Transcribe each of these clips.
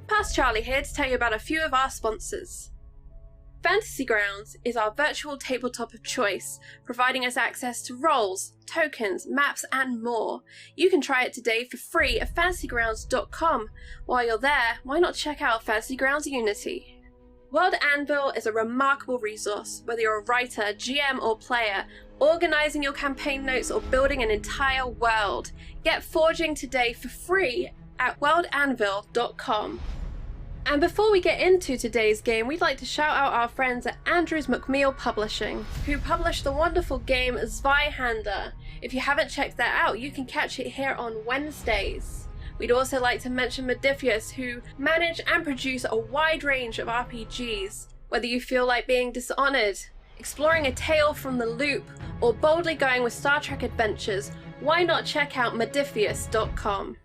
Past Charlie here to tell you about a few of our sponsors. Fantasy Grounds is our virtual tabletop of choice, providing us access to roles, tokens, maps, and more. You can try it today for free at fantasygrounds.com. While you're there, why not check out Fantasy Grounds Unity? World Anvil is a remarkable resource, whether you're a writer, GM, or player, organizing your campaign notes or building an entire world. Get forging today for free at worldanvil.com. And before we get into today's game, we'd like to shout out our friends at Andrews McMeel Publishing, who published the wonderful game Zweihander. If you haven't checked that out, you can catch it here on Wednesdays. We'd also like to mention Modifius, who manage and produce a wide range of RPGs. Whether you feel like being Dishonored, exploring a tale from the loop, or boldly going with Star Trek adventures, why not check out modifius.com.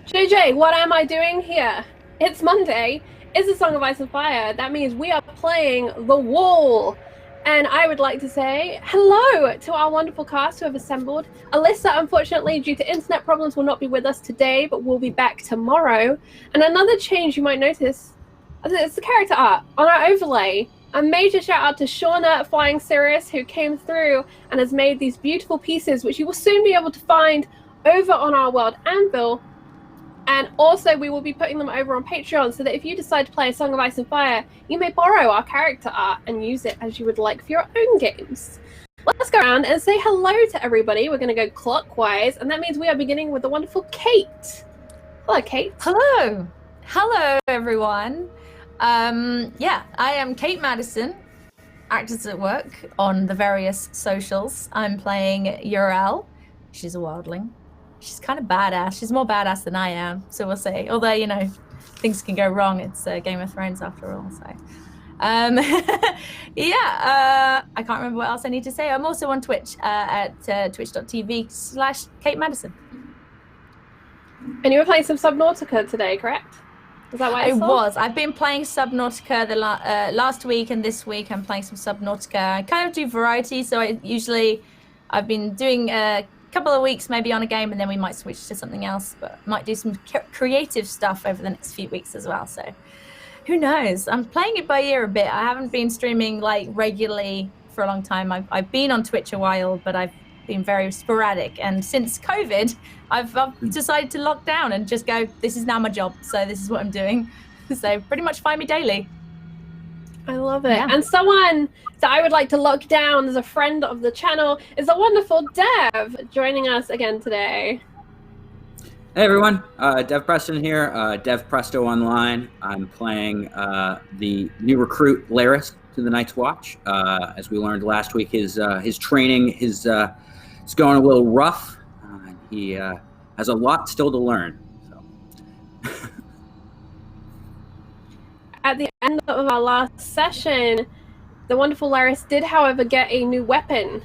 JJ, what am I doing here? It's Monday. It's a Song of Ice and Fire. That means we are playing The Wall. And I would like to say hello to our wonderful cast who have assembled. Alyssa, unfortunately, due to internet problems, will not be with us today, but will be back tomorrow. And another change you might notice is the character art on our overlay. A major shout out to Shauna Flying Sirius, who came through and has made these beautiful pieces, which you will soon be able to find over on our World Anvil. And also, we will be putting them over on Patreon so that if you decide to play a Song of Ice and Fire, you may borrow our character art and use it as you would like for your own games. Let's go around and say hello to everybody. We're going to go clockwise, and that means we are beginning with the wonderful Kate. Hello, Kate. Hello. Hello, everyone. I am Kate Madison, Actors at Work on the various socials. I'm playing Urel. She's a wildling. She's kind of badass. She's more badass than I am, so we'll see. Although, you know, things can go wrong. It's Game of Thrones after all, so. I can't remember what else I need to say. I'm also on Twitch at twitch.tv/Kate Madison. And you were playing some Subnautica today, correct? Is that what I saw? Was. I've been playing Subnautica the last week, and this week I'm playing some Subnautica. I kind of do variety, so I've been doing couple of weeks maybe on a game, and then we might switch to something else, but might do some creative stuff over the next few weeks as well, so who knows. I'm playing it by ear a bit. I haven't been streaming like regularly for a long time. I've been on Twitch a while, but I've been very sporadic, and since COVID I've decided to lock down and just go, this is now my job, so this is what I'm doing. So pretty much find me daily. I love it. Yeah. And someone that I would like to lock down as a friend of the channel is the wonderful Dev, joining us again today. Hey everyone, Dev Preston here, Dev Presto Online. I'm playing the new recruit Laris to the Night's Watch. As we learned last week, his training is going a little rough. He has a lot still to learn. At the end of our last session, the wonderful Laris did, however, get a new weapon,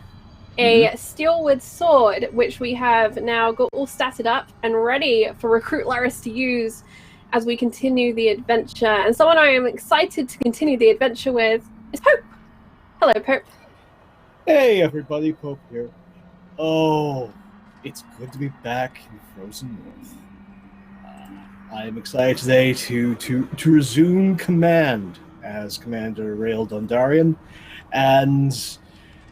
a steelwood sword, which we have now got all statted up and ready for Recruit Laris to use as we continue the adventure. And someone I am excited to continue the adventure with is Pope. Hello, Pope. Hey, everybody, Pope here. Oh, it's good to be back in Frozen North. I am excited today to resume command as Commander Rael Dondarian and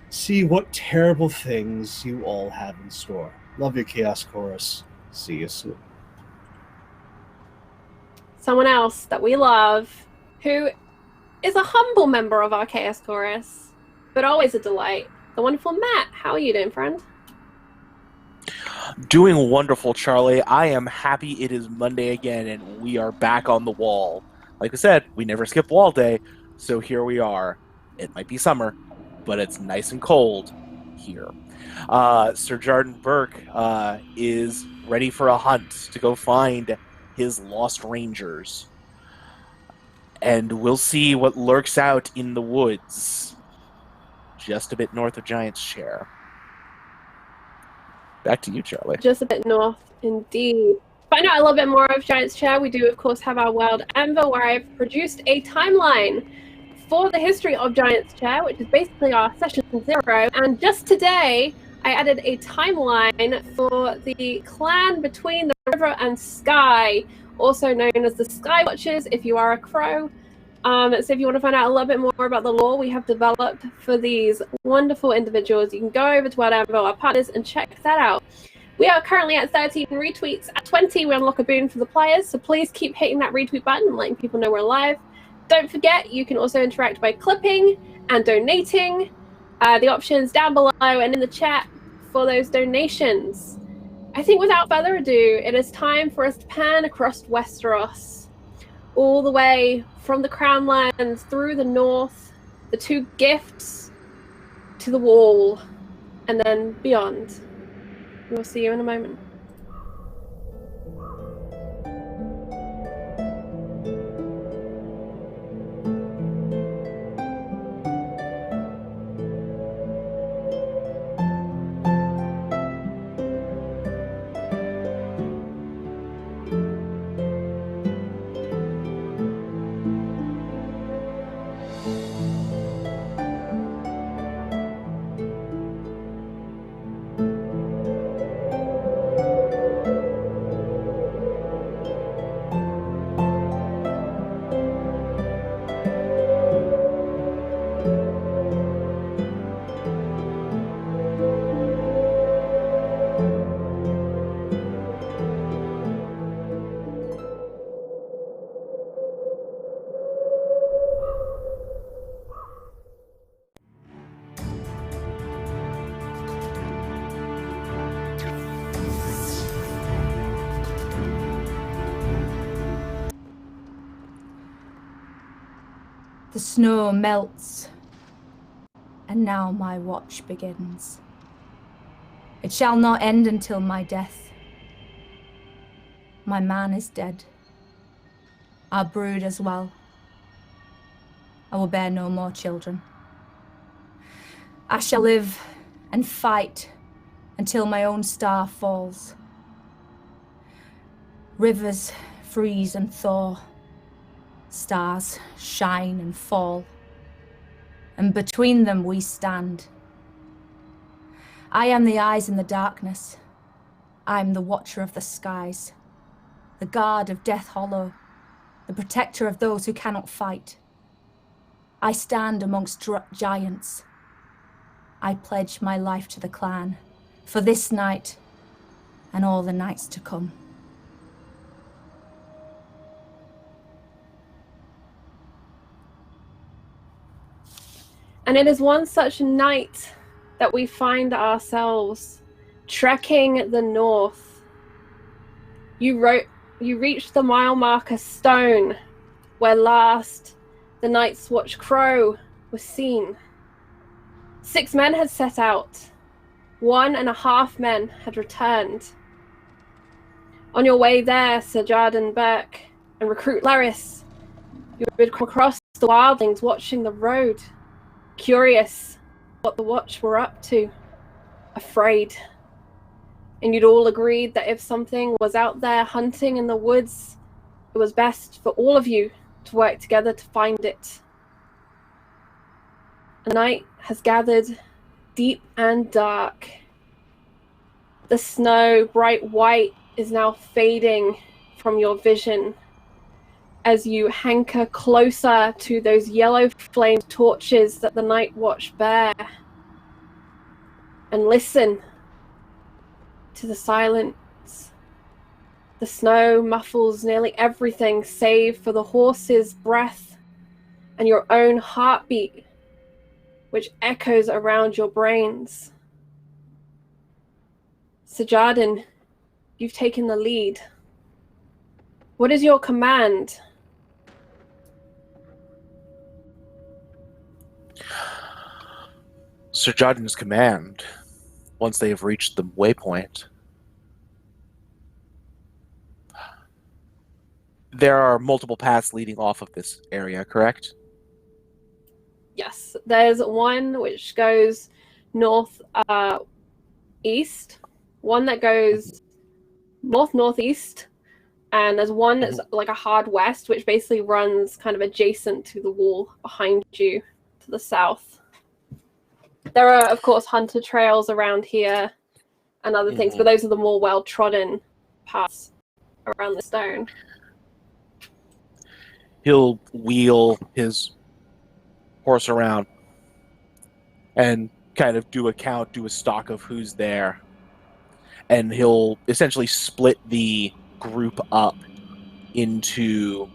see what terrible things you all have in store. Love you, Chaos Chorus. See you soon. Someone else that we love, who is a humble member of our Chaos Chorus, but always a delight. The wonderful Matt. How are you doing, friend? Doing wonderful, Charlie. I am happy it is Monday again, and we are back on the wall. Like I said, we never skip wall day, so here we are. It might be summer, but it's nice and cold here. Sir Jarden Burke is ready for a hunt to go find his lost rangers. And we'll see what lurks out in the woods, just a bit north of Giant's Chair. Back to you, Charlie. Just a bit north, indeed. Find out a little bit more of Giant's Chair. We do, of course, have our Wild Anvil, where I've produced a timeline for the History of Giants chair, which is basically our session 0. And just today, I added a timeline for the clan between the river and sky, also known as the Sky Watchers if you are a crow. So if you want to find out a little bit more about the lore we have developed for these wonderful individuals, you can go over to our partners and check that out. We are currently at 13 retweets. At 20, we unlock a boon for the players, so please keep hitting that retweet button and letting people know we're live. Don't forget, you can also interact by clipping and donating. The options down below and in the chat for those donations. I think without further ado, it is time for us to pan across Westeros, all the way from the Crown Lands through the north, the two gifts, to the wall, and then beyond. We'll see you in a moment. The snow melts, and now my watch begins. It shall not end until my death. My man is dead. Our brood as well. I will bear no more children. I shall live and fight until my own star falls. Rivers freeze and thaw. Stars shine and fall, and between them we stand. I am the eyes in the darkness. I am the watcher of the skies, the guard of Death Hollow, the protector of those who cannot fight. I stand amongst giants. I pledge my life to the clan for this night and all the nights to come. And it is one such night that we find ourselves trekking the north. You reached the mile marker stone where last the Night's Watch crow was seen. 6 men had set out. 1.5 men had returned. On your way there, Sir Jarden Burke and Recruit Laris, you would come across the Wildlings watching the road. Curious what the watch were up to, afraid. And you'd all agreed that if something was out there hunting in the woods, it was best for all of you to work together to find it. The night has gathered deep and dark. The snow, bright white, is now fading from your vision as you hanker closer to those yellow flamed torches that the Night Watch bear, and listen to the silence. The snow muffles nearly everything save for the horse's breath and your own heartbeat, which echoes around your brains. Sir Jarden, you've taken the lead. What is your command? Sir Jarden's command, once they have reached the waypoint, there are multiple paths leading off of this area, correct? Yes, there's one which goes north east, one that goes northeast, And there's one that's like a hard west, which basically runs kind of adjacent to the wall behind you to the south. There are, of course, hunter trails around here and other things, but those are the more well-trodden paths around the stone. He'll wheel his horse around and kind of do a stock of who's there. And he'll essentially split the group up into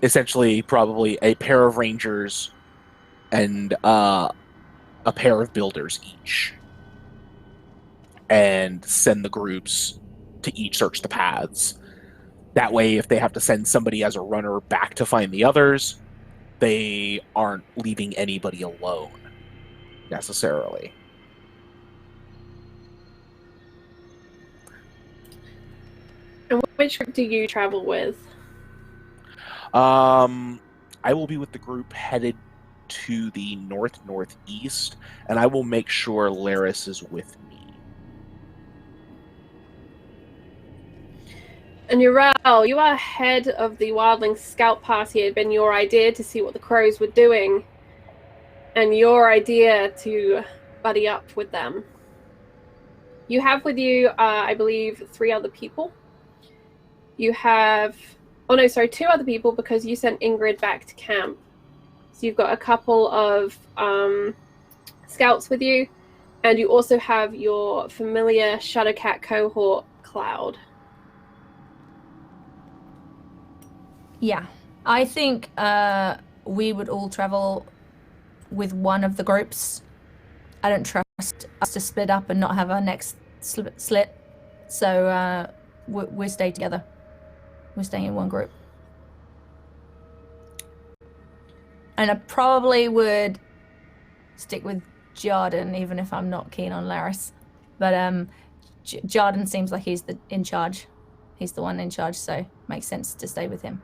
essentially probably a pair of rangers and a pair of builders each, and send the groups to each search the paths. That way, if they have to send somebody as a runner back to find the others, they aren't leaving anybody alone necessarily. And which group do you travel with? I will be with the group headed to the northeast, and I will make sure Laris is with me. And Uriel, you are head of the Wildlings scout party. It had been your idea to see what the crows were doing, and your idea to buddy up with them. You have with you, I believe, 3 other people. You have... Oh, no, sorry, 2 other people, because you sent Ingrid back to camp. So you've got a couple of scouts with you, and you also have your familiar Shadowcat cohort, Cloud. Yeah. I think we would all travel with one of the groups. I don't trust us to split up and not have our necks slit. So we stay together. We're staying in one group. And I probably would stick with Jarden, even if I'm not keen on Laris. But Jarden seems like he's in charge. He's the one in charge, so makes sense to stay with him.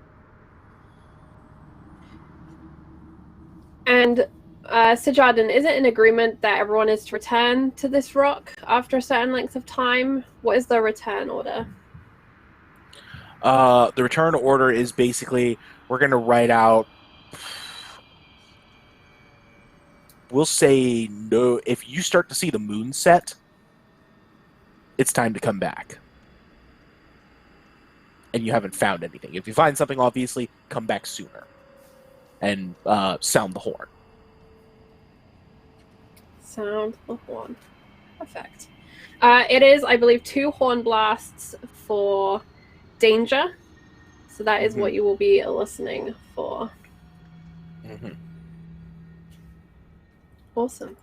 And Sir Jarden, is it an agreement that everyone is to return to this rock after a certain length of time? What is the return order? The return order is basically, we're going to write out, we'll say no, if you start to see the moon set, it's time to come back. And you haven't found anything. If you find something, obviously, come back sooner. And sound the horn. Sound the horn. Perfect. It is, I believe, 2 horn blasts for danger. So that is what you will be listening for. Awesome.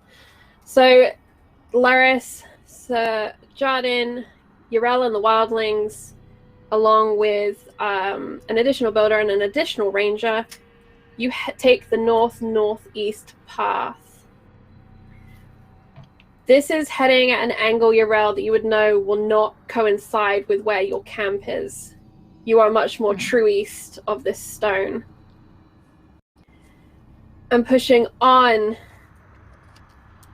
So, Laris, Sir Jarden, Uriel and the Wildlings, along with an additional builder and an additional ranger, you take the north-northeast path. This is heading at an angle, Uriel, that you would know will not coincide with where your camp is. You are much more true east of this stone. And pushing on,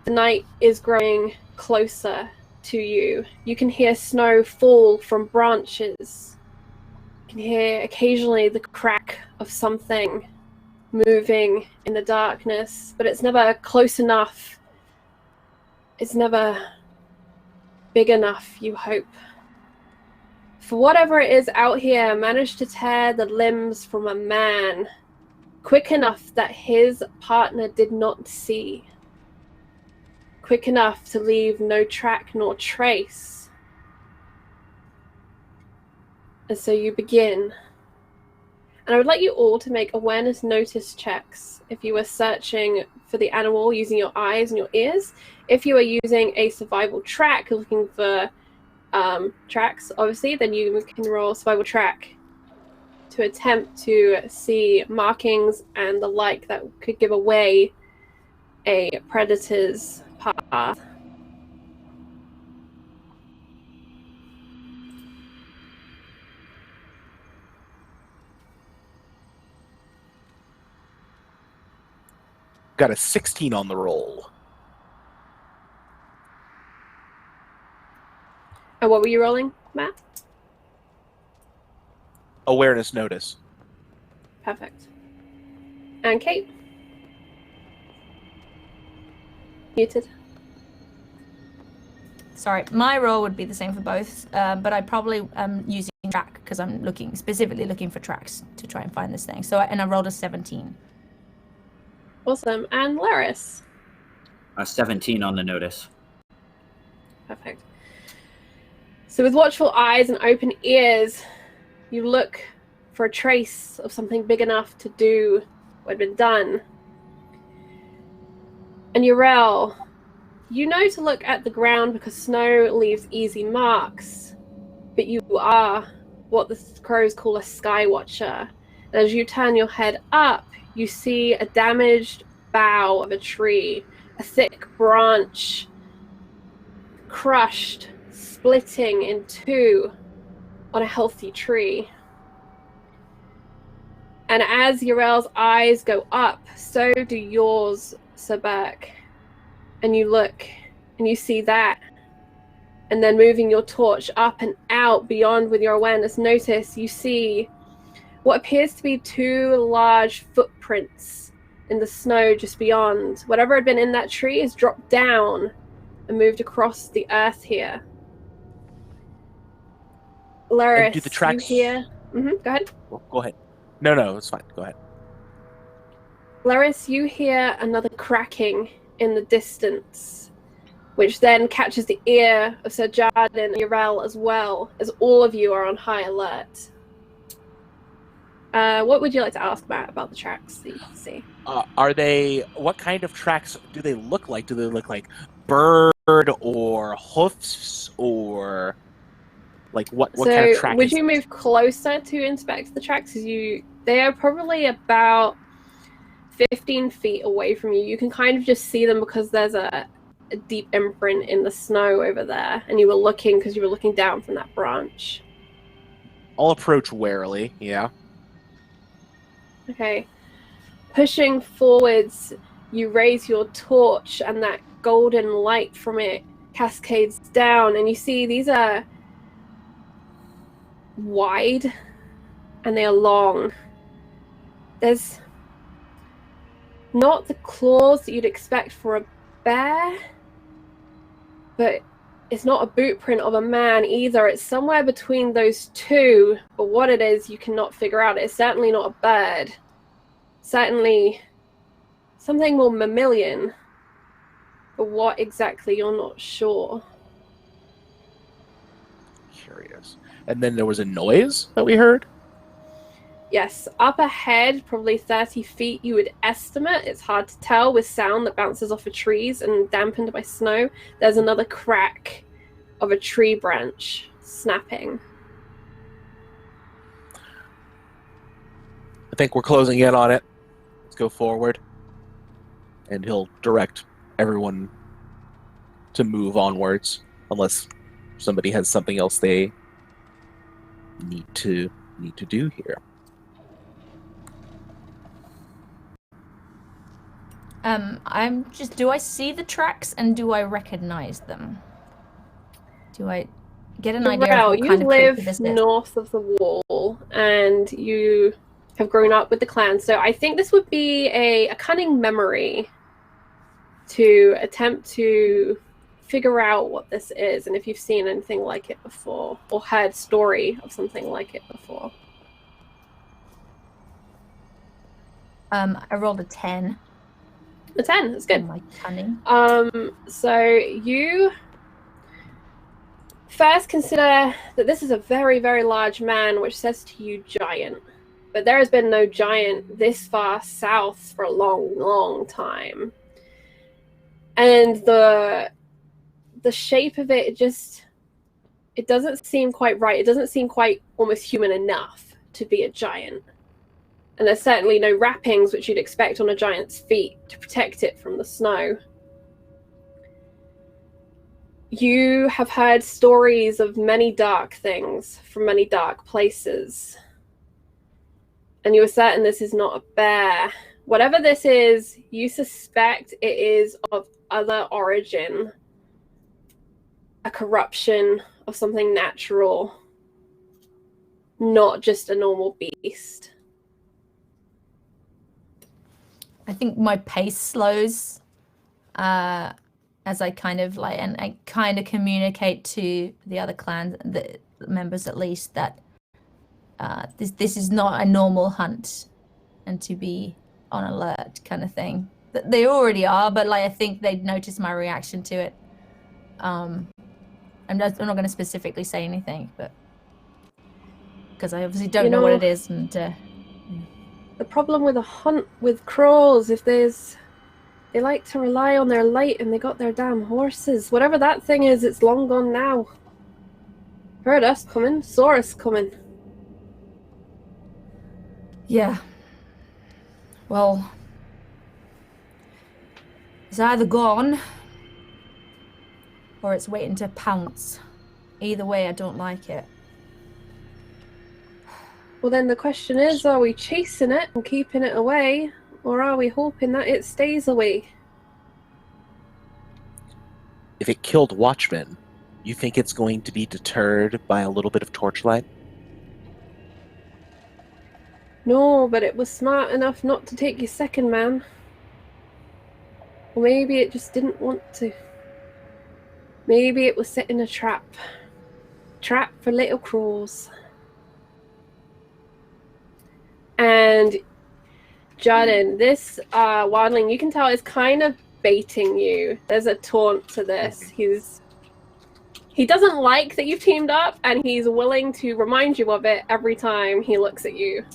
the night is growing closer to you. You can hear snow fall from branches. You can hear occasionally the crack of something moving in the darkness, but it's never close enough. It's never big enough, you hope. For whatever it is out here managed to tear the limbs from a man quick enough that his partner did not see. Quick enough to leave no track nor trace. And so you begin. And I would like you all to make awareness notice checks if you are searching for the animal using your eyes and your ears. If you are using a survival track, looking for tracks, obviously, then you can roll survival track to attempt to see markings and the like that could give away a predator's path. Got a 16 on the roll. And what were you rolling, Matt? awareness notice. Perfect. And Kate? Muted. Sorry, my roll would be the same for both, but I probably am using track because I'm specifically looking for tracks to try and find this thing. And I rolled a 17. Awesome. And Laris? 17 on the notice. Perfect. So with watchful eyes and open ears, you look for a trace of something big enough to do what had been done. And Urel, you know to look at the ground because snow leaves easy marks, but you are what the crows call a sky watcher. And as you turn your head up, you see a damaged bough of a tree, a thick branch, crushed, splitting in two on a healthy tree. And as Urel's eyes go up, so do yours, Sir Burke. And you look, and you see that. And then moving your torch up and out beyond with your awareness notice, you see what appears to be two large footprints in the snow just beyond. Whatever had been in that tree has dropped down and moved across the earth here. Laris, do the tracks... you hear... Go ahead. Well, go ahead. No, it's fine. Go ahead. Laris, you hear another cracking in the distance, which then catches the ear of Sir Jardin and Urel as well, as all of you are on high alert. What would you like to ask Matt about the tracks that you can see? What kind of tracks do they look like? Do they look like bird or hoofs or like what kind of track? Would you move closer to inspect the tracks? They are probably about 15 feet away from you. You can kind of just see them because there's a deep imprint in the snow over there, and you were looking down from that branch. I'll approach warily, yeah. Okay. Pushing forwards, you raise your torch, and that golden light from it cascades down, and you see these are wide, and they are long. There's not the claws that you'd expect for a bear, but it's not a boot print of a man either. It's somewhere between those two, but what it is, you cannot figure out. It's certainly not a bird. Certainly something more mammalian, but what exactly, you're not sure. Curious. And then there was a noise that we heard? Yes, up ahead, probably 30 feet, you would estimate. It's hard to tell with sound that bounces off of trees and dampened by snow. There's another crack of a tree branch snapping. I think we're closing in on it. Let's go forward. And he'll direct everyone to move onwards, unless somebody has something else they need to do here. Do I see the tracks and do I recognize them? Do I get an idea of what kind of creature this is? You live north of the wall and you have grown up with the clan, so I think this would be a cunning memory to attempt to figure out what this is and if you've seen anything like it before or heard story of something like it before. I rolled a 10. A 10, that's good. My cunning. So you first consider that this is a very, very large man, which says to you giant. But there has been no giant this far south for a long, long time. And the shape of it, it doesn't seem quite right. It doesn't seem quite almost human enough to be a giant. And there's certainly no wrappings which you'd expect on a giant's feet to protect it from the snow. You have heard stories of many dark things from many dark places. And you are certain this is not a bear. Whatever this is, you suspect it is of other origin. A corruption of something natural. not just a normal beast. I think my pace slows as I kind of and I kind of communicate to the other clan, the members at least, that this is not a normal hunt and to be on alert kind of thing. They already are, but I think they'd notice my reaction to it. I'm not going to specifically say anything, but because I obviously don't know what it is. And the problem with a hunt with crows, if they like to rely on their light and they got their damn horses. Whatever that thing is, it's long gone now. Heard us coming, saw us coming. Yeah. Well, it's either gone or it's waiting to pounce. Either way, I don't like it. Well, then the question is, are we chasing it and keeping it away, or are we hoping that it stays away? If it killed Watchmen, you think it's going to be deterred by a little bit of torchlight? No, but it was smart enough not to take your second man. Or maybe it just didn't want to. Maybe it was setting a trap. Trap for little crows. And Jordan, this wildling, you can tell, is kind of baiting you. There's a taunt to this. He doesn't like that you've teamed up, and he's willing to remind you of it every time he looks at you.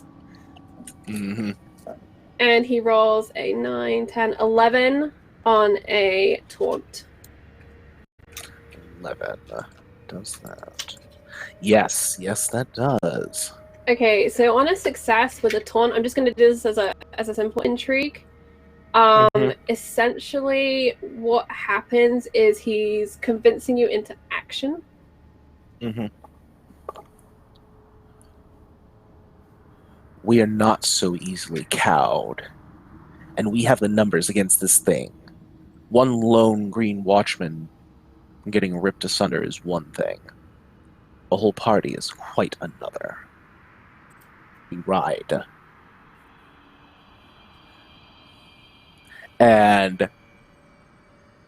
Mm-hmm. And he rolls a 9, 10, 11 on a taunt. 11 does that. Yes, that does. Okay, so on a success with a taunt, I'm just going to do this as a simple intrigue. Essentially, what happens is he's convincing you into action. Mm-hmm. We are not so easily cowed, and we have the numbers against this thing. One lone green watchman getting ripped asunder is one thing. A whole party is quite another. We ride. And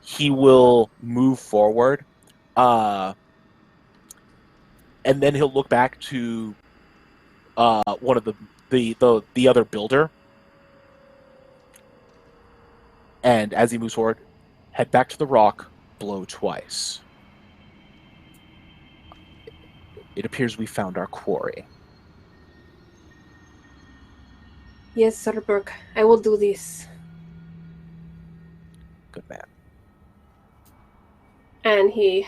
he will move forward, and then he'll look back to one of the other builder, and as he moves forward, head back to the rock, blow twice. It appears we found our quarry. Yes, Sir Burke, I will do this. Good man. And he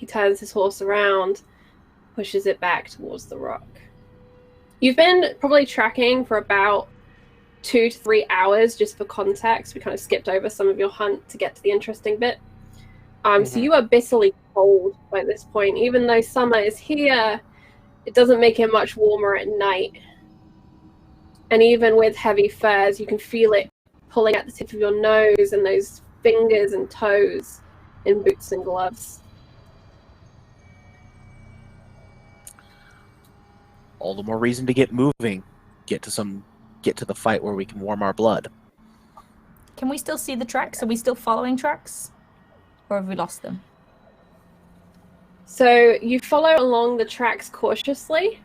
turns his horse around, pushes it back towards the rock. You've been probably tracking for about 2 to 3 hours, just for context. We kind of skipped over some of your hunt to get to the interesting bit. So you are bitterly cold by this point. Even though summer is here, it doesn't make it much warmer at night. And even with heavy furs, you can feel it pulling at the tip of your nose and those fingers and toes in boots and gloves. All the more reason to get moving. Get to the fight where we can warm our blood. Can we still see the tracks? Are we still following tracks? Or have we lost them? So you follow along the tracks cautiously.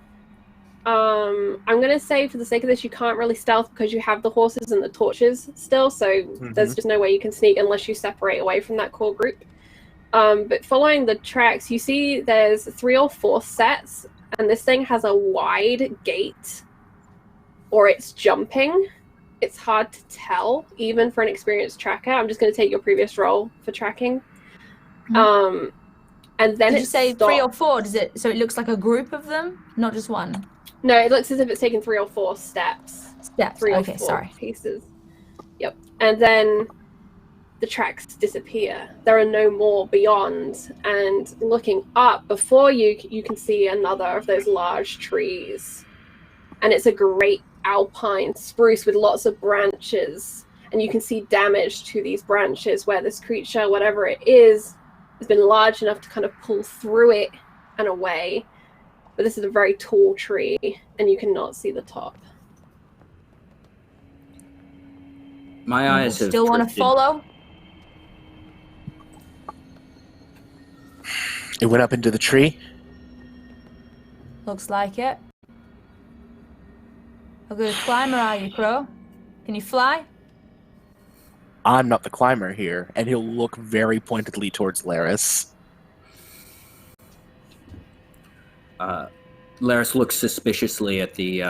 I'm going to say, for the sake of this, you can't really stealth because you have the horses and the torches still, so there's just no way you can sneak unless you separate away from that core group. But following the tracks, you see there's 3 or 4 sets, and this thing has a wide gate, or it's jumping. It's hard to tell, even for an experienced tracker. I'm just going to take your previous roll for tracking. And then Did you say 3 or 4? Does it? So it looks like a group of them, not just one. No, it looks as if it's taken 3 or 4 steps. Steps. 3 or Okay, 4 sorry. pieces. Yep. And then the tracks disappear. There are no more beyond. And looking up before you, you can see another of those large trees. And it's a great alpine spruce with lots of branches. And you can see damage to these branches where this creature, whatever it is, has been large enough to kind of pull through it and away. But this is a very tall tree, and you cannot see the top. My eyes have Still want to drifted. follow? It went up into the tree. Looks like it. How good a climber are you, Crow? Can you fly? I'm not the climber here, and he'll look very pointedly towards Laris. Laris looks suspiciously at the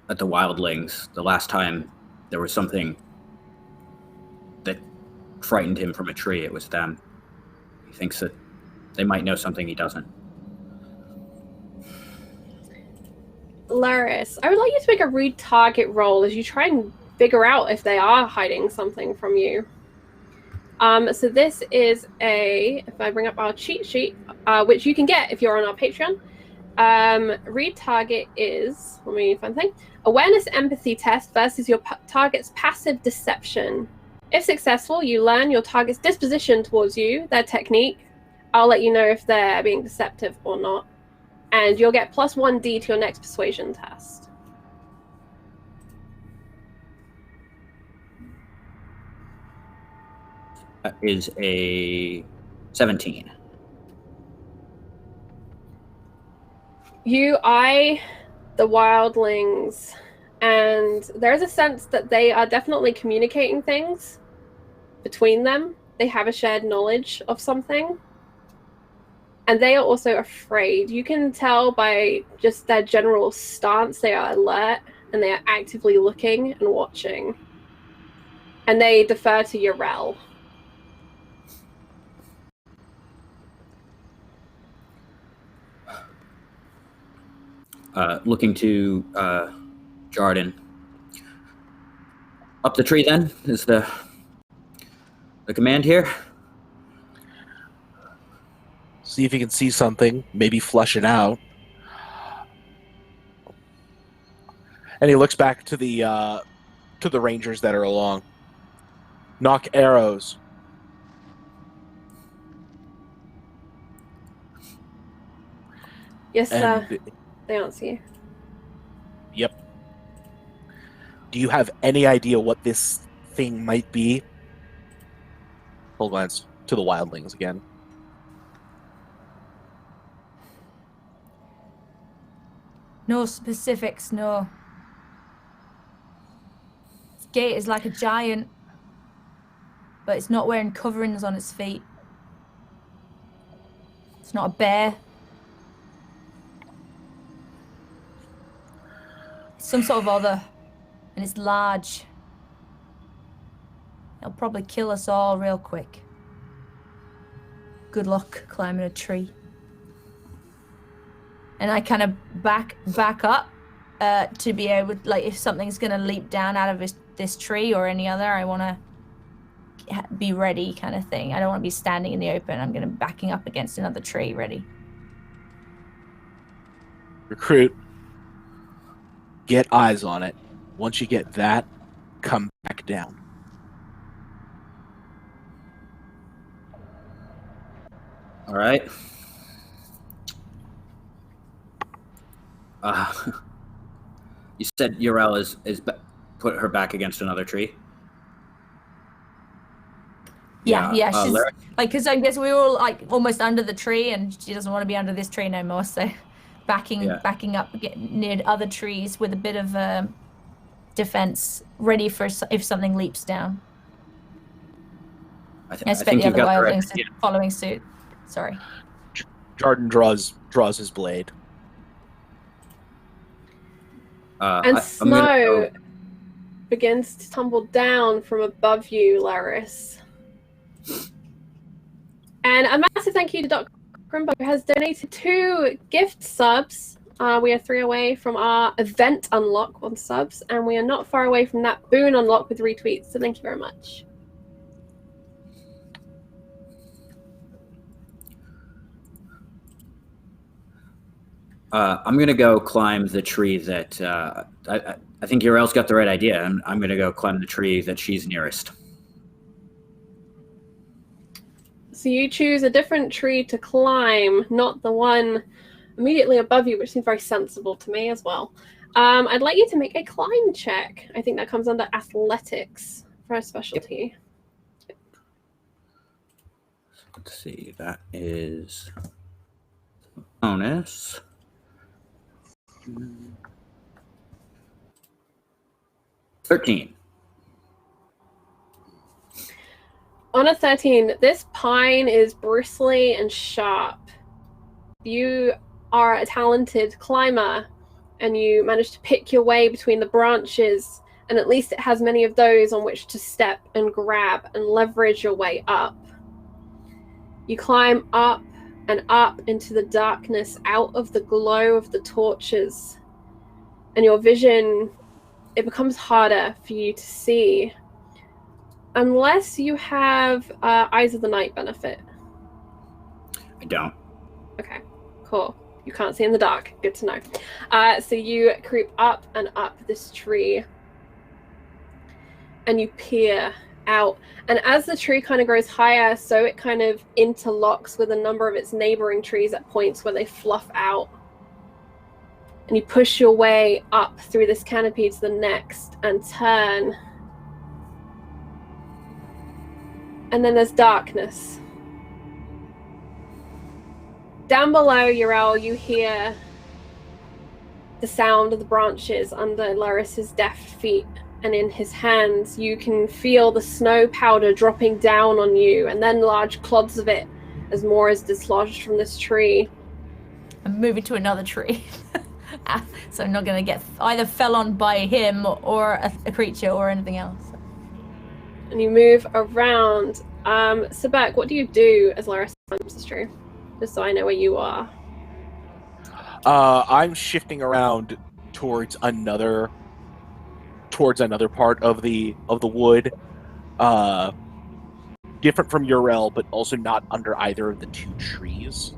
Wildlings. The last time there was something that frightened him from a tree, it was them. He thinks that they might know something he doesn't. Laris, I would like you to make a read target roll as you try and figure out if they are hiding something from you. So this is if I bring up our cheat sheet, which you can get if you're on our Patreon. Read target is, let me find the thing, awareness empathy test versus your target's passive deception. If successful, you learn your target's disposition towards you, their technique. I'll let you know if they're being deceptive or not. And you'll get plus 1d to your next persuasion test. That is a 17. You eye the wildlings, and there's a sense that they are definitely communicating things between them. They have a shared knowledge of something. And they are also afraid. You can tell by just their general stance, they are alert, and they are actively looking and watching. And they defer to Urel. Looking to Jarden. Up the tree, then, is the command here. See if you can see something. Maybe flush it out. And he looks back to the rangers that are along. Knock arrows. Yes, And they answer you. Yep. Do you have any idea what this thing might be? Full glance to the wildlings again. No specifics, no. Its gait is like a giant, but it's not wearing coverings on its feet. It's not a bear. It's some sort of other, and it's large. It'll probably kill us all real quick. Good luck climbing a tree. And I kind of back up to be able, like, if something's going to leap down out of this tree or any other, I want to be ready, kind of thing. I don't want to be standing in the open. I'm going to be backing up against another tree, ready. Recruit. Get eyes on it. Once you get that, come back down. All right. You said Urel is put her back against another tree. Yeah, she's Larry? like, because I guess we were all like almost under the tree, and she doesn't want to be under this tree no more. So, backing up near other trees with a bit of defense, ready for if something leaps down. I expect think the you've other got the right wildlings idea. following suit. Sorry. Jarden draws his blade. And snow begins to tumble down from above you, Laris. And a massive thank you to Dr. Grimbo, who has donated 2 gift subs. We are 3 away from our event unlock on subs, and we are not far away from that boon unlock with retweets, so thank you very much. I'm going to go climb the tree that I think Urel's got the right idea. I'm going to go climb the tree that she's nearest. So you choose a different tree to climb, not the one immediately above you, which seems very sensible to me as well. I'd like you to make a climb check. I think that comes under athletics for a specialty. Let's see, that is bonus. 13. On a 13, this pine is bristly and sharp. You are a talented climber, and you manage to pick your way between the branches, and at least it has many of those on which to step and grab and leverage your way up. You climb up and up into the darkness, out of the glow of the torches, and your vision, it becomes harder for you to see unless you have Eyes of the Night benefit. I don't. Okay, cool. You can't see in the dark. Good to know. So you creep up and up this tree, and you peer out. And as the tree kind of grows higher, so it kind of interlocks with a number of its neighboring trees at points where they fluff out. And you push your way up through this canopy to the next and turn. And then there's darkness. Down below, Uriel, you hear the sound of the branches under Laris's deft feet. And in his hands, you can feel the snow powder dropping down on you, and then large clods of it as more is dislodged from this tree. I'm moving to another tree. So I'm not going to get either fell on by him or a creature or anything else. And you move around. Sebek, what do you do as Laris climbs this tree? Just so I know where you are. I'm shifting around towards another part of the wood, different from Uriel, but also not under either of the two trees,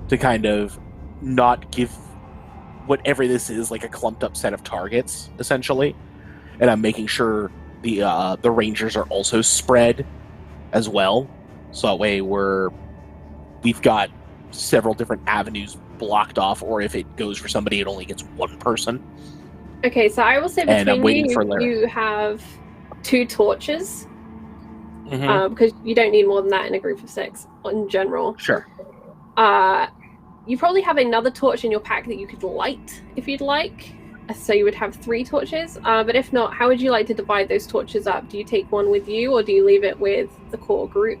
to kind of not give whatever this is like a clumped up set of targets, essentially. And I'm making sure the rangers are also spread as well, so that way we've got several different avenues blocked off, or if it goes for somebody, it only gets one person. Okay, so I will say And I'm waiting between for you, Larry. you have 2 torches, Mm-hmm. because you don't need more than that in a group of 6 in general. Sure. You probably have another torch in your pack that you could light if you'd like. So you would have 3 torches. But if not, how would you like to divide those torches up? Do you take one with you, or do you leave it with the core group?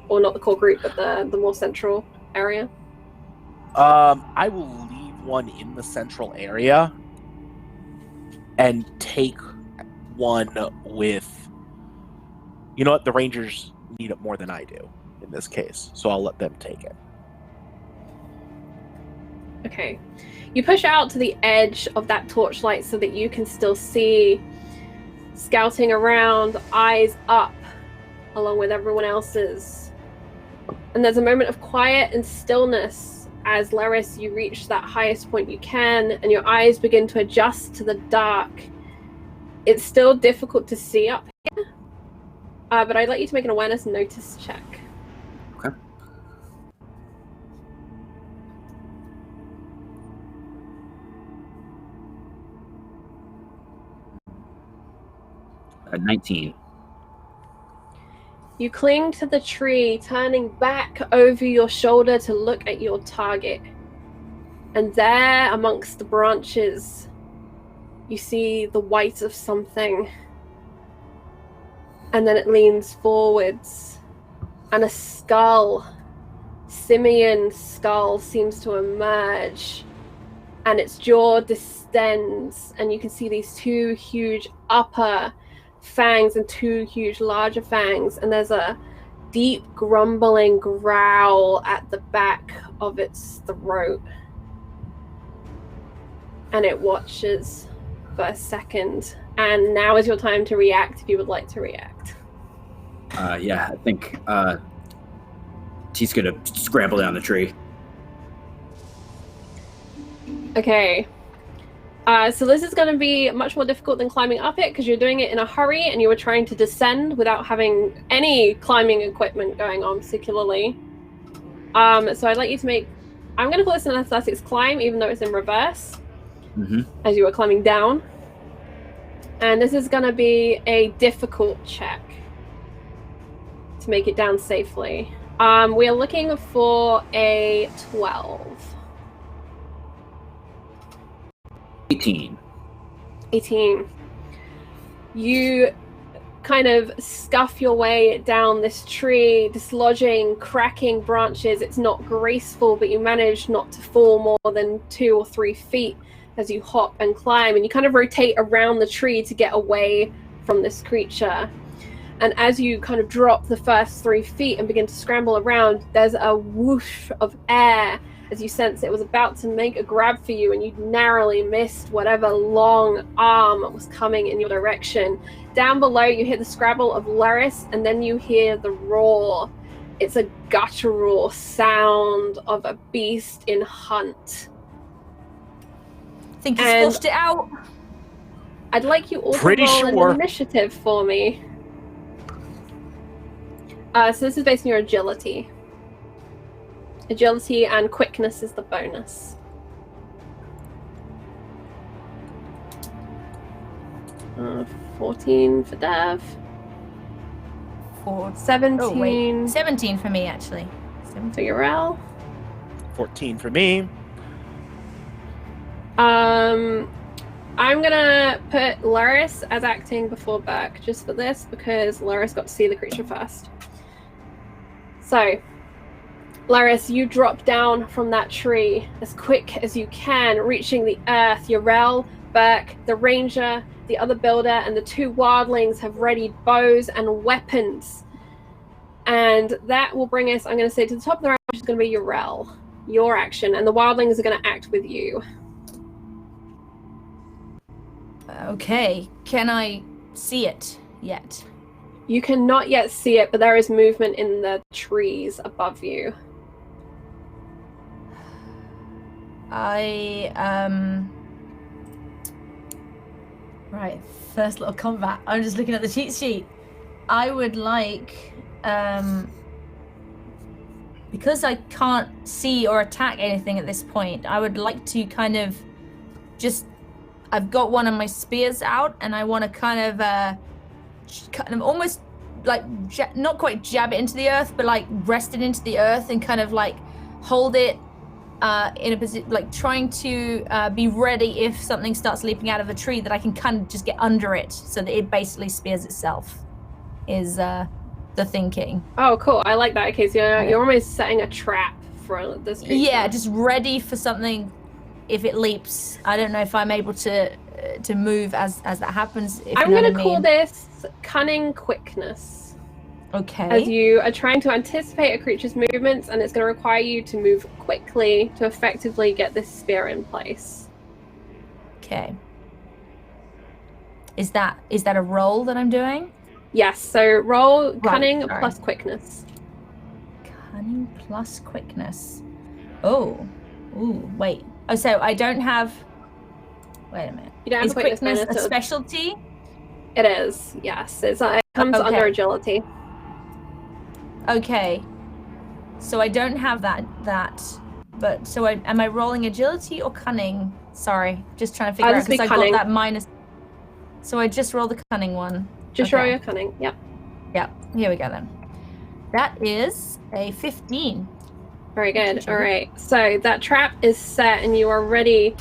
Or not the core group, but the more central area? I will leave one in the central area and take one with... You know what? The rangers need it more than I do in this case, so I'll let them take it. Okay. You push out to the edge of that torchlight so that you can still see, scouting around, eyes up, along with everyone else's. And there's a moment of quiet and stillness as Laris, you reach that highest point you can, and your eyes begin to adjust to the dark. It's still difficult to see up here, but I'd like you to make an awareness notice check. Okay. At 19. You cling to the tree, turning back over your shoulder to look at your target. And there, amongst the branches, you see the white of something. And then it leans forwards, and a skull, simian skull, seems to emerge. And its jaw distends, and you can see these 2 huge upper fangs and 2 huge larger fangs, and there's a deep grumbling growl at the back of its throat. And it watches for a second, and now is your time to react if you would like to react. Yeah, I think he's gonna scramble down the tree. Okay. So this is going to be much more difficult than climbing up it, because you're doing it in a hurry and you were trying to descend without having any climbing equipment going on particularly. So I'd like you to make I'm going to call this an athletics climb, even though it's in reverse, Mm-hmm. as you are climbing down. And this is going to be a difficult check to make it down safely. We are looking for a 12. 18. 18. You kind of scuff your way down this tree, dislodging, cracking branches. It's not graceful, but you manage not to fall more than 2 or 3 feet as you hop and climb, and you kind of rotate around the tree to get away from this creature. And as you kind of drop the first 3 feet and begin to scramble around, there's a whoosh of air as you sense it was about to make a grab for you, and you narrowly missed whatever long arm was coming in your direction. Down below, you hear the scrabble of Laris, and then you hear the roar. It's a guttural sound of a beast in hunt. I think he's And- flushed it out. I'd like you all Pretty to roll sure. an initiative for me. So this is based on your agility. Agility and quickness is the bonus. 14 for Dev. 17 Oh, wait. 17 for me, actually. 17. for Urel. 14 for me. I'm gonna put Laris as acting before Burke just for this, because Laris got to see the creature first. So, Laris, you drop down from that tree as quick as you can, reaching the earth. Urel, Burke, the ranger, the other builder, and the 2 wildlings have readied bows and weapons. And that will bring us, I'm going to say, to the top of the round, which is going to be Urel, your action, and the wildlings are going to act with you. Okay. Can I see it yet? You cannot yet see it, but there is movement in the trees above you. Right, first little combat. I'm just looking at the cheat sheet. I would like, because I can't see or attack anything at this point, I would like to kind of just, I've got one of my spears out, and I want to kind of almost like, not quite jab it into the earth, but like rest it into the earth and kind of like hold it in a position, like trying to be ready if something starts leaping out of a tree, that I can kind of just get under it so that it basically spears itself, is the thinking. Oh, cool. I like that. Okay, so you're almost setting a trap for this creature. Yeah, just ready for something if it leaps. I don't know if I'm able to move as that happens. If I'm you know going what to I call mean. this cunning quickness. Okay. As you are trying to anticipate a creature's movements, and it's going to require you to move quickly to effectively get this spear in place. Okay. Is that a roll that I'm doing? Yes, so roll Right, cunning sorry. plus quickness. Cunning plus quickness. Oh. Ooh, wait. Oh, so I don't have... Wait a minute. You don't have Is a quickness quickness bonus, a so specialty? it is, yes. It comes Okay. under agility. Okay. So I don't have that. But so am I rolling agility or cunning? Sorry, just trying to figure out just be because I got cunning. that minus. So I just roll the cunning one. Just Okay. roll your cunning. Yep. Yep. Here we go then. That is a 15. Very good. All right. So that trap is set, and you are ready.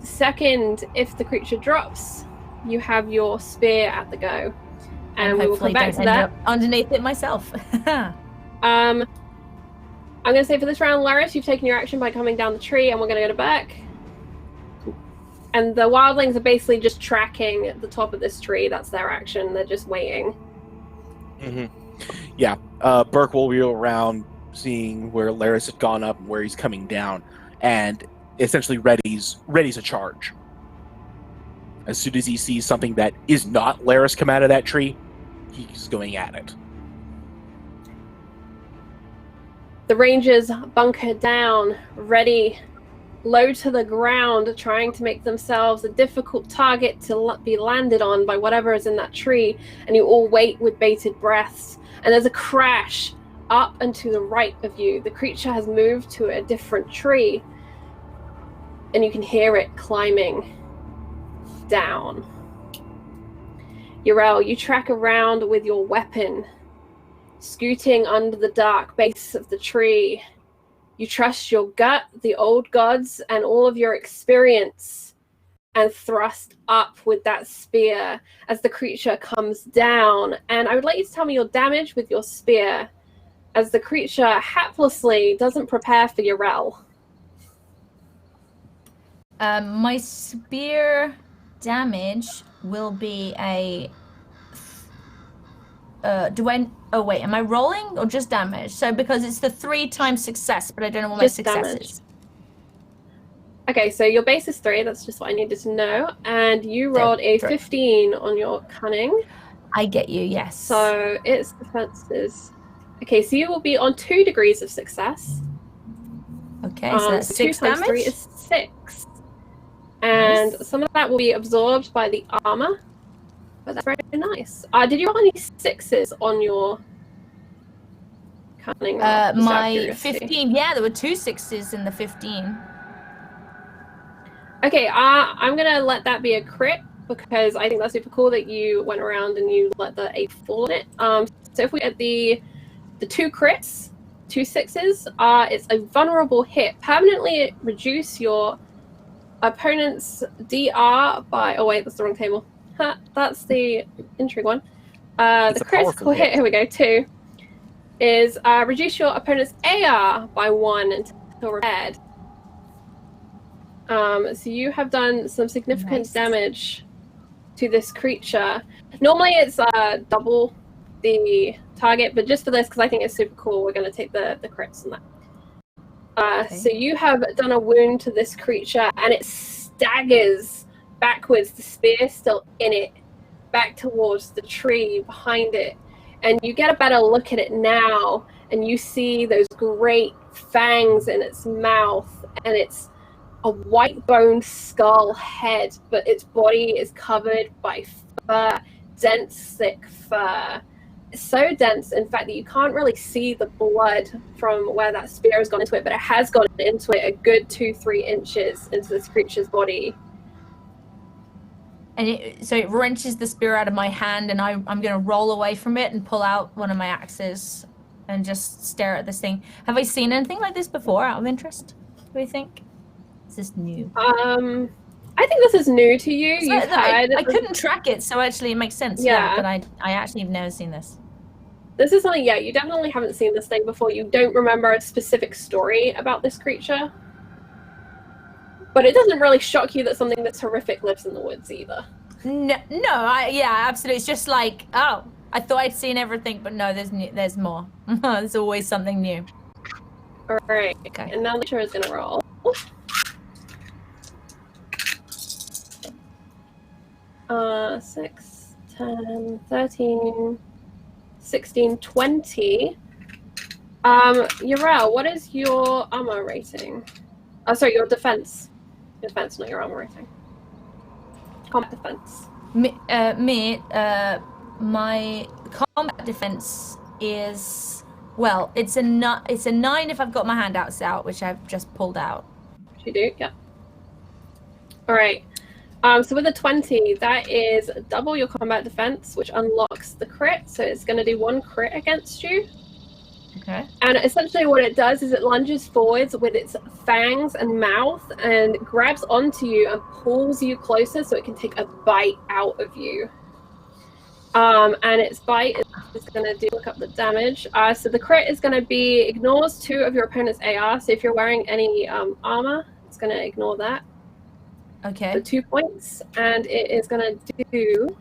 The second, if the creature drops, you have your spear at the go, and we will hopefully come back don't to end that. up underneath it myself. I'm going to say for this round, Laris, you've taken your action by coming down the tree, and we're going to go to Burke. And the wildlings are basically just tracking the top of this tree. That's their action. They're just waiting. Mm-hmm. Yeah. Burke will wheel around, seeing where Laris had gone up and where he's coming down, and essentially readies a charge. As soon as he sees something that is not Laris come out of that tree, he's going at it. The rangers bunker down, ready, low to the ground, trying to make themselves a difficult target to be landed on by whatever is in that tree, and you all wait with bated breaths. And there's a crash up and to the right of you. The creature has moved to a different tree, and you can hear it climbing down. Yrel, you track around with your weapon, scooting under the dark base of the tree. You trust your gut, the old gods, and all of your experience, and thrust up with that spear as the creature comes down. And I would like you to tell me your damage with your spear, as the creature haplessly doesn't prepare for Yrel. My spear damage will be a... Oh wait, am I rolling or just damage? So because it's the 3 times success, but I don't know what Just my success damage. is. Okay, so your base is 3. That's just what I needed to know. And you rolled a 3. 15 on your cunning. I get you, yes. So its defenses. Okay, so you will be on 2 degrees of success. Okay, so that's 2 6 times damage. 3 is 6. And Nice. some of that will be absorbed by the armor. But that's very nice. Did you roll any 6s on your cunning? roll? Just out of My curiosity. 15, yeah, there were 2 6s in the 15. Okay, I'm gonna let that be a crit because I think that's super cool that you went around and you let the 8 fall in it. So if we get the 2 crits, 2 6s, it's a vulnerable hit. Permanently reduce your opponent's DR by... Oh wait, that's the wrong table. That's the intrigue one. It's The a powerful critical hit, hit. here we go, 2, is reduce your opponent's AR by 1 until repaired. So you have done some significant Nice. damage to this creature. Normally it's double the target, but just for this, because I think it's super cool, we're going to take the crits on that. Okay. So you have done a wound to this creature, and it staggers backwards, the spear still in it, back towards the tree behind it. And you get a better look at it now, and you see those great fangs in its mouth, and it's a white bone skull head, but its body is covered by fur, dense, thick fur. It's so dense, in fact, that you can't really see the blood from where that spear has gone into it, but it has gone into it a good 2-3 inches into this creature's body. And so it wrenches the spear out of my hand, and I'm going to roll away from it and pull out one of my axes and just stare at this thing. Have I seen anything like this before, out of interest, do you think? Is this new? I think this is new to you. So You've I had... couldn't track it, so actually it makes sense. Yeah. But I actually have never seen this. This is something, yeah, you definitely haven't seen this thing before. You don't remember a specific story about this creature. But it doesn't really shock you that something that's horrific lives in the woods either. No, yeah, absolutely. It's just like, oh, I thought I'd seen everything, but no, there's more. There's always something new. All right, Okay. and now Nature is going to roll. 6, 10, 13, 16, 20. Yrel, what is your armor rating? Oh, sorry, your defense. Your defense, not your armor rating. Combat defense. My combat defense is, well, it's a 9 if I've got my handouts out, which I've just pulled out. You do, yeah. All right. So with a 20, that is double your combat defense, which unlocks the crit. So it's going to do 1 crit against you. Okay. And essentially what it does is it lunges forwards with its fangs and mouth and grabs onto you and pulls you closer so it can take a bite out of you. And its bite is going to do, look up the damage. So the crit is going to be ignores 2 of your opponent's AR. So if you're wearing any armor, it's going to ignore that. Okay. For 2 points, and it is going to do...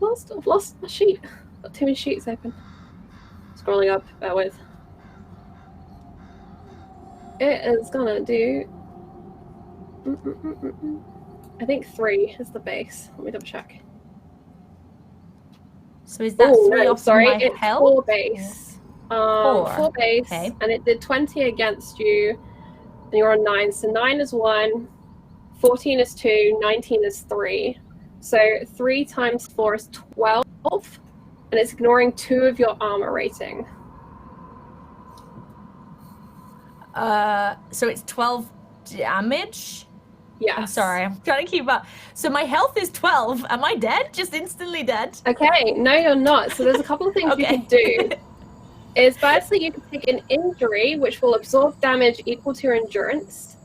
I've lost my sheet. Got too many sheets open. Scrolling up, bear with. It is going to do... I think 3 is the base. Let me double check. So is that 3 off sorry, my it's health? 4 base. 4 base, Okay. and it did 20 against you, and you're on 9. So 9 is 1, 14 is 2, 19 is 3. So 3 times 4 is 12, and it's ignoring 2 of your armor rating. So it's 12 damage? Yeah. I'm sorry, I'm trying to keep up. So my health is 12. Am I dead? Just instantly dead? Okay, no, you're not. So there's a couple of things you can do. Is firstly, you can take an injury, which will absorb damage equal to your endurance,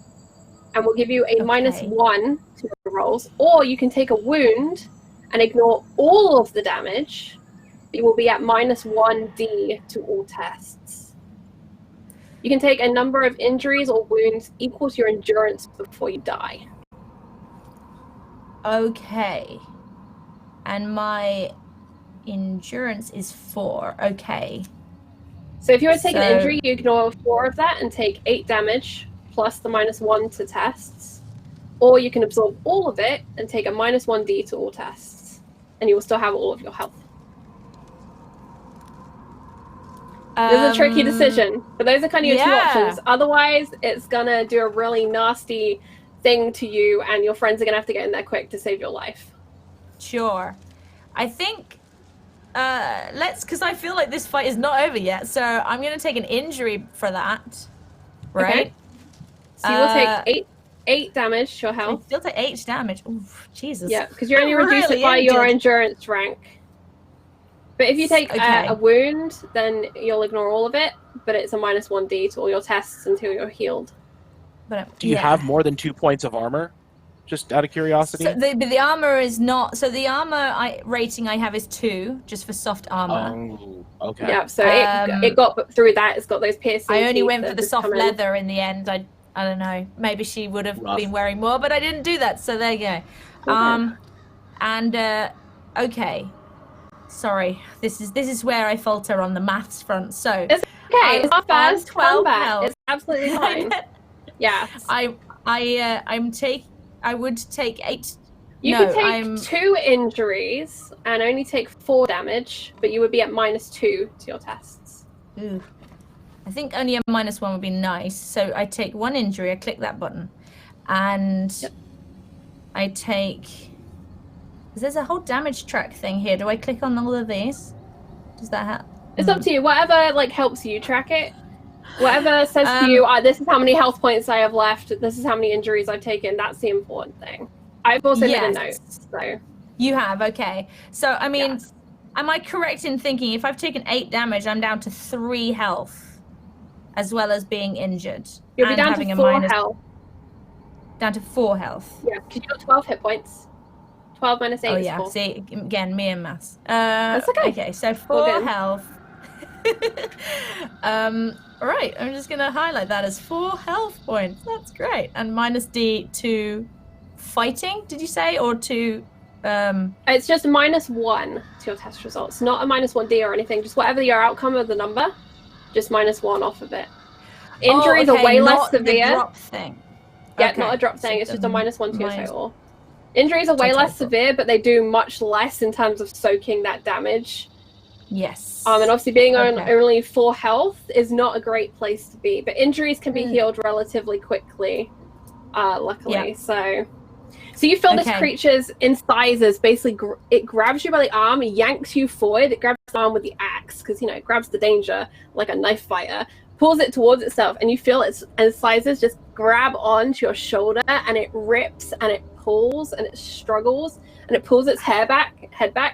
and will give you a -1 to your rolls. Or you can take a wound and ignore all of the damage. You will be at -1d to all tests. You can take a number of injuries or wounds equal to your endurance before you die. Okay. And my endurance is 4. Okay. So if you were to take an injury, you ignore 4 of that and take 8 damage plus the -1 to tests. Or you can absorb all of it and take a -1d to all tests. And you will still have all of your health. This is a tricky decision, but those are kind of your 2 options. Otherwise, it's gonna do a really nasty thing to you, and your friends are gonna have to get in there quick to save your life. Sure. I think because I feel like this fight is not over yet, so I'm gonna take an injury for that. Right? Okay. So you will take 8 damage to your health. I still take 8 damage. Ooh, Jesus. Yeah, because you're only reduced it by your endurance rank. But if you take a wound, then you'll ignore all of it, but it's a -1d to all your tests until you're healed. But do you have more than 2 points of armor? Just out of curiosity. So the armor is not. So the armor rating I have is 2, just for soft armor. Oh, okay. Yeah, so it got through that. It's got those piercing. I only went for the soft leather in the end. I don't know. Maybe she would have been wearing more, but I didn't do that. So there you go. Okay. Sorry, this is where I falter on the maths front. So it's okay. It's not fast 12 combat. It's absolutely fine. Yeah. I would take 8. You could take 2 injuries and only take 4 damage, but you would be at -2 to your tests. Ooh. I think only a -1 would be nice. So I take 1 injury. I click that button, and I take. There's a whole damage track thing here. Do I click on all of these? Does that help? It's up to you. Whatever helps you track it. Whatever says to you, this is how many health points I have left. This is how many injuries I've taken. That's the important thing. I've also made a note. So you have, okay. So I mean, am I correct in thinking if I've taken 8 damage, I'm down to 3 health, as well as being injured? You'll be down to 4 health. Down to 4 health. Yeah, because you've got 12 hit points. 12 minus 8 is 4. Oh yeah, see, again, me and maths. That's okay. Okay, so 4 health. Right, I'm just gonna highlight that as 4 health points. That's great. And -d to fighting, did you say? Or to It's just -1 to your test results. Not a -1d or anything, just whatever your outcome of the number, just -1 off of it. Injuries are way less severe. The drop thing. Yeah, not a drop thing, it's just a -1 to your total. Injuries are way less severe, but they do much less in terms of soaking that damage. Yes. And obviously being on only 4 health is not a great place to be. But injuries can be healed relatively quickly, luckily. So you feel this creature's incisors basically, it grabs you by the arm, yanks you forward, it grabs the arm with the axe, because, it grabs the danger like a knife fighter, pulls it towards itself, and you feel its incisors just grab onto your shoulder, and it rips, and it pulls, and it struggles, and it pulls its head back,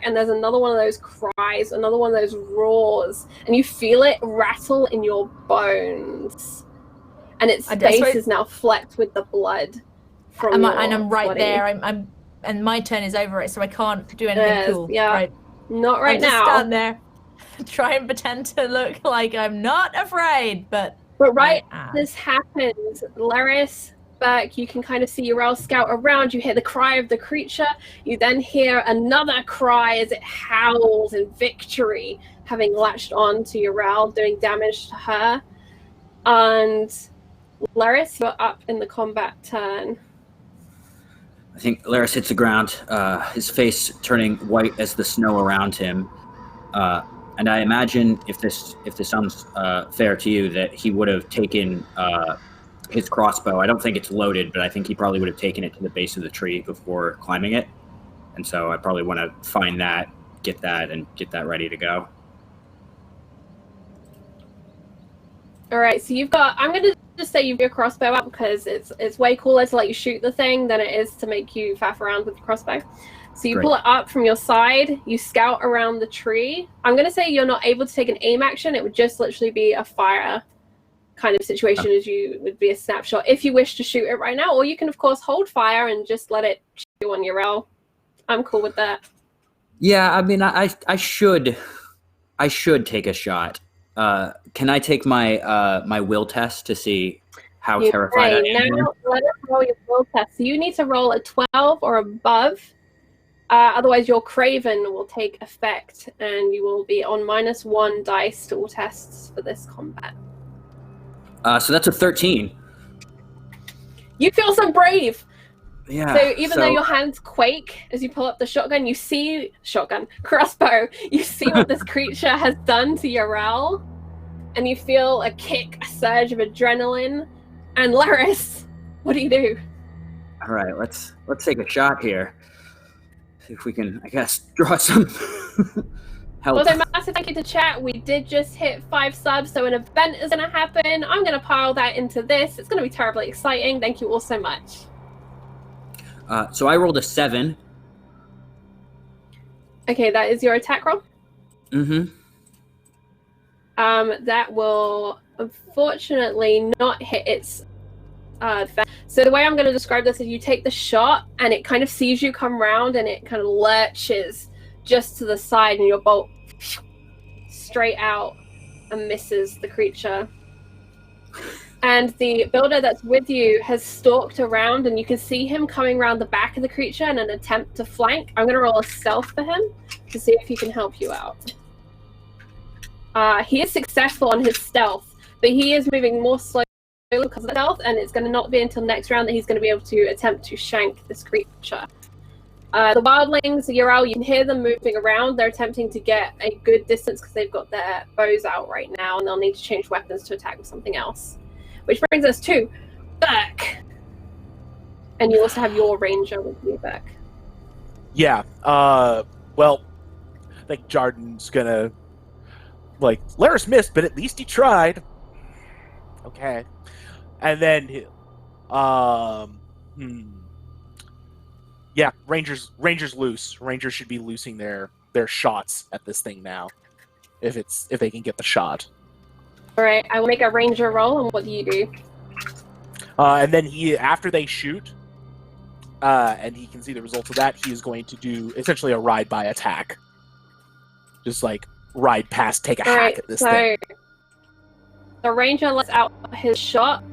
and there's another one of those cries, another one of those roars, and you feel it rattle in your bones, and its face is now flecked with the blood from and I'm right body. there. I'm and my turn is over it, so I can't do anything cool. Yeah, right. Not right now. Just stand there, try and pretend to look like I'm not afraid, but right as this happens, Laris, Burke, you can kind of see Urel scout around. You hear the cry of the creature. You then hear another cry as it howls in victory, having latched on to Urel, doing damage to her. And Laris, you're up in the combat turn. I think Laris hits the ground, his face turning white as the snow around him. And I imagine, if this sounds fair to you, that he would have taken his crossbow. I don't think it's loaded, but I think he probably would have taken it to the base of the tree before climbing it. And so I probably want to find that, get that ready to go. Alright, so you've got... I'm going to just say you've got your crossbow out because it's way cooler to let you shoot the thing than it is to make you faff around with the crossbow. So you pull it up from your side, you scout around the tree. I'm going to say you're not able to take an aim action. It would just literally be a fire kind of situation as you would be a snapshot if you wish to shoot it right now. Or you can, of course, hold fire and just let it chew on your roll. I'm cool with that. Yeah, I mean, I should take a shot. Can I take my my will test to see how terrified I am? Now let us roll your will test. So you need to roll a 12 or above. Otherwise, your Craven will take effect, and you will be on -1 dice to all tests for this combat. So that's a 13. You feel so brave. Yeah. So even though your hands quake as you pull up the crossbow, you see what this creature has done to Yarel, and you feel a kick, a surge of adrenaline. And Laris, what do you do? All right, let's take a shot here. See if we can, I guess, draw some help. Also, massive thank you to chat. We did just hit 5 subs, so an event is going to happen. I'm going to pile that into this. It's going to be terribly exciting. Thank you all so much. So I rolled a 7. Okay, that is your attack roll. Mm-hmm. That will unfortunately not hit its defense. So the way I'm going to describe this is you take the shot and it kind of sees you come round and it kind of lurches just to the side and your bolt straight out and misses the creature. And the builder that's with you has stalked around and you can see him coming around the back of the creature in an attempt to flank. I'm going to roll a stealth for him to see if he can help you out. He is successful on his stealth, but he is moving more slowly because of stealth, and it's going to not be until next round that he's going to be able to attempt to shank this creature. The wildlings, Yarel, you can hear them moving around. They're attempting to get a good distance because they've got their bows out right now, and they'll need to change weapons to attack with something else. Which brings us to Burke. And you also have your ranger with you, Burke. Yeah. Well, I think Jarden's gonna... Like, Laris missed, but at least he tried. Okay. And then... Yeah, Rangers loose. Rangers should be loosing their shots at this thing now. If they can get the shot. Alright, I will make a ranger roll, and what do you do? And then after they shoot, and he can see the results of that, he is going to do essentially a ride-by attack. Just like ride past, take a hack at this thing. The ranger lets out his shot,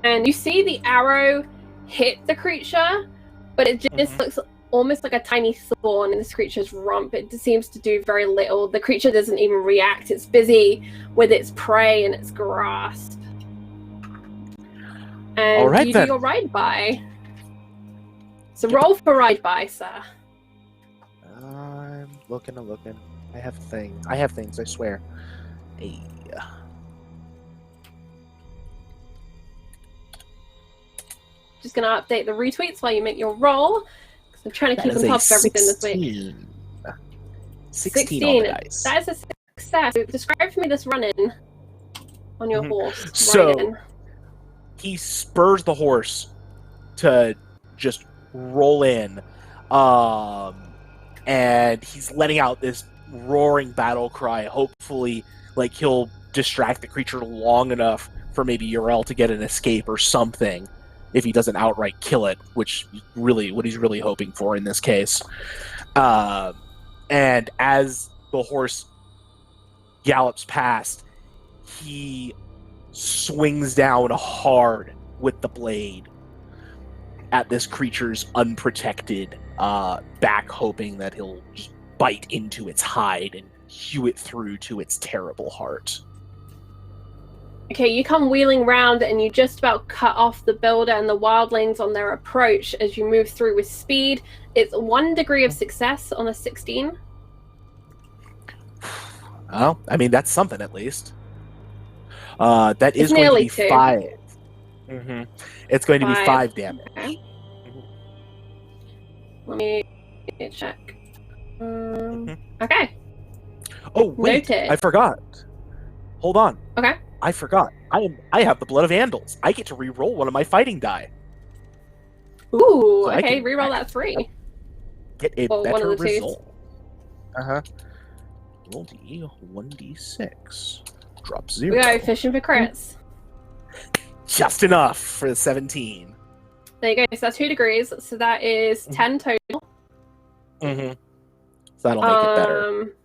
and you see the arrow hit the creature, but it just looks almost like a tiny thorn in this creature's rump. It seems to do very little. The creature doesn't even react. It's busy with its prey and its grasp. And all right, you do your ride-by. So roll for ride-by, sir. I'm looking. I have things, I swear. Hey. Just going to update the retweets while you make your roll. I'm trying to keep on top of everything this week. 16 on the dice. That is a success. Describe for me this run-in on your horse. So, he spurs the horse to just roll in. And he's letting out this roaring battle cry. Hopefully, like, he'll distract the creature long enough for maybe Yarel to get an escape or something. If he doesn't outright kill it, which really what he's really hoping for in this case. And as the horse gallops past, he swings down hard with the blade at this creature's unprotected back, hoping that he'll just bite into its hide and hew it through to its terrible heart. Okay, you come wheeling round and you just about cut off the builder and the wildlings on their approach as you move through with speed. It's 1 degree of success on a 16. Oh, I mean, that's something at least. That is it's going to be 2. 5. It's going to be 5 damage. Okay. Let me check. Okay. Oh, wait. Noted. I forgot. Hold on. Okay. I forgot. I have the blood of Andals. I get to re-roll one of my fighting die. Ooh, So I okay, can reroll that 3. Get a Or one better of the twos. result. Roll D 1d6. Drop 0. We go fishing for crits. Just enough for the 17. There you go. So that's 2 degrees. So that is 10 total. Mm-hmm. So that'll make it better.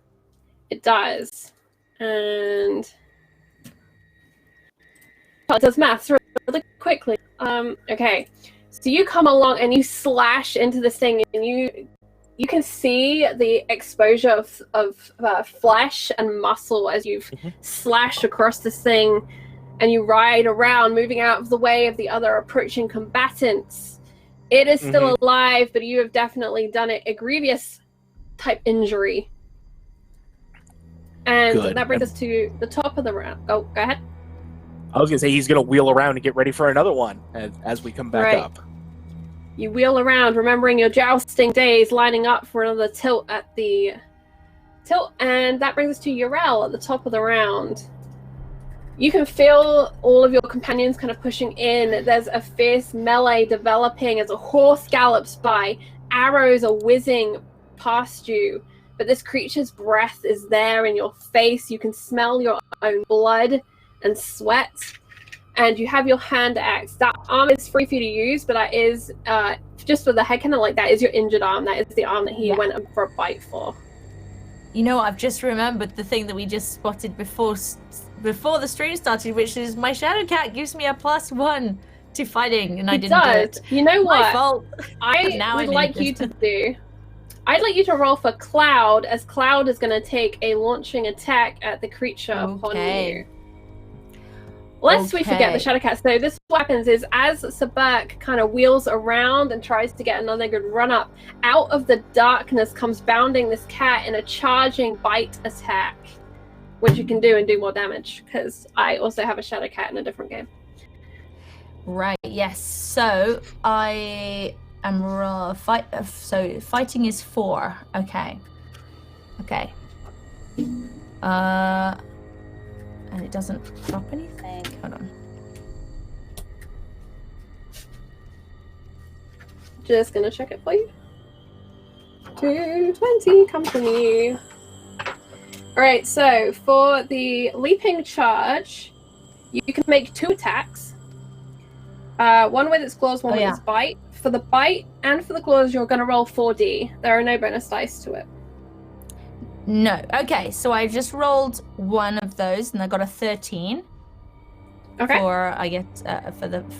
It does. And it does math really quickly. Okay. So you come along and you slash into this thing, and you can see the exposure of flesh and muscle as you've slashed across this thing, and you ride around, moving out of the way of the other approaching combatants. It is still alive, but you have definitely done it a grievous type injury. And Good. that brings us to the top of the round. Oh, go ahead. I was going to say he's going to wheel around and get ready for another one as we come back up. You wheel around, remembering your jousting days, lining up for another tilt at the tilt, and that brings us to Yrel at the top of the round. You can feel all of your companions kind of pushing in. There's a fierce melee developing as a horse gallops by. Arrows are whizzing past you, but this creature's breath is there in your face. You can smell your own blood and sweat. And you have your hand axe. That arm is free for you to use, but that is, just for the head cannon, like, that is your injured arm. That is the arm that he went for a bite for. You know, I've just remembered the thing that we just spotted before the stream started, which is my shadow cat gives me a +1 to fighting, and I didn't do it. You know what? My fault. I would like you to do. I'd like you to roll for Cloud, as Cloud is going to take a launching attack at the creature upon you. Lest we forget the Shadowcat. So this what happens is, as Sabirk kind of wheels around and tries to get another good run up, out of the darkness comes bounding this cat in a charging bite attack, which you can do and do more damage, because I also have a Shadowcat in a different game. Right, yes. So I am so fighting is 4. Okay. And it doesn't drop anything. Hold on. Just gonna check it for you. 220, come to me. Alright, so for the leaping charge, you can make 2 attacks. One with its claws, one with its bite. For the bite and for the claws, you're gonna roll 4d. There are no bonus dice to it. No. Okay, so I just rolled one of those, and I got a 13. Okay. For I get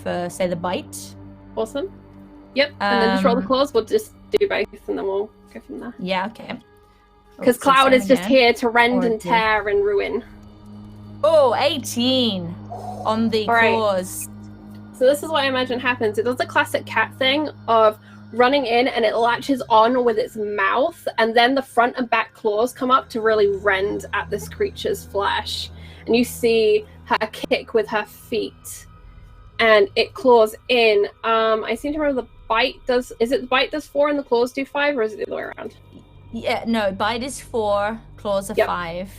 for say the bite. Awesome. Yep. And then just roll the claws. We'll just do both, and then we'll go from there. Yeah. Okay. Because Cloud is just here to rend and tear and ruin. Oh, 18 on the claws. So this is what I imagine happens. It does the classic cat thing of running in, and it latches on with its mouth, and then the front and back claws come up to really rend at this creature's flesh. And you see her kick with her feet, and it claws in. I seem to remember the bite does. Is it the bite does 4 and the claws do 5, or is it the other way around? Yeah, no, bite is 4, claws are 5.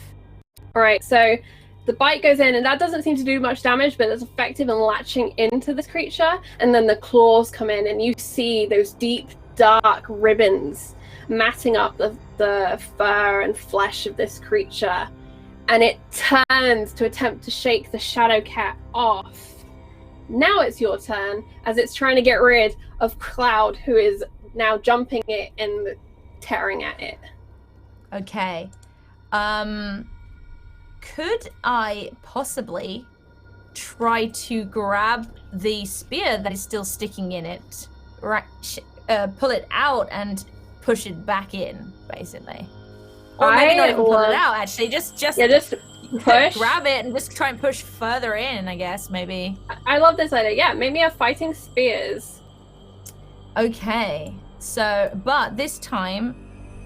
All right, so the bite goes in, and that doesn't seem to do much damage, but it's effective in latching into this creature. And then the claws come in, and you see those deep, dark ribbons matting up the fur and flesh of this creature. And it turns to attempt to shake the Shadowcat off. Now it's your turn, as it's trying to get rid of Cloud, who is now jumping it and tearing at it. Okay. Could I possibly try to grab the spear that is still sticking in it, pull it out and push it back in, basically? Or maybe not even pull it out, actually. Just push. Grab it and just try and push further in, I guess, maybe. I love this idea. Yeah, maybe a fighting spears. Okay. So, but this time,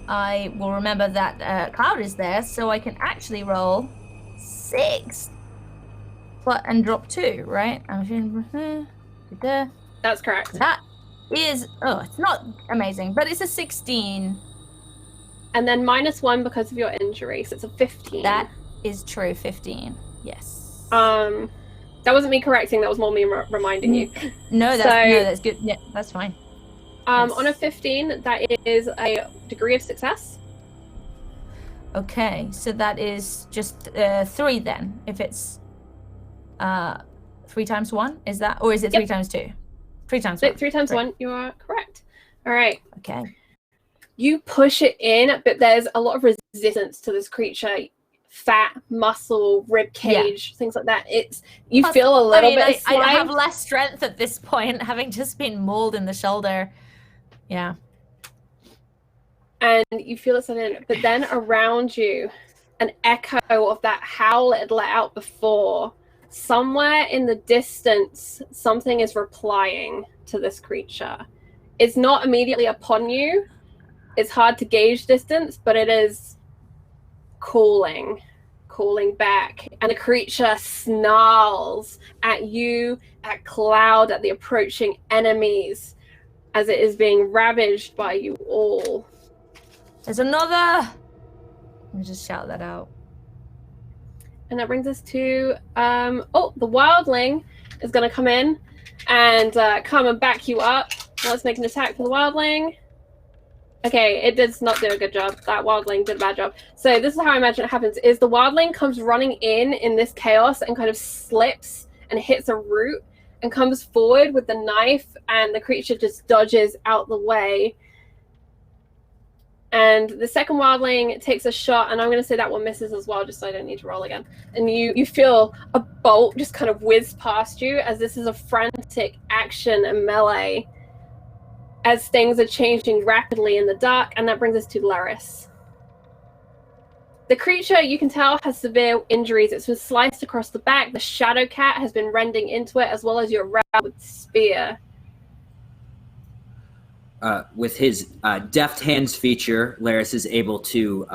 I will remember that Cloud is there, so I can actually roll 6 and drop 2, right? That's correct. That is, it's not amazing, but it's a 16. And then -1 because of your injury, so it's a 15. That is true, 15. Yes. That wasn't me correcting. That was more me reminding you. No, that's good. Yeah, that's fine. Yes. On a 15, that is a degree of success. Okay, so that is just 3 then. If it's 3 times 1, is that, or is it 3 times 2? 3 times 1. 3 times 1. You are correct. All right. Okay. You push it in, but there's a lot of resistance to this creature. Fat, muscle, rib cage, things like that. You feel a little bit. I have less strength at this point, having just been mauled in the shoulder. Yeah. And you feel it suddenly, but then around you, an echo of that howl it had let out before. Somewhere in the distance, something is replying to this creature. It's not immediately upon you. It's hard to gauge distance, but it is calling back. And the creature snarls at you, at Cloud, at the approaching enemies, as it is being ravaged by you all. There's another! Let me just shout that out. And that brings us to, the Wildling is going to come in and come and back you up. Let's make an attack for the Wildling. Okay, it does not do a good job. That Wildling did a bad job. So this is how I imagine it happens, is the Wildling comes running in this chaos and kind of slips and hits a root and comes forward with the knife, and the creature just dodges out the way. And the second Wildling takes a shot, and I'm going to say that one misses as well, just so I don't need to roll again. And you feel a bolt just kind of whiz past you, as this is a frantic action and melee, as things are changing rapidly in the dark. And that brings us to Laris. The creature, you can tell, has severe injuries. It's been sliced across the back. The shadow cat has been rending into it, as well as your rat with spear. With his deft hands feature, Laris is able to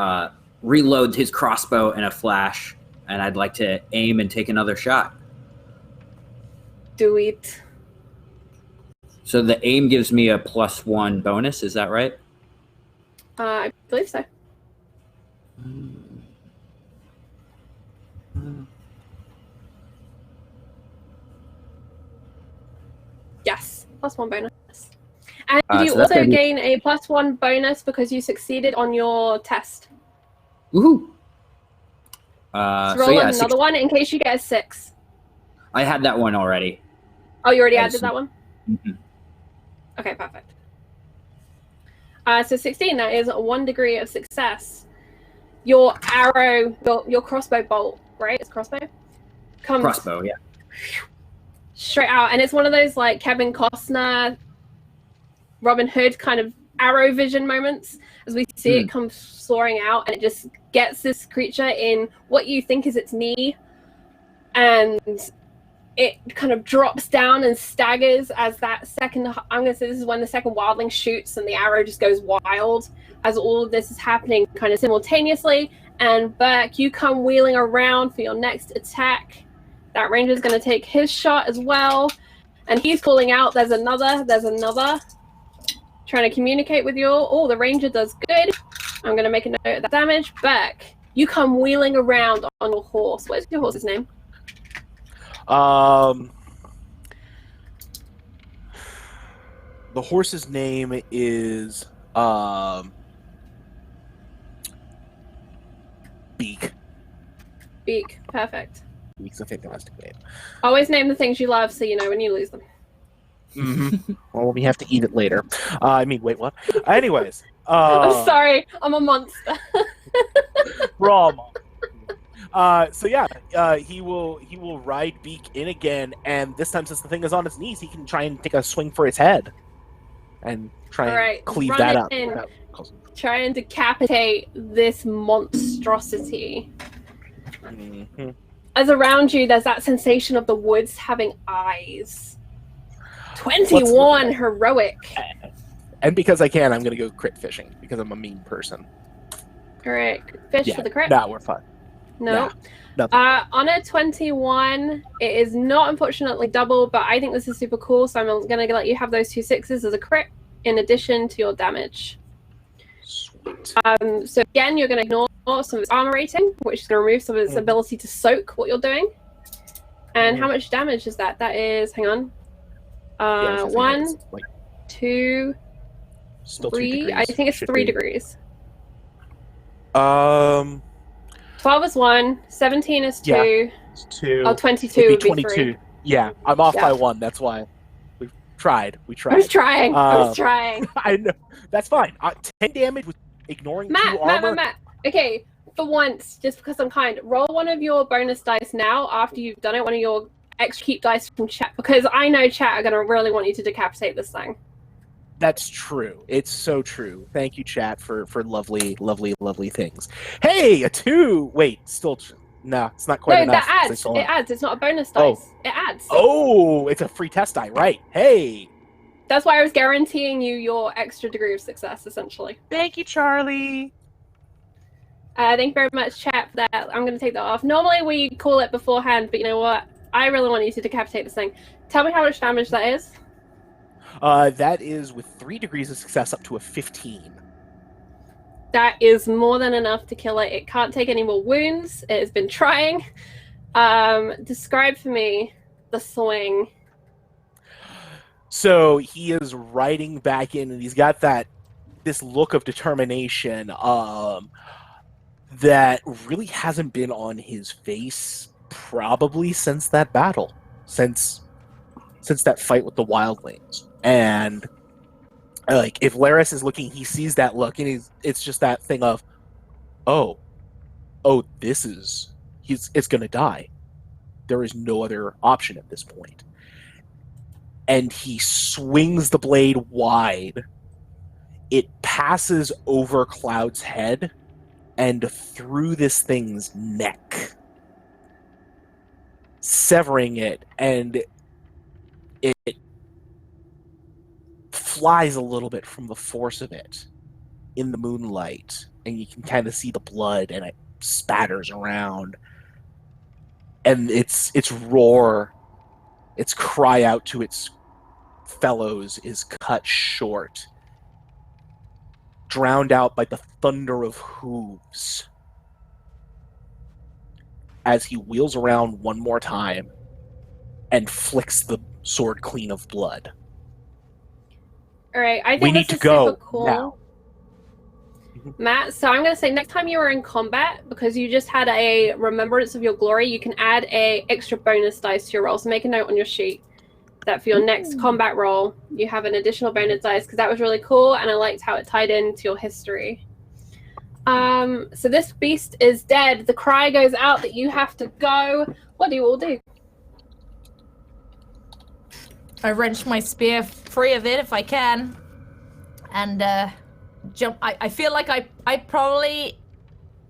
reload his crossbow in a flash, and I'd like to aim and take another shot. Do it. So the aim gives me a +1 bonus, is that right? I believe so. Yes, +1 bonus. And you also gain a +1 bonus because you succeeded on your test. Woohoo! So roll another one in case you get a 6. I had that one already. Oh, you already added that one? Mm-hmm. Okay, perfect. So 16, that is 1 degree of success. Your arrow, your crossbow bolt, right? It's crossbow? Crossbow, yeah. Straight out. And it's one of those like Kevin Costner, Robin Hood kind of arrow vision moments, as we see it come soaring out, and it just gets this creature in what you think is its knee, and it kind of drops down and staggers as that second, I'm going to say this is when the second Wildling shoots and the arrow just goes wild as all of this is happening kind of simultaneously. And Burke, you come wheeling around for your next attack. That ranger's going to take his shot as well, and he's calling out, there's another. Trying to communicate with you all. Oh, the ranger does good. I'm going to make a note of that damage. Burke, you come wheeling around on your horse. What's your horse's name? The horse's name is Beak. Beak, perfect. Beak's a fantastic name. Always name the things you love so you know when you lose them. Mm-hmm. Well, we have to eat it later. Wait, what? Anyways. I'm sorry, I'm a monster. We're all monsters. He will ride Beak in again, and this time, since the thing is on its knees, he can try and take a swing for its head and try and cleave that up. Try and decapitate this monstrosity. Mm-hmm. As around you, there's that sensation of the woods having eyes. 21 heroic. And because I can, I'm going to go crit fishing because I'm a mean person. All right, fish for the crit. Nah, we're fine. No. Nah, on a 21, it is not unfortunately double, but I think this is super cool, so I'm going to let you have those 2 6s as a crit in addition to your damage. Sweet. So again, you're going to ignore some of its armor rating, which is going to remove some of its ability to soak what you're doing. And how much damage is that? That is, hang on. Yeah, 1, it's like 2, still 3. 2 degrees. I think it's Should 3 be. degrees. 12 12 is 1, 17 is 2. Yeah. 2. Oh, 22 It'd be would be 22. 3. Yeah, I'm off Yeah. by 1. That's why. We tried. I was trying. I know. That's fine. 10 damage with ignoring 2 armor. Matt. Okay, for once, just because I'm kind, roll one of your bonus dice now after you've done it, one of your extra keep dice from chat, because I know chat are going to really want you to decapitate this thing. That's true. It's so true. Thank you, chat, for lovely, lovely, lovely things. Hey, a 2! Wait, still... No, it's not quite No, enough. that adds. It adds. It's not a bonus dice. Oh. It adds. Oh, it's a free test die, right. Hey! That's why I was guaranteeing you your extra degree of success, essentially. Thank you, Charlie. Thank you very much, chat, for that. I'm going to take that off. Normally we call it beforehand, but you know what? I really want you to decapitate this thing. Tell me how much damage that is. That is with 3 degrees of success up to a 15. That is more than enough to kill it. It can't take any more wounds. It has been trying. Describe for me the swing. So he is riding back in, and he's got this look of determination that really hasn't been on his face probably since that battle, since that fight with the Wildlings. And like, if Laris is looking, he sees that look, and it's just that thing of, oh, it's gonna die. There is no other option at this point. And he swings the blade wide. It passes over Cloud's head and through this thing's neck, severing it, and it flies a little bit from the force of it in the moonlight, and you can kind of see the blood, and it spatters around, and its roar, its cry out to its fellows is cut short, drowned out by the thunder of hooves as he wheels around one more time and flicks the sword clean of blood. All right, I think We this need to is go super cool. now. Matt, so I'm going to say next time you are in combat, because you just had a remembrance of your glory, you can add a extra bonus dice to your roll. So make a note on your sheet that for your next combat roll, you have an additional bonus dice, because that was really cool, and I liked how it tied into your history. So this beast is dead. The cry goes out that you have to go. What do you all do? I wrench my spear free of it if I can, and jump. I feel like I probably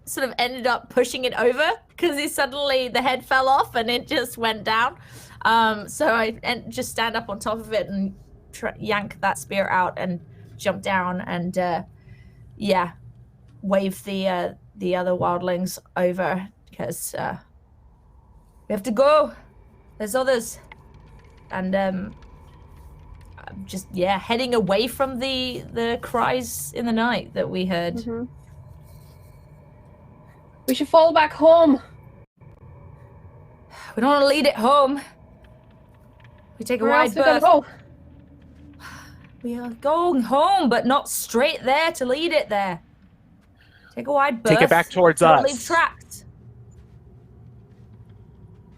sort of ended up pushing it over because the head fell off and it just went down. So I just stand up on top of it and yank that spear out and jump down and wave the other wildlings over because we have to go. There's others, and I'm just heading away from the cries in the night that we heard. Mm-hmm. We should fall back home. We don't want to lead it home. We take a Where wide else we gonna berth. go? We are going home, but not straight there to lead it there. Take a wide berth. Take it back towards Don't us. leave tracks.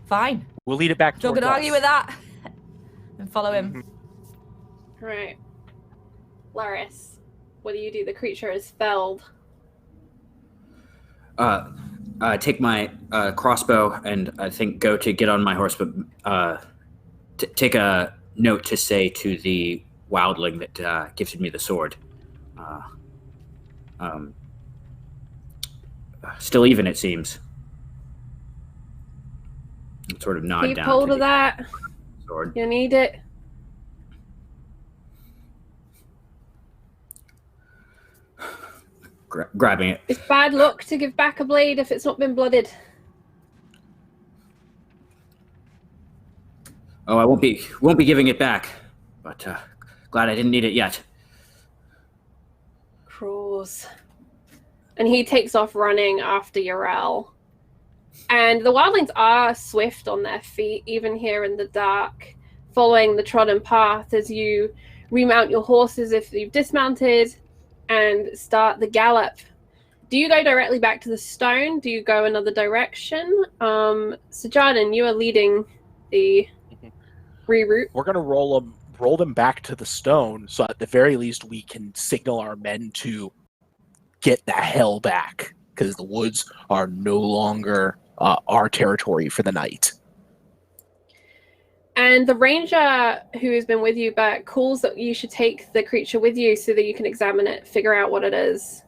Fine. We'll lead it back Not towards gonna us. argue with that. And follow him. Right. Laris, what do you do? The creature is felled. Take my crossbow and I think go to get on my horse, but take a note to say to the wildling that gifted me the sword. Still even, it seems. And sort of nod Keep down hold to of the that. sword. You need it. Grabbing it. It's bad luck to give back a blade if it's not been blooded. Oh, I won't be giving it back, but glad I didn't need it yet. Crows. And he takes off running after Yarel. And the wildlings are swift on their feet, even here in the dark, following the trodden path as you remount your horses if you've dismounted and start the gallop. Do you go directly back to the stone? Do you go another direction? So Jordan, you are leading the reroute. We're gonna roll them back to the stone, so at the very least we can signal our men to get the hell back, because the woods are no longer our territory for the night. And the ranger who has been with you but calls that you should take the creature with you so that you can examine it, figure out what it is.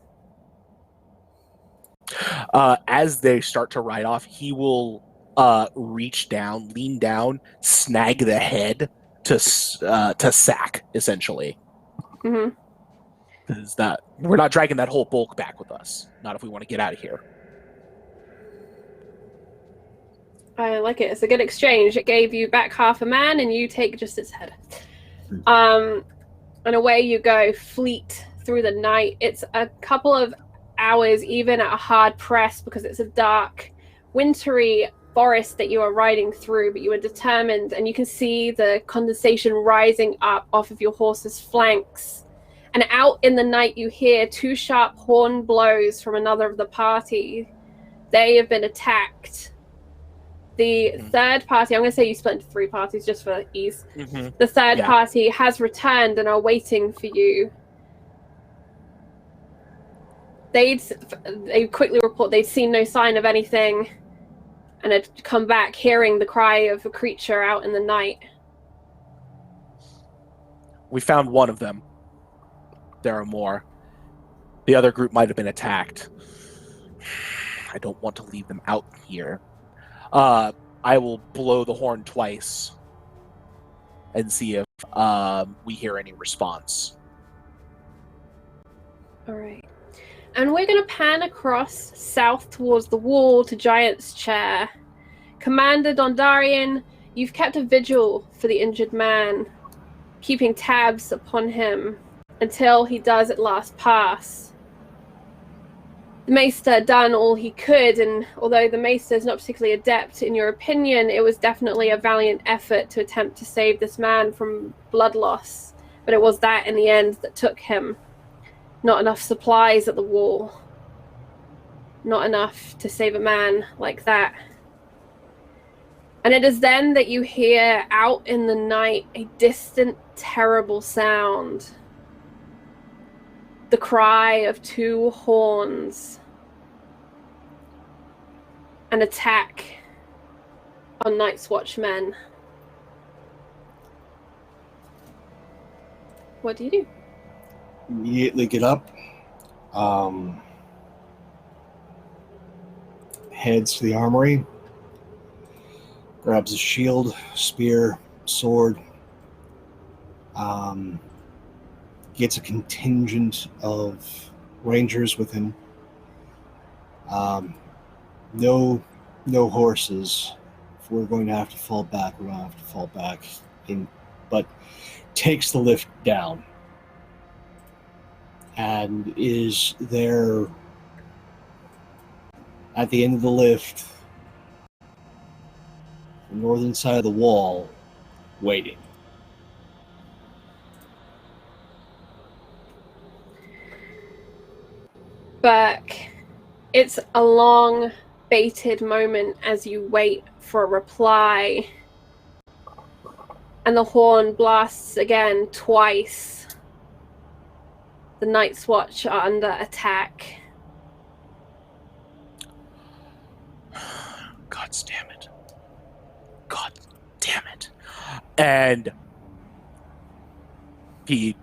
As they start to ride off, he will reach down, lean down, snag the head to sack, essentially. Mm-hmm. Because we're not dragging that whole bulk back with us. Not if we want to get out of here. I like it. It's a good exchange. It gave you back half a man and you take just its head. And away you go, fleet through the night. It's a couple of hours, even at a hard press, because it's a dark, wintry forest that you are riding through, but you are determined, and you can see the condensation rising up off of your horse's flanks. And out in the night, you hear two sharp horn blows from another of the party. They have been attacked. The third party, I'm going to say you split into three parties just for ease. Mm-hmm. The third party has returned and are waiting for you. They quickly report they'd seen no sign of anything and had come back hearing the cry of a creature out in the night. We found one of them. There are more. The other group might have been attacked. I don't want to leave them out here. I will blow the horn twice and see if we hear any response. All right. And we're going to pan across south towards the wall to Giant's Chair. Commander Dondarian, you've kept a vigil for the injured man, keeping tabs upon him until he does at last pass. The Maester done all he could, and although the Maester is not particularly adept in your opinion, it was definitely a valiant effort to attempt to save this man from blood loss. But it was that in the end that took him. Not enough supplies at the wall. Not enough to save a man like that. And it is then that you hear out in the night a distant, terrible sound. The cry of two horns. An attack on Night's Watchmen. What do you do? Immediately get up. Heads to the armory. Grabs a shield, spear, sword. Gets a contingent of rangers with him. No horses. If we're going to have to fall back, we're going to have to fall back. But takes the lift down. And is there at the end of the lift, the northern side of the wall, waiting. Back. It's a long, bated moment as you wait for a reply. And the horn blasts again twice. The Night's Watch are under attack. God damn it. God damn it. And we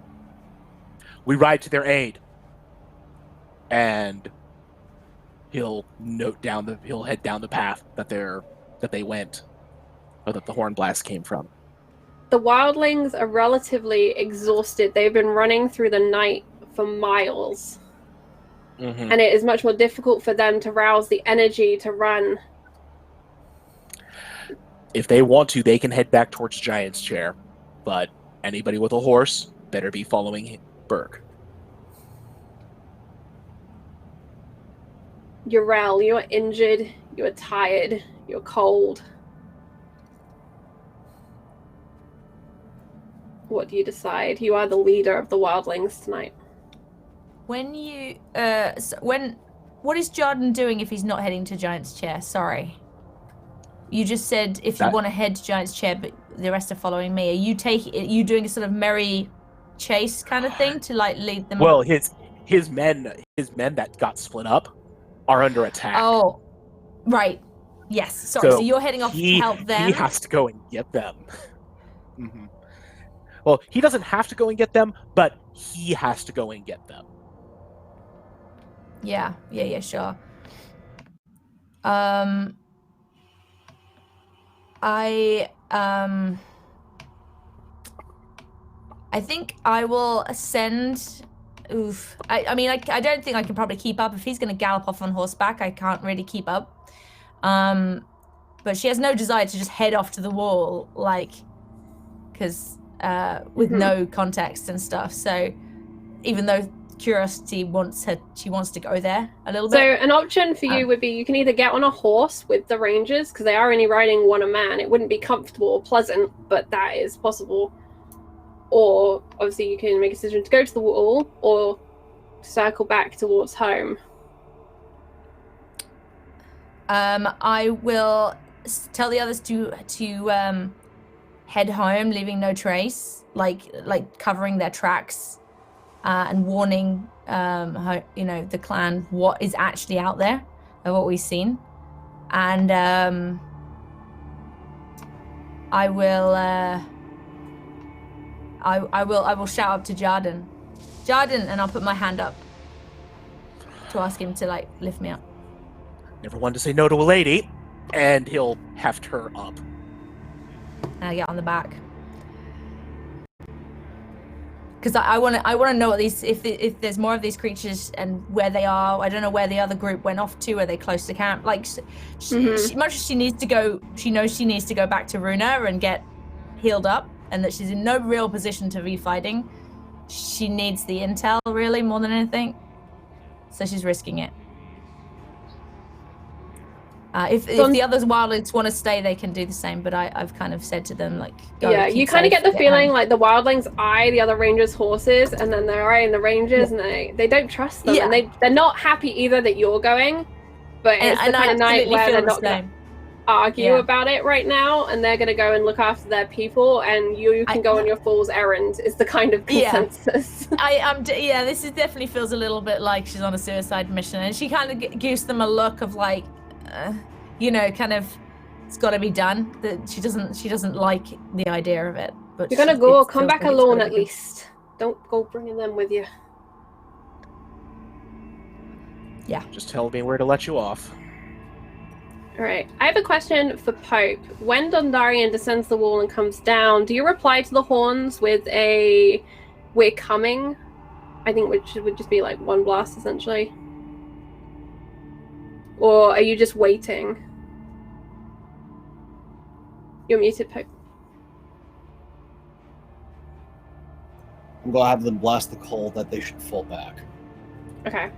ride to their aid. And he'll head down the path that they went, or that the horn blast came from. The wildlings are relatively exhausted. They've been running through the night for miles. Mm-hmm. And it is much more difficult for them to rouse the energy to run. If they want to, they can head back towards Giant's Chair. But anybody with a horse better be following Berg. Urel, you're injured, you're tired, you're cold. What do you decide? You are the leader of the Wildlings tonight. When you what is Jordan doing if he's not heading to Giant's Chair? Sorry. You just said if you want to head to Giant's Chair, but the rest are following me. Are you doing a sort of merry chase kind of thing to like lead them? Well, his men that got split up are under attack. Oh, right. Yes. Sorry. So you're heading off to help them. He has to go and get them. Mm-hmm. Well, he doesn't have to go and get them, but he has to go and get them. Yeah, sure. I think I will send. I mean, I don't think I can probably keep up if he's going to gallop off on horseback. I can't really keep up. But she has no desire to just head off to the wall, like, because with no context and stuff. So, even though curiosity she wants to go there a little bit. So an option for you would be you can either get on a horse with the rangers, because they are only riding one a man. It wouldn't be comfortable or pleasant, but that is possible. Or obviously you can make a decision to go to the wall or circle back towards home. I will tell the others to head home, leaving no trace, like covering their tracks. And warning, the clan what is actually out there and what we've seen, and I will shout up to Jarden, and I'll put my hand up to ask him to like lift me up. Never one to say no to a lady, and he'll heft her up. And I get on the back. Because I want to know what these if there's more of these creatures and where they are. I don't know where the other group went off to. Are they close to camp? Like, she, much as she needs to go, she knows she needs to go back to Runa and get healed up, and that she's in no real position to be fighting. She needs the intel really more than anything, so she's risking it. If the others wildlings want to stay, they can do the same. But I've kind of said to them, like, go, yeah, you kind of get the feeling like the wildlings eye the other rangers' horses, and then they're eyeing the rangers, and they don't trust them, and they're not happy either that you're going. But it's the kind of night where they're not going to argue about it right now, and they're going to go and look after their people, and you can go on your fool's errand. Is the kind of consensus. This definitely feels a little bit like she's on a suicide mission, and she kind of gives them a look of like. Kind of, it's got to be done. That she doesn't like the idea of it. But you're gonna go. Come back alone at least. Don't go bringing them with you. Yeah. Just tell me where to let you off. All right. I have a question for Pope. When Dondarian descends the wall and comes down, do you reply to the horns with a "We're coming"? I think which would just be like one blast essentially. Or are you just waiting? You're muted, Pope. I'm going to have them blast the call that they should fall back. Okay.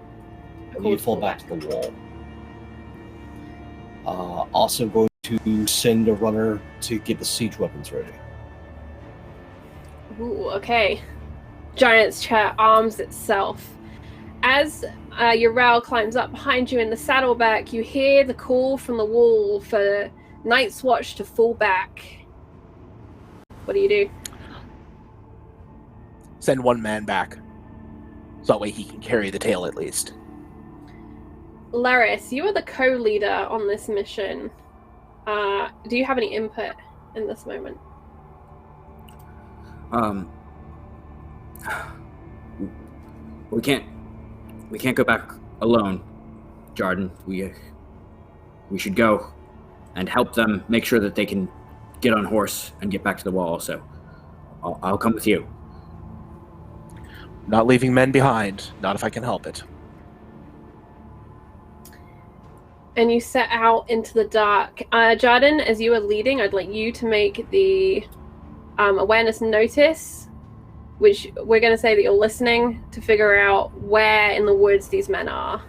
And you fall back to the wall. Also going to send a runner to get the siege weapons ready. Ooh, okay. Giant's Chair arms itself. As Urel climbs up behind you in the saddleback, you hear the call from the wall for Night's Watch to fall back. What do you do? Send one man back. So that way he can carry the tail at least. Laris, you are the co-leader on this mission. Do you have any input in this moment? We can't go back alone, Jarden. We should go and help them make sure that they can get on horse and get back to the wall. So I'll come with you. Not leaving men behind. Not if I can help it. And you set out into the dark. Jarden, as you are leading, I'd like you to make the awareness notice, which we're going to say that you're listening to figure out where in the woods these men are.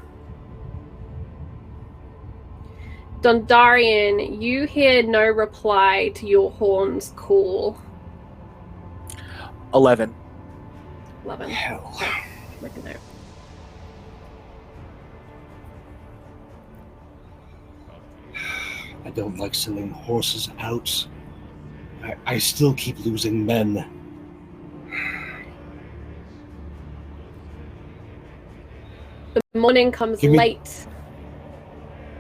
Dondarian, you hear no reply to your horn's call. 11. 11. Hell. Okay, make a note. I don't like sending horses out. I still keep losing men. The morning comes Give me- late,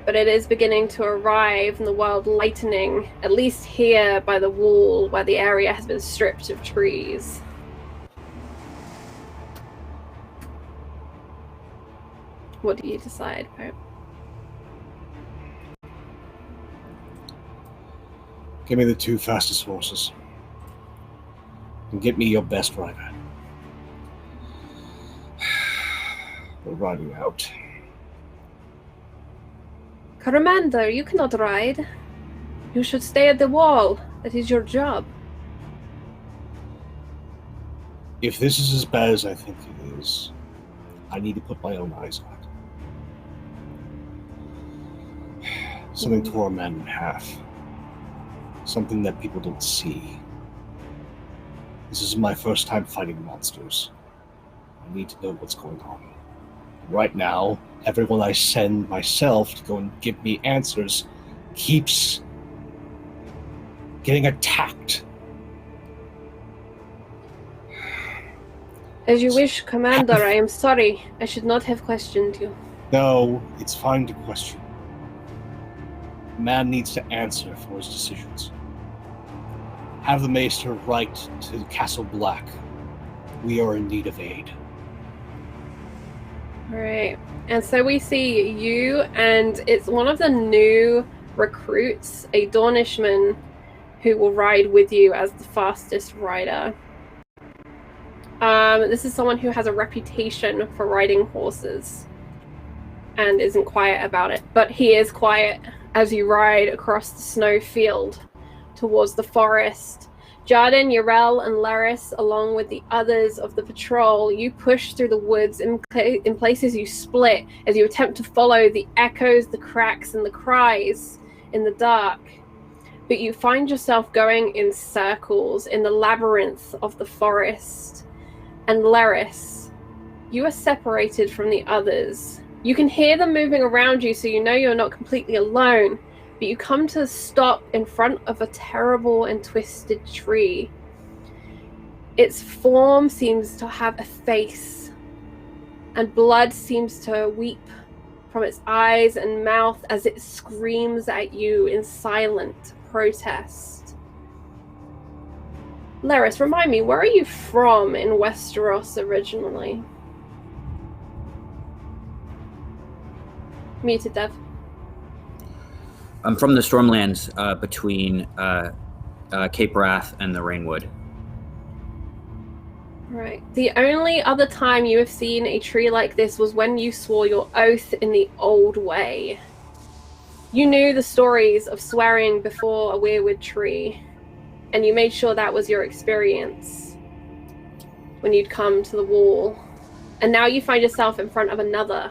but it is beginning to arrive and the world lightening, at least here by the wall where the area has been stripped of trees. What do you decide, Pope? Give me the 2 fastest horses. And get me your best rider. We're riding out. Commander, you cannot ride. You should stay at the wall. That is your job. If this is as bad as I think it is, I need to put my own eyes on it. Something tore a man in half. Something that people don't see. This is my first time fighting monsters. I need to know what's going on. Right now, everyone I send myself to go and give me answers keeps getting attacked. As you wish, Commander. I am sorry. I should not have questioned you. No, it's fine to question. Man needs to answer for his decisions. Have the Maester write to Castle Black. We are in need of aid. Alright. And so we see you, and it's one of the new recruits, a Dornishman, who will ride with you as the fastest rider. This is someone who has a reputation for riding horses and isn't quiet about it, but he is quiet as you ride across the snow field towards the forest. Jarden, Yarel, and Laris, along with the others of the patrol, you push through the woods. In places you split as you attempt to follow the echoes, the cracks, and the cries in the dark. But you find yourself going in circles in the labyrinth of the forest. And Laris, you are separated from the others. You can hear them moving around you, so you know you're not completely alone. But you come to a stop in front of a terrible and twisted tree. Its form seems to have a face, and blood seems to weep from its eyes and mouth as it screams at you in silent protest. Laris, remind me, where are you from in Westeros originally? Muted, Dev. I'm from the Stormlands between Cape Wrath and the Rainwood. Right. The only other time you have seen a tree like this was when you swore your oath in the old way. You knew the stories of swearing before a weirwood tree, and you made sure that was your experience when you'd come to the wall. And now you find yourself in front of another.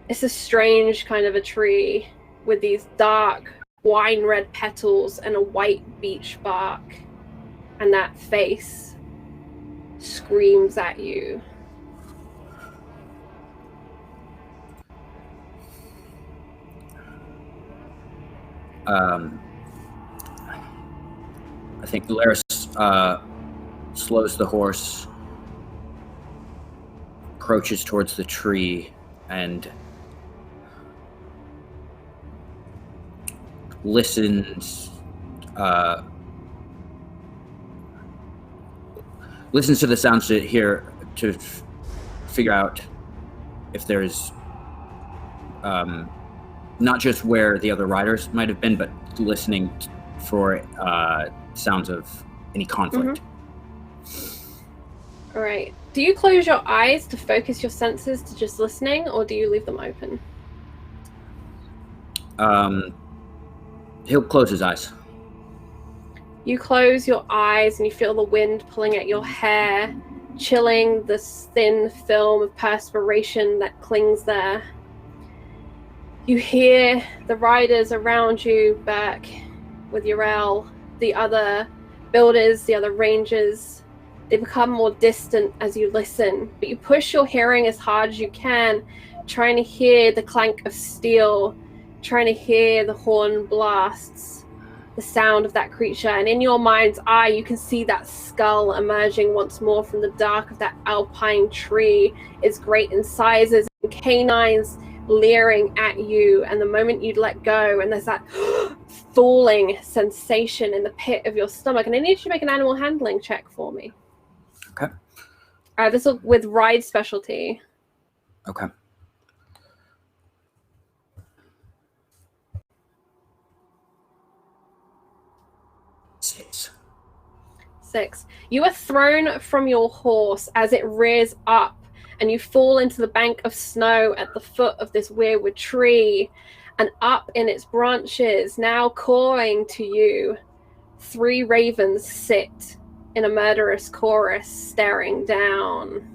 It's a strange kind of a tree with these dark wine red petals and a white beech bark, and that face screams at you. I think Laris slows the horse, approaches towards the tree, and listens to the sounds to hear, to figure out if there's not just where the other riders might have been, but listening for sounds of any conflict. All right. Do you close your eyes to focus your senses to just listening, or do you leave them open? He'll close his eyes. You close your eyes and you feel the wind pulling at your hair, chilling this thin film of perspiration that clings there. You hear the riders around you back with Urel, the other builders, the other rangers. They become more distant as you listen, but you push your hearing as hard as you can, trying to hear the clank of steel, trying to hear the horn blasts, the sound of that creature. And in your mind's eye, you can see that skull emerging once more from the dark of that alpine tree. It's great in sizes and canines leering at you, and the moment you let go, and there's that falling sensation in the pit of your stomach. And I need you to make an animal handling check for me. Okay. This will with ride specialty. Okay. Six. You are thrown from your horse as it rears up, and you fall into the bank of snow at the foot of this weirwood tree. And up in its branches, now cawing to you, 3 ravens sit in a murderous chorus, staring down.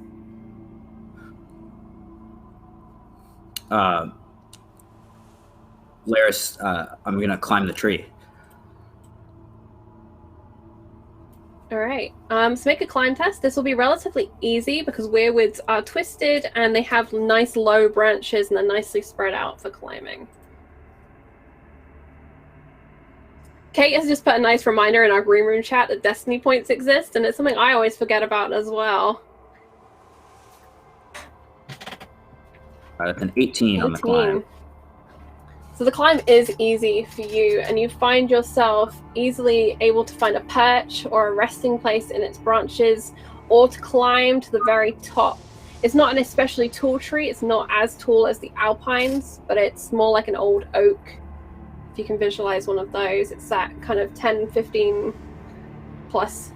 Laris, I'm gonna climb the tree. All right. So make a climb test. This will be relatively easy because weirwoods are twisted and they have nice low branches and they're nicely spread out for climbing. Kate has just put a nice reminder in our green room chat that destiny points exist, and it's something I always forget about as well. That's an 18 on the climb. So the climb is easy for you, and you find yourself easily able to find a perch or a resting place in its branches, or to climb to the very top. It's not an especially tall tree. It's not as tall as the alpines, but it's more like an old oak. If you can visualize one of those, it's that kind of 10, 15 plus.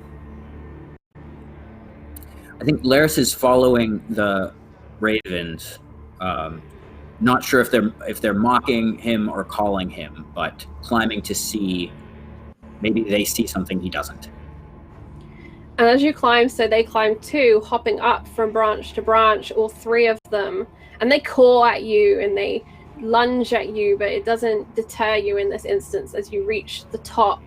I think Laris is following the ravens. Not sure if they're mocking him or calling him, but climbing to see. Maybe they see something he doesn't. And as you climb, so they climb too, hopping up from branch to branch, all 3 of them, and they caw at you and they lunge at you, but it doesn't deter you in this instance as you reach the top,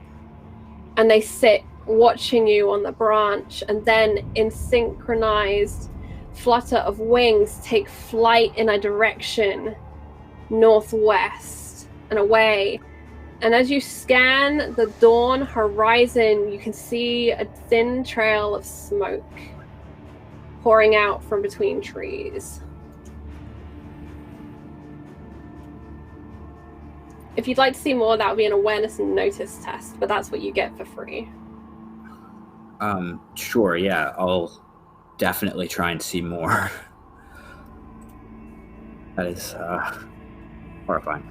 and they sit watching you on the branch, and then in synchronized flutter of wings take flight in a direction northwest and away. And as you scan the dawn horizon, you can see a thin trail of smoke pouring out from between trees. If you'd like to see more, that would be an awareness and notice test, but that's what you get for free. Sure, yeah, I'll definitely try and see more. That is horrifying.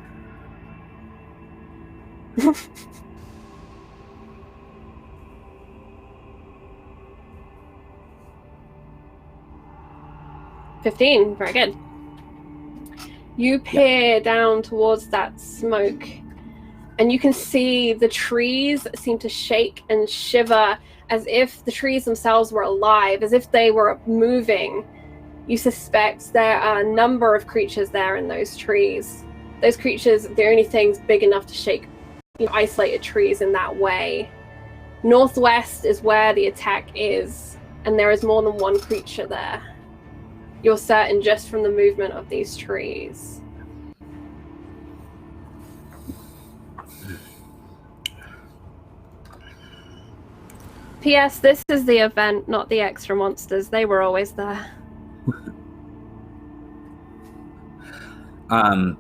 $15, very good. You peer down towards that smoke, and you can see the trees seem to shake and shiver as if the trees themselves were alive, as if they were moving. You suspect there are a number of creatures there in those trees. Those creatures, the only things big enough to shake isolated trees in that way. Northwest is where the attack is, and there is more than one creature there. You're certain just from the movement of these trees. P.S. This is the event, not the extra monsters. They were always there. I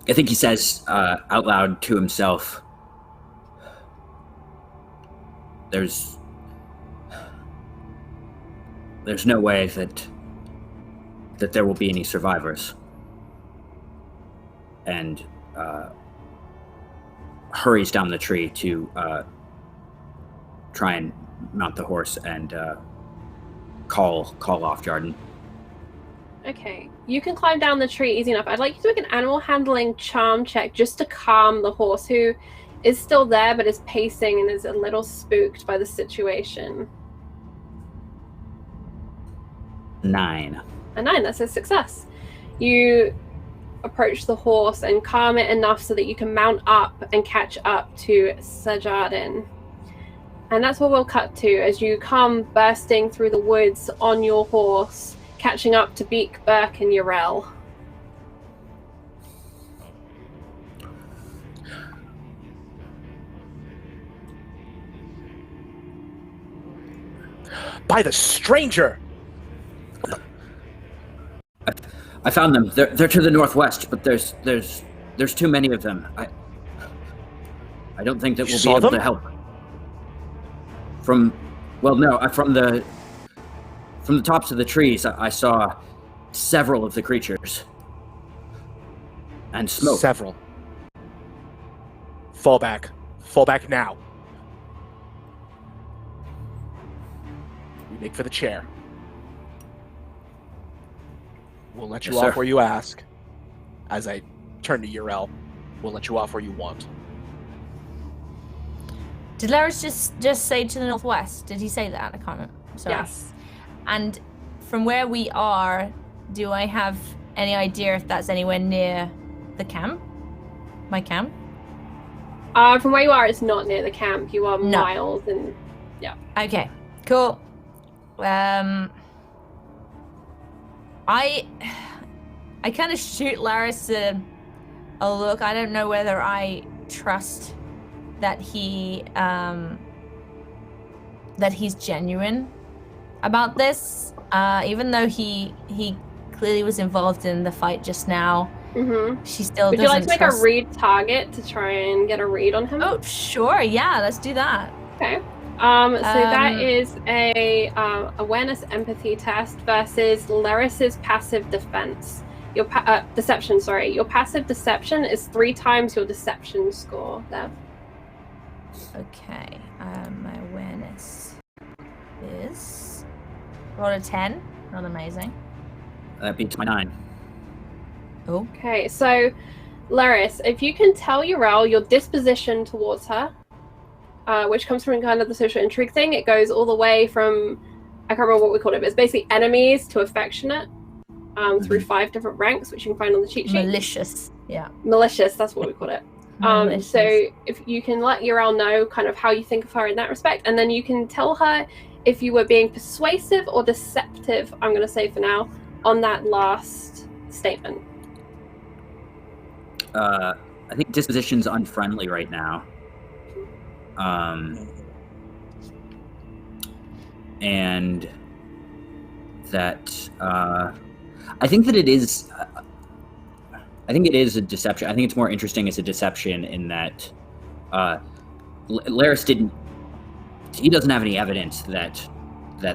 think he says out loud to himself, there's no way that there will be any survivors. And hurries down the tree to try and mount the horse and call off Jarden. Okay, you can climb down the tree easy enough. I'd like you to make an animal handling charm check just to calm the horse, who is still there but is pacing and is a little spooked by the situation. 9. A 9, that's a success. You approach the horse and calm it enough so that you can mount up and catch up to Sajardin. And that's what we'll cut to as you come bursting through the woods on your horse, catching up to Beak, Burke, and Urel. By the stranger! I found them. They're to the northwest, but there's too many of them. I don't think that we'll be able to help. From the tops of the trees, I saw several of the creatures. And smoke. Several. Fall back. Fall back now. We make for the chair. We'll let you Yes, off sir. where you ask. As I turn to Urel, we'll let you off where you want. Did Laris just say to the northwest? Did he say that? I can't remember. Sorry. Yes. And from where we are, do I have any idea if that's anywhere near the camp? My camp? From where you are, it's not near the camp. You are No. miles and Okay, cool. I kind of shoot Laris a look. I don't know whether I trust that he's genuine about this, even though he clearly was involved in the fight just now. Mm-hmm. She still Would doesn't you like to make trust... a read target to try and get a read on him? Oh, sure, yeah, let's do that. Okay. So that is a awareness empathy test versus Laris's passive defense. Your deception, sorry. Your passive deception is 3 times your deception score, Dev. Okay, my awareness is... Roll a 10, not amazing. That beats my 9. Oh. Okay, so Laris, if you can tell Urel your disposition towards her, which comes from kind of the social intrigue thing, it goes all the way from, I can't remember what we called it, but it's basically enemies to affectionate, through 5 different ranks, which you can find on the cheat sheet. Malicious, yeah. Malicious, that's what we called it. Malicious. So if you can let Urel know kind of how you think of her in that respect, and then you can tell her if you were being persuasive or deceptive, I'm going to say for now, on that last statement. I think disposition's unfriendly right now. And that I think that it is. I think it is a deception. I think it's more interesting as a deception in that Laris didn't. He doesn't have any evidence that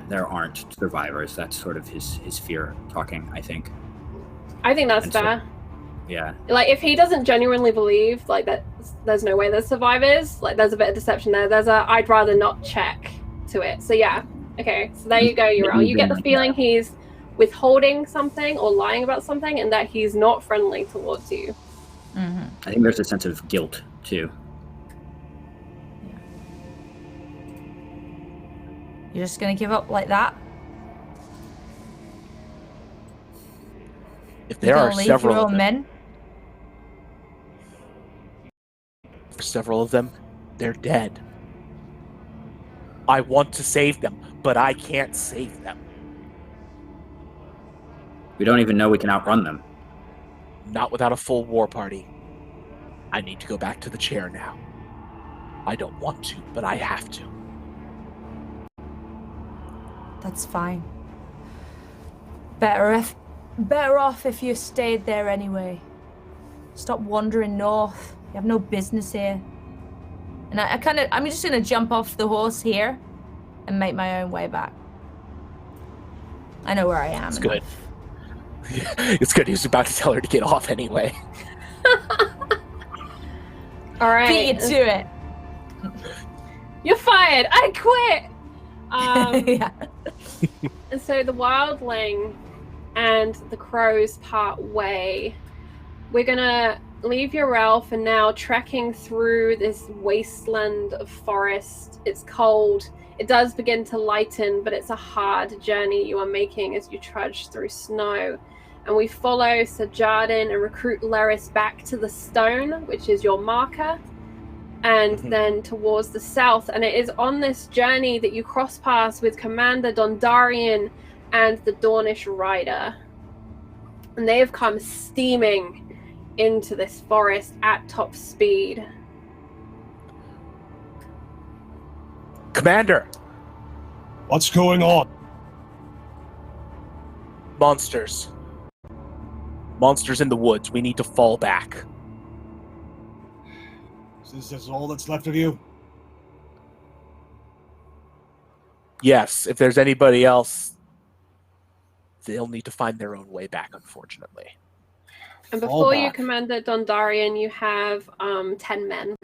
there aren't survivors. That's sort of his fear talking, I think. I think that's And so- fair. Yeah. Like, if he doesn't genuinely believe, like, that there's no way there's survivors, like, there's a bit of deception there. There's a I'd rather not check to it. So, yeah. Okay, so there you go, Urel. You get the feeling he's withholding something or lying about something and that he's not friendly towards you. Mm-hmm. I think there's a sense of guilt, too. You're just gonna give up like that? If there are several of them, they're dead. I want to save them, but I can't save them. We don't even know we can outrun them. Not without a full war party. I need to go back to the chair now. I don't want to, but I have to. That's fine. Better off if you stayed there anyway. Stop wandering north. You have no business here. And I'm just gonna jump off the horse here and make my own way back. I know where I am. It's good. It's good. He was about to tell her to get off anyway. All right. Beat you to it. You're fired. I quit. Yeah. And so the wildling and the crows part way. We're gonna leave Urel for now, trekking through this wasteland of forest. It's cold. It does begin to lighten, but it's a hard journey you are making as you trudge through snow. And we follow Sir Jardin and recruit Leris back to the stone, which is your marker, and then towards the south. And it is on this journey that you cross paths with Commander Dondarian and the Dornish Rider. And they have come steaming into this forest at top speed. Commander! What's going on? Monsters. Monsters in the woods. We need to fall back. Is this all that's left of you? Yes, if there's anybody else, they'll need to find their own way back, unfortunately. And Fall before you, back. Commander Dondarian, you have 10 men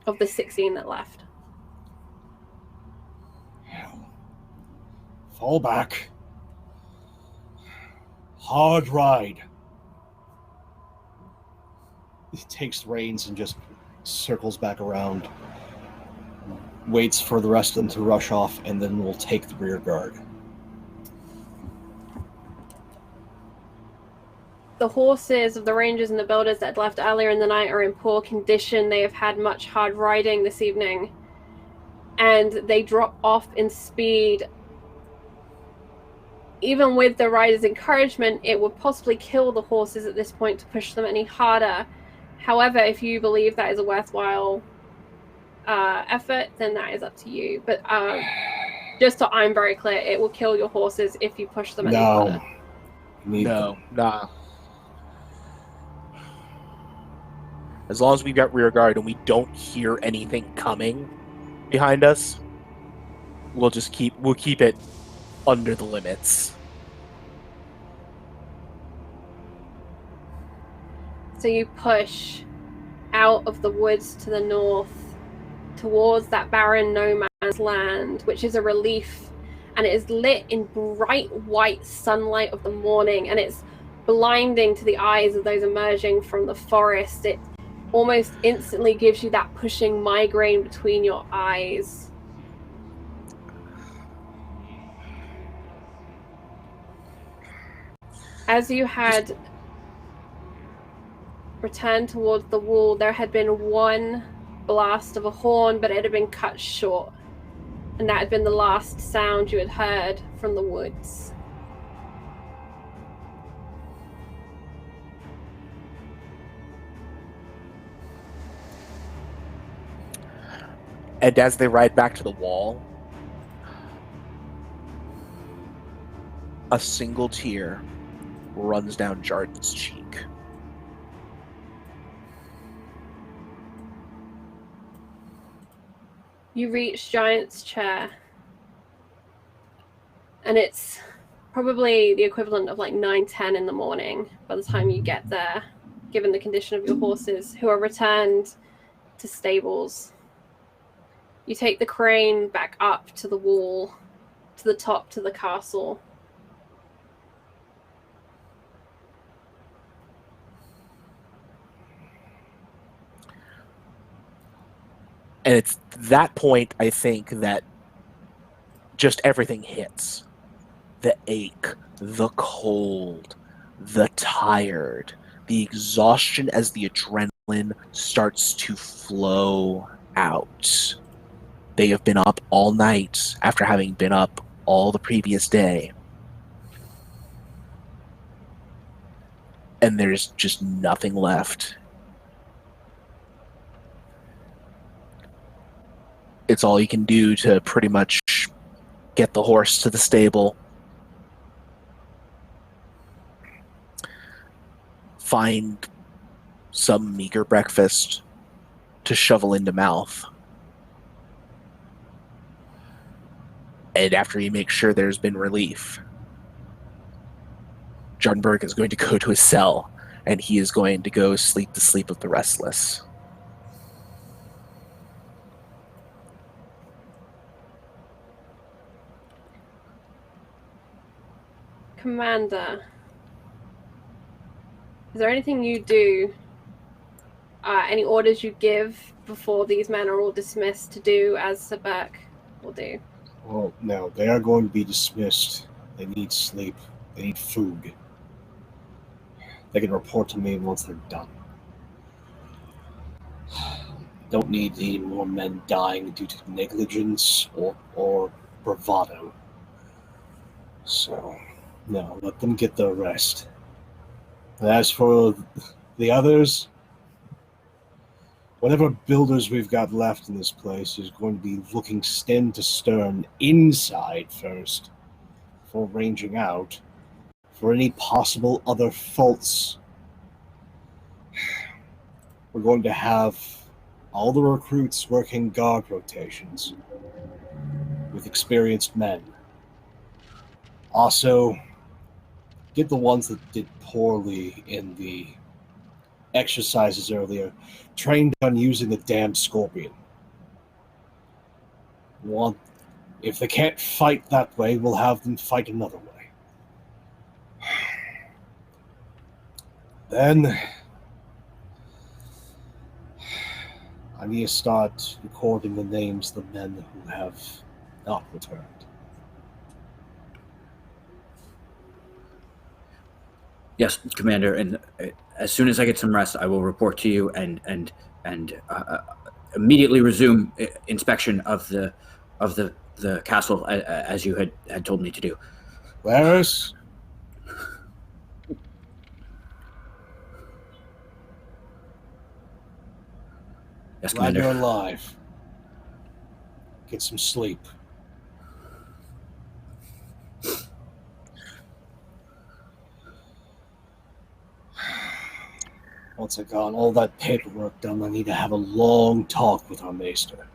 of the 16 that left. Fall back. Hard ride. He takes the reins and just circles back around. Waits for the rest of them to rush off, and then we'll take the rear guard. The horses of the rangers and the builders that had left earlier in the night are in poor condition. They have had much hard riding this evening, and they drop off in speed. Even with the riders' encouragement, it would possibly kill the horses at this point to push them any harder. However, if you believe that is a worthwhile effort, then that is up to you. But just so I'm very clear, it will kill your horses if you push them any harder. Nah. As long as we've got rear guard and we don't hear anything coming behind us, we'll keep it under the limits. So you push out of the woods to the north towards that barren no man's land, which is a relief, and it is lit in bright white sunlight of the morning, and it's blinding to the eyes of those emerging from the forest. It almost instantly gives you that pushing migraine between your eyes. As you had returned towards the wall, there had been one blast of a horn, but it had been cut short, and that had been the last sound you had heard from the woods. And as they ride back to the wall, a single tear runs down Jardin's cheek. You reach Giant's chair, and it's probably the equivalent of like 9-10 in the morning by the time you get there, given the condition of your horses, who are returned to stables. You take the crane back up to the wall, to the top, to the castle. And it's that point, I think, that just everything hits. The ache, the cold, the tired, the exhaustion as the adrenaline starts to flow out. They have been up all night after having been up all the previous day. And there's just nothing left. It's all you can do to pretty much get the horse to the stable, find some meager breakfast to shovel into mouth, and after you make sure there's been relief, Jardenberg is going to go to his cell, and he is going to go sleep the sleep of the restless. Commander, is there anything you do, any orders you give before these men are all dismissed to do as Sir Burke will do? Well, no, they are going to be dismissed. They need sleep. They need food. They can report to me once they're done. Don't need any more men dying due to negligence or bravado. So, no, let them get their rest. And as for the others, whatever builders we've got left in this place is going to be looking stem to stern inside first before ranging out for any possible other faults. We're going to have all the recruits working guard rotations with experienced men. Also, get the ones that did poorly in the exercises earlier trained on using the damn scorpion. If they can't fight that way, we'll have them fight another way. Then I need to start recording the names of the men who have not returned. Yes, Commander. And as soon as I get some rest, I will report to you and immediately resume inspection of the castle as you had told me to do. Laris? Yes, Glad Commander. you're alive. Get some sleep. Once I got all that paperwork done, I need to have a long talk with our maester.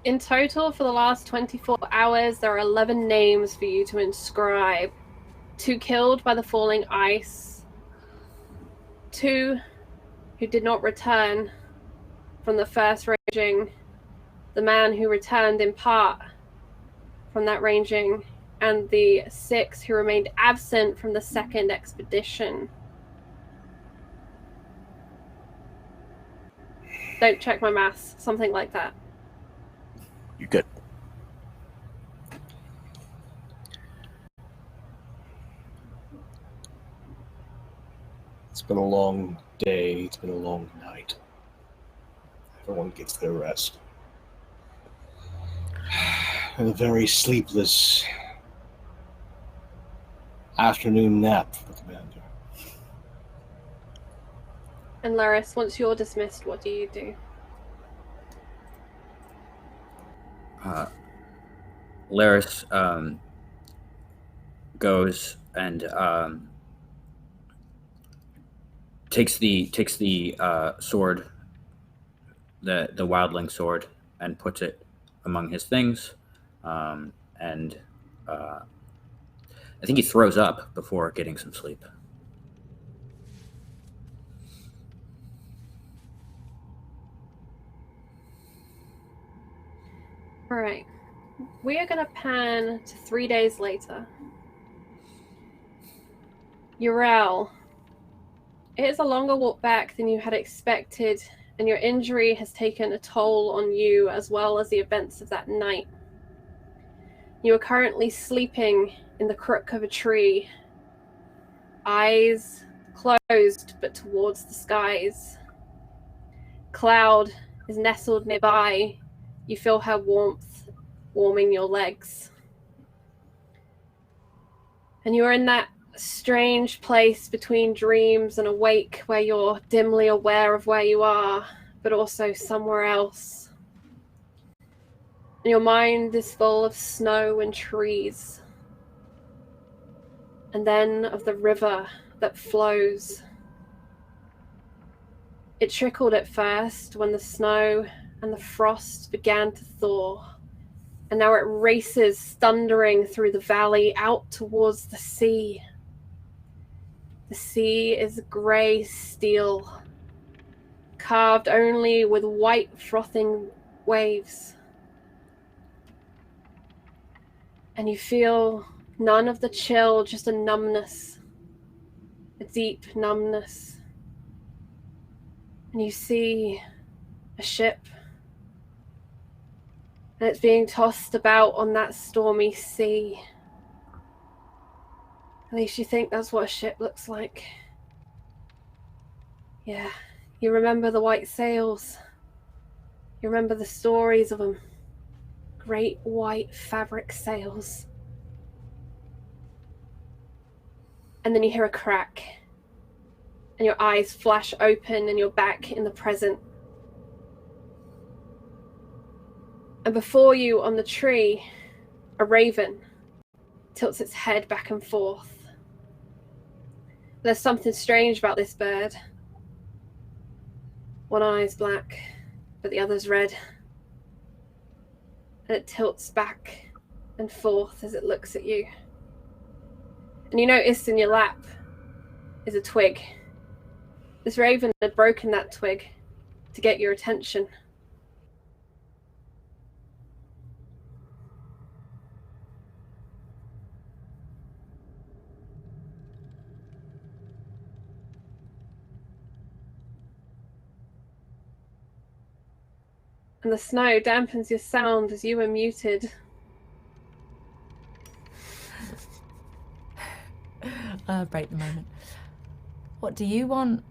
In total, for the last 24 hours, there are 11 names for you to inscribe. 2 killed by the falling ice. 2 who did not return from the first ranging. The man who returned in part from that ranging. And the 6 who remained absent from the second expedition. Don't check my maths. Something like that. You're good. It's been a long day. It's been a long night. Everyone gets their rest. And a very sleepless afternoon nap for the commander. And Laris, once you're dismissed, what do you do? Laris goes and takes the sword, the wildling sword, and puts it among his things, and I think he throws up before getting some sleep. All right. We are going to pan to 3 days later. Urel, it is a longer walk back than you had expected, and your injury has taken a toll on you as well as the events of that night. You are currently sleeping in the crook of a tree, eyes closed but towards the skies. Cloud is nestled nearby. You feel her warmth warming your legs. And you're in that strange place between dreams and awake where you're dimly aware of where you are, but also somewhere else. And your mind is full of snow and trees. And then of the river that flows. It trickled at first when the snow and the frost began to thaw. And now it races thundering through the valley out towards the sea. The sea is grey steel, carved only with white frothing waves. And you feel none of the chill, just a numbness, a deep numbness. And you see a ship And it's being tossed about on that stormy sea. At least you think that's what a ship looks like. Yeah, you remember the white sails. You remember the stories of them. Great white fabric sails. And then you hear a crack. And your eyes flash open and you're back in the present. And before you on the tree, a raven tilts its head back and forth. There's something strange about this bird. One eye is black, but the other's red. And it tilts back and forth as it looks at you. And you notice in your lap is a twig. This raven had broken that twig to get your attention. And the snow dampens your sound as you are muted. Break the moment. What do you want?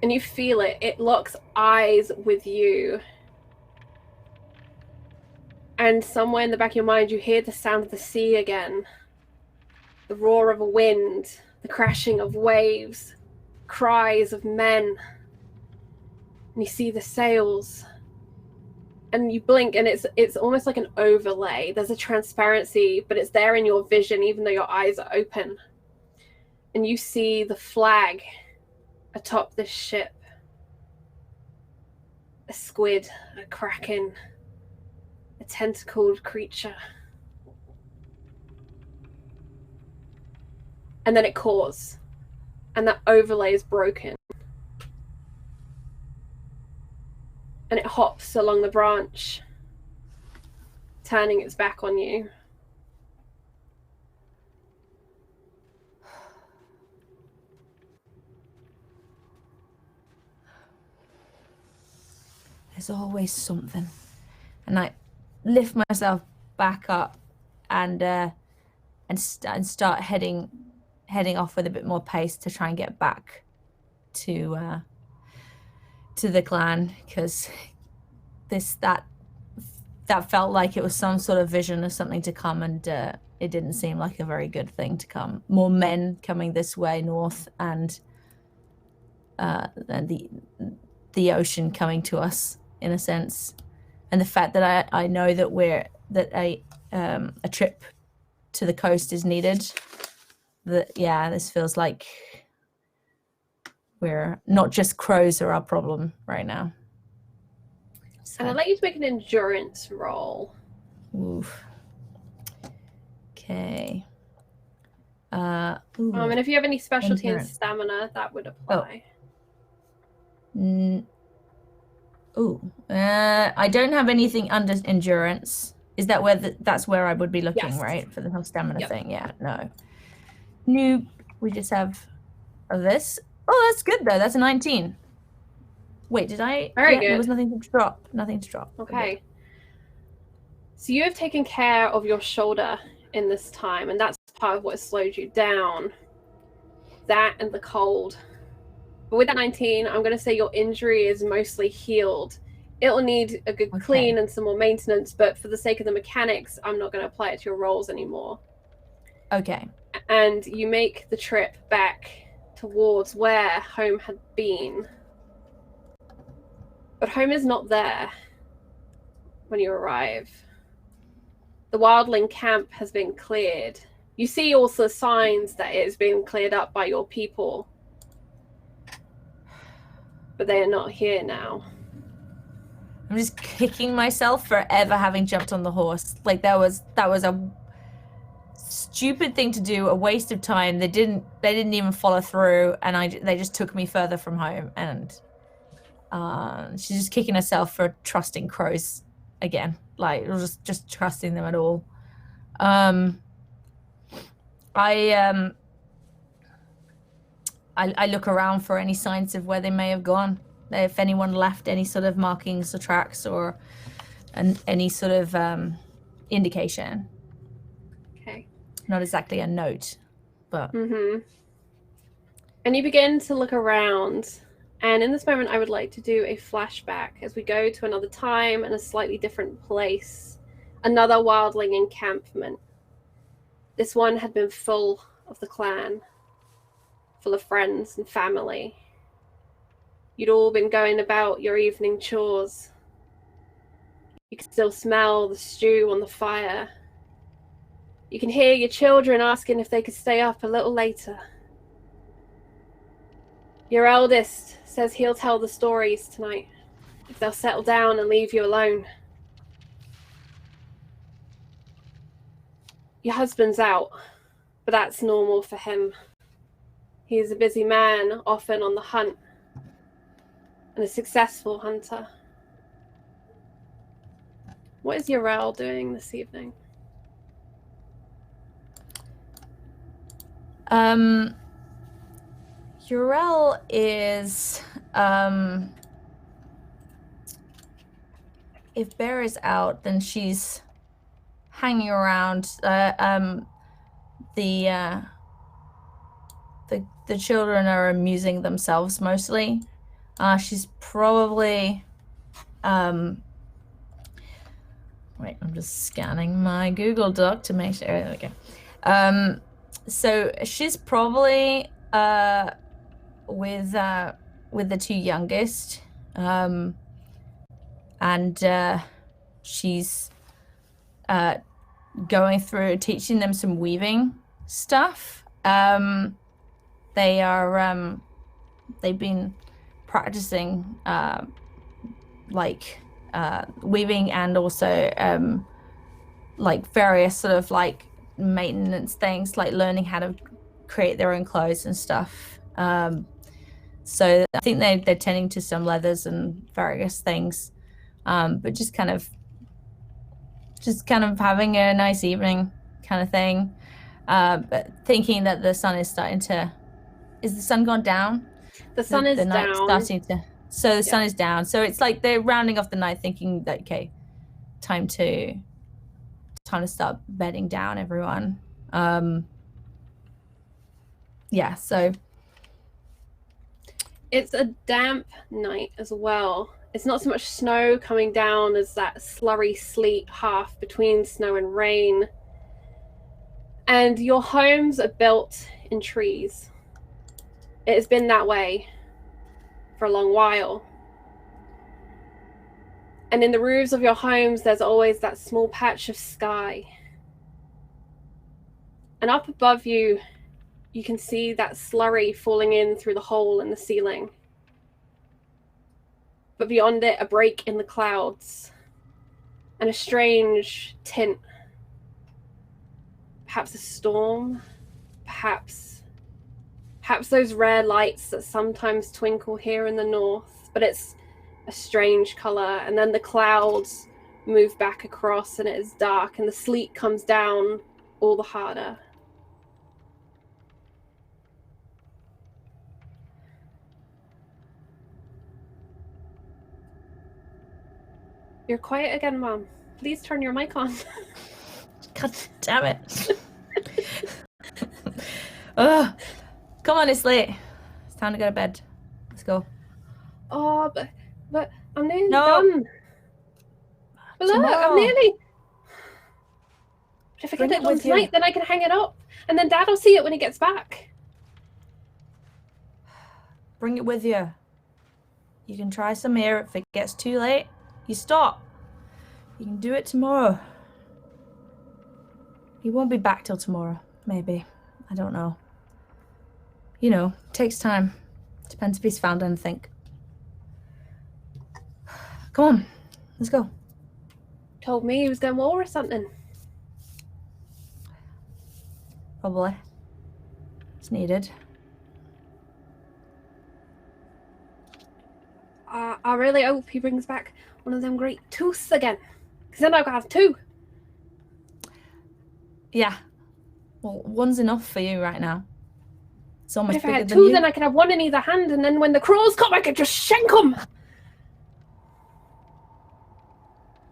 And you feel it. It locks eyes with you. And somewhere in the back of your mind, you hear the sound of the sea again. The roar of a wind, the crashing of waves, cries of men. And you see the sails. And you blink and it's almost like an overlay. There's a transparency, but it's there in your vision even though your eyes are open. And you see the flag atop this ship. A squid, a kraken, a tentacled creature. And then it caws. And that overlay is broken. And it hops along the branch, turning its back on you. There's always something. And I lift myself back up and start heading off with a bit more pace to try and get back to the clan, because that felt like it was some sort of vision of something to come, and it didn't seem like a very good thing to come. More men coming this way north, and the ocean coming to us in a sense, and the fact that I know that a trip to the coast is needed. This feels like we're not just crows are our problem right now. So. And I'd like you to make an endurance roll. Oof. Okay. And if you have any specialty in stamina, that would apply. I don't have anything under endurance. Is that where that's where I would be looking, yes. Right? For the whole stamina thing. Yeah, no. Nope. We just have this. Oh, that's good though. That's a 19. Wait, did I? Very good. There was nothing to drop. Nothing to drop. Okay. So you have taken care of your shoulder in this time, and that's part of what has slowed you down. That and the cold. But with that 19, I'm going to say your injury is mostly healed. It'll need a good clean and some more maintenance, but for the sake of the mechanics, I'm not going to apply it to your rolls anymore. Okay. And you make the trip back towards where home had been. But home is not there when you arrive. The wildling camp has been cleared. You see also signs that it has been cleared up by your people. But they are not here now. I'm just kicking myself for ever having jumped on the horse. Like that was a stupid thing to do, a waste of time. They didn't even follow through, and they just took me further from home. And she's just kicking herself for trusting crows again, like just trusting them at all. I look around for any signs of where they may have gone. if anyone left any sort of markings or tracks or any sort of indication. Okay. Not exactly a note, but And you begin to look around, and in this moment I would like to do a flashback as we go to another time and a slightly different place. Another wildling encampment. This one had been full of the clan, full of friends and family. You'd all been going about your evening chores. You can still smell the stew on the fire. You can hear your children asking if they could stay up a little later. Your eldest says he'll tell the stories tonight, if they'll settle down and leave you alone. Your husband's out, but that's normal for him. He is a busy man, often on the hunt, and a successful hunter. What is Yrel doing this evening? Yrel is if Bear is out, then she's hanging around. The children are amusing themselves mostly. She's probably wait, I'm just scanning my Google Doc to make sure. There we go. So she's probably with the two youngest, and she's going through teaching them some weaving stuff. They've been practicing weaving and also like various sort of like maintenance things, like learning how to create their own clothes and stuff. So I think they're tending to some leathers and various things, but just kind of having a nice evening kind of thing, but thinking that the sun is starting to. Is the sun gone down? The sun is down. Starting to. So the sun is down. So it's like they're rounding off the night, thinking that okay, time to start bedding down, everyone. Yeah. So it's a damp night as well. It's not so much snow coming down as that slurry sleet half between snow and rain. And your homes are built in trees. It has been that way for a long while. And in the roofs of your homes, there's always that small patch of sky. And up above you, you can see that slurry falling in through the hole in the ceiling. But beyond it, a break in the clouds and a strange tint. Perhaps a storm, perhaps those rare lights that sometimes twinkle here in the north, but it's a strange color. And then the clouds move back across and it is dark and the sleet comes down all the harder. You're quiet again, Mom. Please turn your mic on. God damn it. Ugh. Come on, it's late. It's time to go to bed. Let's go. Oh, but I'm nearly No. done. But look, Tomorrow. I'm nearly... If I Bring get it it done with you. tonight, then I can hang it up. And then Dad will see it when he gets back. Bring it with you. You can try some here. If it gets too late, you stop. You can do it tomorrow. He won't be back till tomorrow, maybe. I don't know. You know, takes time. Depends if he's found anything. Come on, let's go. Told me he was going war or something. Probably. It's needed. I really hope he brings back one of them great tooths again. Because then I've got two. Yeah. Well, one's enough for you right now. It's almost If I bigger had than two, you. then I could have one in either hand, and then when the crawls come, I could just shank them.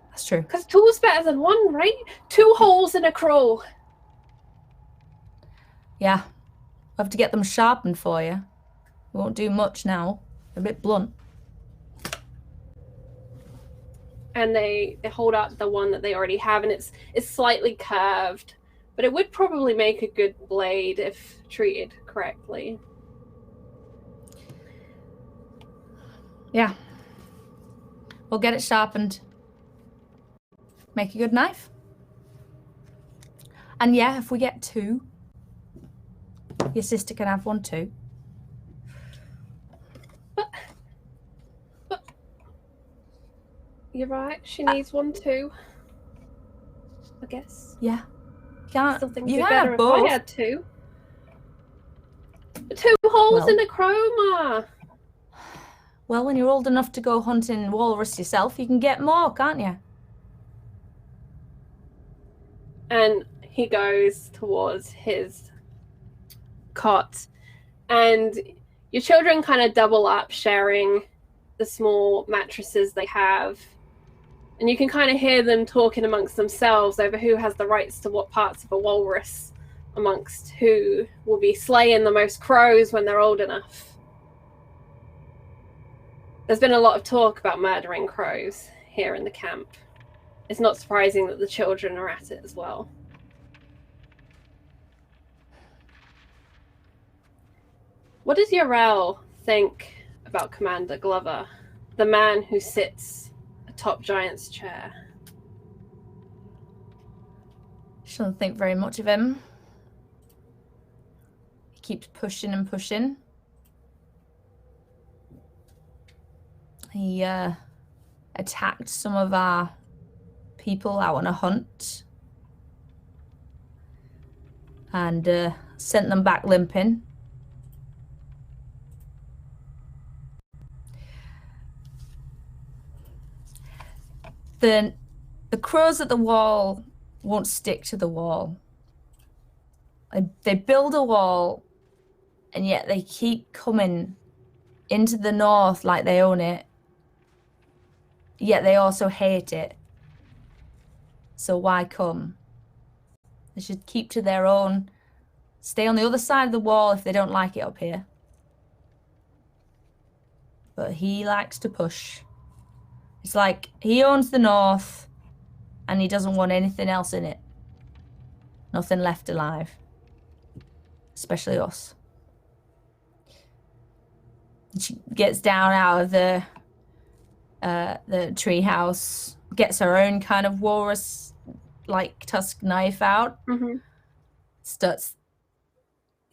That's true. Because two's better than one, right? 2 holes in a crawl. Yeah. We'll have to get them sharpened for you. We won't do much now. They're a bit blunt. And they hold up the one that they already have, and it's slightly curved, but it would probably make a good blade if treated correctly. Yeah. We'll get it sharpened. Make a good knife. And yeah, if we get 2, your sister can have one too. But you're right, she needs one too. I guess. Yeah. I still think You it'd be can better have if both. I had 2. 2 holes Well. in a chroma. Well, when you're old enough to go hunting walrus yourself, you can get more, can't you? And he goes towards his cot, and your children kind of double up, sharing the small mattresses they have, and you can kind of hear them talking amongst themselves over who has the rights to what parts of a walrus, amongst who will be slaying the most crows when they're old enough. There's been a lot of talk about murdering crows here in the camp. It's not surprising that the children are at it as well. What does Yarel think about Commander Glover, the man who sits atop Giant's chair? Shouldn't think very much of him. He keeps pushing and pushing. He attacked some of our people out on a hunt and sent them back limping. The crows at the wall won't stick to the wall. They build a wall, and yet they keep coming into the north like they own it, yet they also hate it. So why come? They should keep to their own, stay on the other side of the wall if they don't like it up here. But he likes to push. It's like he owns the north and he doesn't want anything else in it. Nothing left alive. Especially us. She gets down out of the treehouse, gets her own kind of walrus like tusk knife out, starts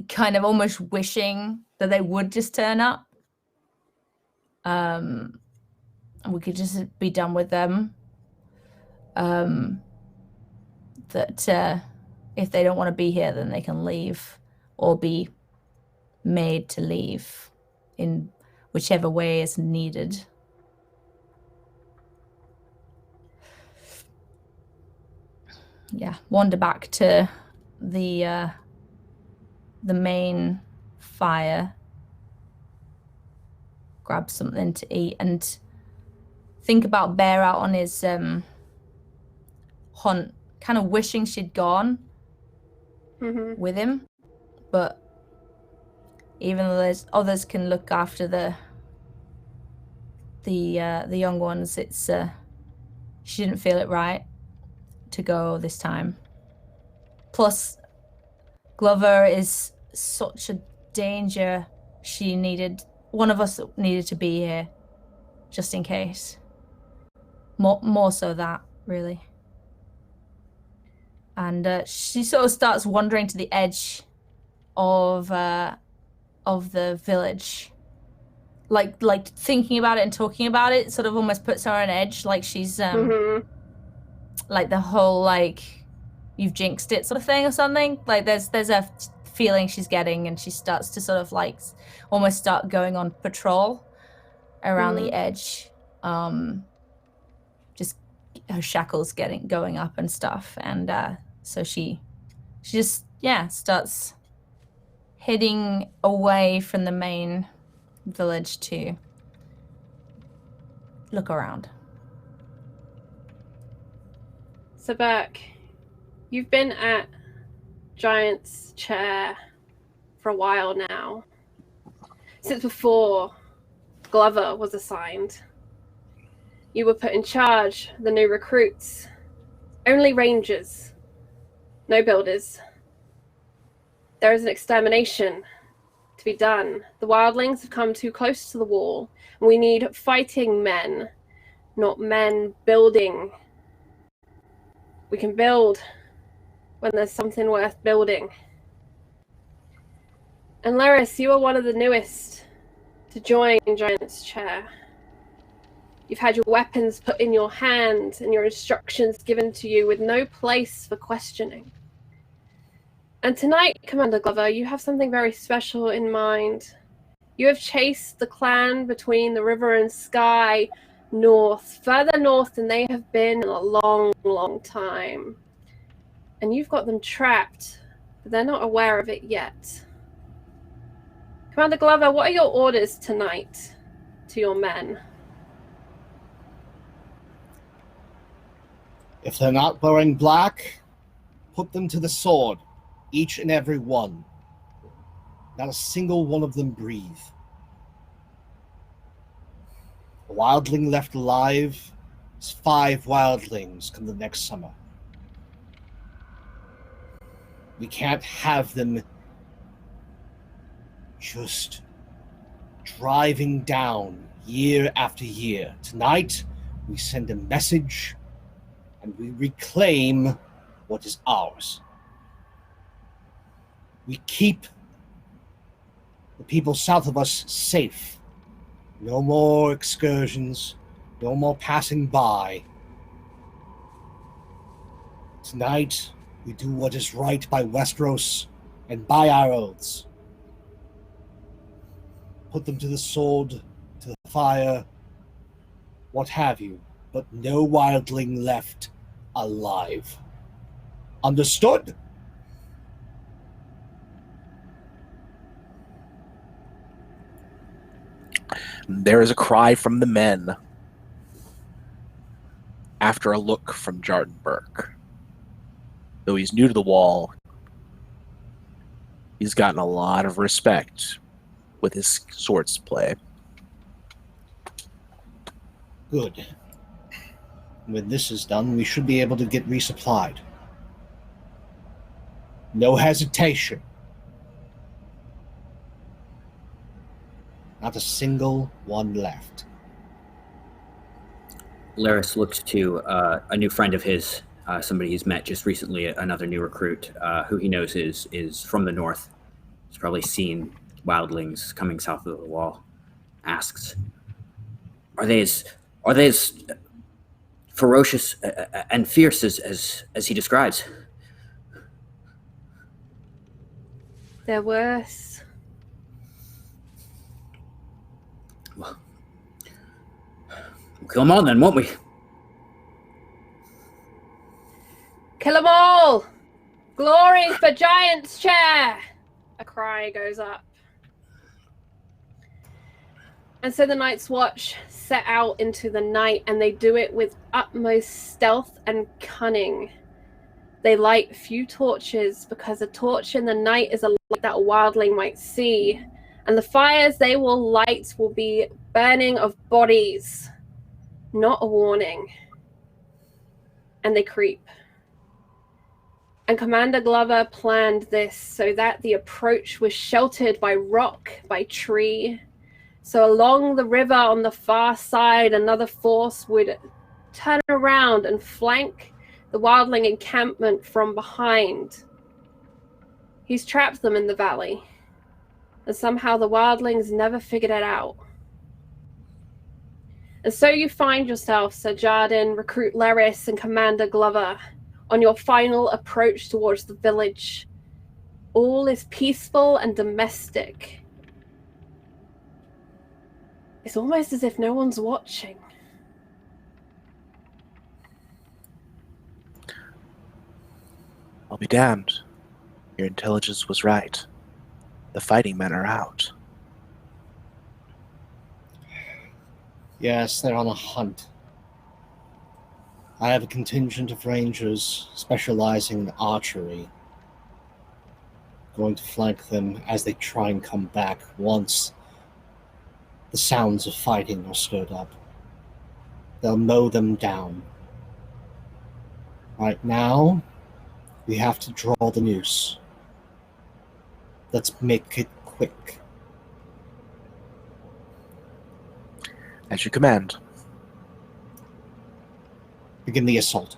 kind of almost wishing that they would just turn up. And we could just be done with them. That if they don't want to be here, then they can leave or be made to leave in whichever way is needed. Yeah, wander back to the main fire, grab something to eat, and think about Bear out on his hunt, kind of wishing she'd gone with him. But even though there's others can look after the young ones, it's she didn't feel it right to go this time. Plus, Glover is such a danger. One of us needed to be here, just in case. More so that, really. And she sort of starts wandering to the edge of the village. Like thinking about it and talking about it sort of almost puts her on edge, like she's like the whole like you've jinxed it sort of thing or something. Like there's a feeling she's getting, and she starts to sort of like almost start going on patrol around the edge. Just her shackles going up and stuff, and so she just starts heading away from the main village to look around. So, Burke, you've been at Giant's Chair for a while now. Since before Glover was assigned. You were put in charge of the new recruits. Only rangers. No builders. There is an extermination to be done. The Wildlings have come too close to the wall. And we need fighting men, not men building. We can build when there's something worth building. And Laris, you are one of the newest to join Giant's Chair. You've had your weapons put in your hand and your instructions given to you with no place for questioning. And tonight, Commander Glover, you have something very special in mind. You have chased the clan between the river and sky north, further north than they have been in a long, long time. And you've got them trapped, but they're not aware of it yet. Commander Glover, what are your orders tonight to your men? If they're not wearing black, put them to the sword, each and every one. Not a single one of them breathe. A wildling left alive is 5 wildlings come the next summer. We can't have them just driving down year after year. Tonight, we send a message and we reclaim what is ours. We keep the people south of us safe. No more excursions, no more passing by. Tonight, we do what is right by Westeros and by our oaths. Put them to the sword, to the fire, what have you, but no wildling left alive. Understood? There is a cry from the men after a look from Jarden Burke. Though he's new to the wall, he's gotten a lot of respect with his swords play. Good. When this is done, we should be able to get resupplied. No hesitation. Not a single one left. Laris looks to a new friend of his, somebody he's met just recently, another new recruit, who he knows is from the north. He's probably seen wildlings coming south of the wall. Asks, "Are they as ferocious and fierce as he describes?" They're worse. Well, we'll kill them all then, won't we? Kill them all! Glory for Giant's Chair! A cry goes up. And so the Night's Watch set out into the night, and they do it with utmost stealth and cunning. They light few torches, because a torch in the night is a light that a wildling might see. And the fires they will light will be burning of bodies, not a warning. And they creep. And Commander Glover planned this so that the approach was sheltered by rock, by tree. So along the river on the far side, another force would turn around and flank the wildling encampment from behind. He's trapped them in the valley. And somehow the wildlings never figured it out. And so you find yourself, Sir Jarden, Recruit Laris, and Commander Glover, on your final approach towards the village. All is peaceful and domestic. It's almost as if no one's watching. I'll be damned. Your intelligence was right. the fighting men are out. Yes, they're on a hunt. I have a contingent of rangers specializing in archery, going to flank them as they try and come back once the sounds of fighting are stirred up. They'll mow them down. Right now, we have to draw the noose. Let's make it quick. As you command. Begin the assault.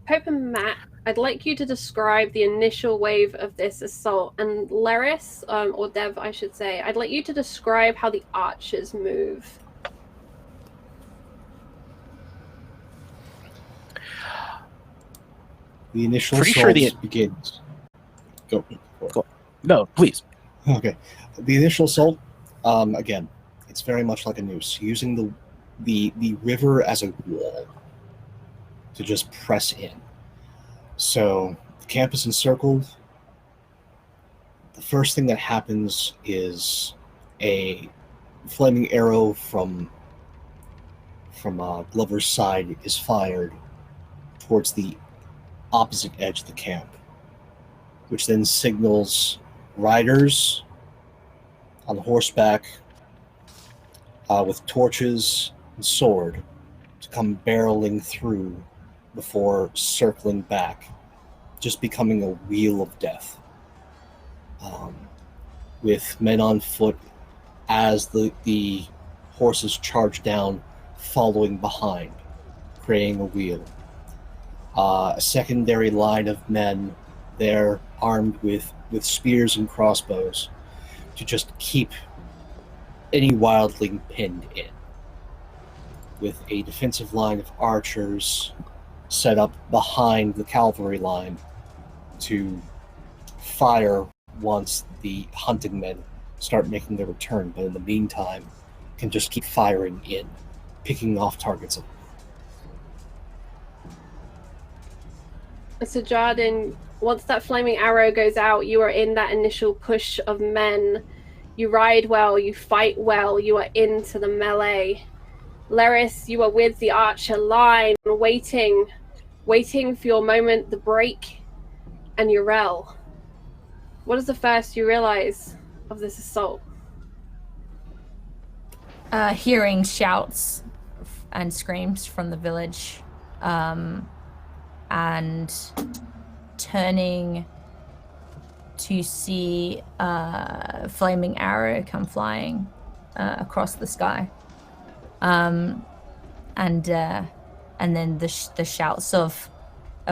Pope and Matt, I'd like you to describe the initial wave of this assault. And Laris, or Dev, I should say, I'd like you to describe how the archers move. The initial Pretty assault sure begins. Go. No, please. Okay. The initial assault, again, it's very much like a noose, using the river as a wall to just press in. So the camp is encircled. The first thing that happens is a flaming arrow from Glover's side is fired towards the opposite edge of the camp, which then signals riders on horseback with torches and sword to come barreling through before circling back, just becoming a wheel of death. With men on foot as the horses charge down, following behind, creating a wheel. A secondary line of men there armed with spears and crossbows to just keep any wildling pinned in, with a defensive line of archers set up behind the cavalry line to fire once the hunting men start making their return, but in the meantime can just keep firing in, picking off targets. So Jardin, once that flaming arrow goes out, you are in that initial push of men. You ride well, you fight well, you are into the melee. Laris, you are with the archer line, waiting for your moment, the break, and Urel. What is the first you realize of this assault? Hearing shouts and screams from the village, and turning to see a flaming arrow come flying across the sky, and then the shouts of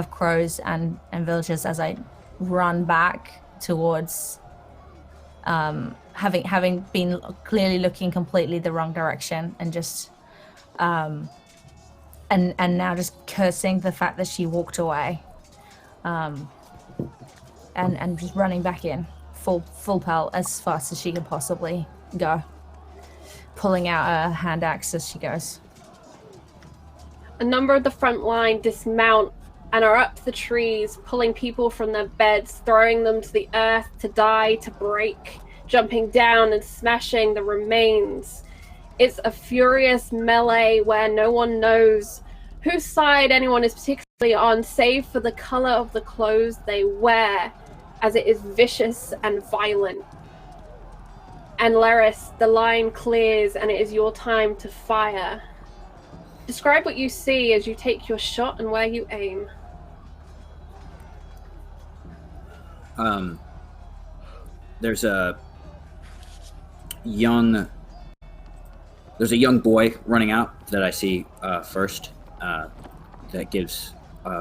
crows and villagers as I run back towards, having been clearly looking completely the wrong direction, and just and now just cursing the fact that she walked away, and just running back in full pelt as fast as she could possibly go, pulling out a hand axe as she goes. A number of the front line dismount and are up the trees, pulling people from their beds, throwing them to the earth to die, to break, jumping down and smashing the remains. It's a furious melee where no one knows whose side anyone is particularly on, save for the color of the clothes they wear, as it is vicious and violent. And Laris, the line clears and it is your time to fire. Describe what you see as you take your shot and where you aim. There's a young boy running out that I see first. That gives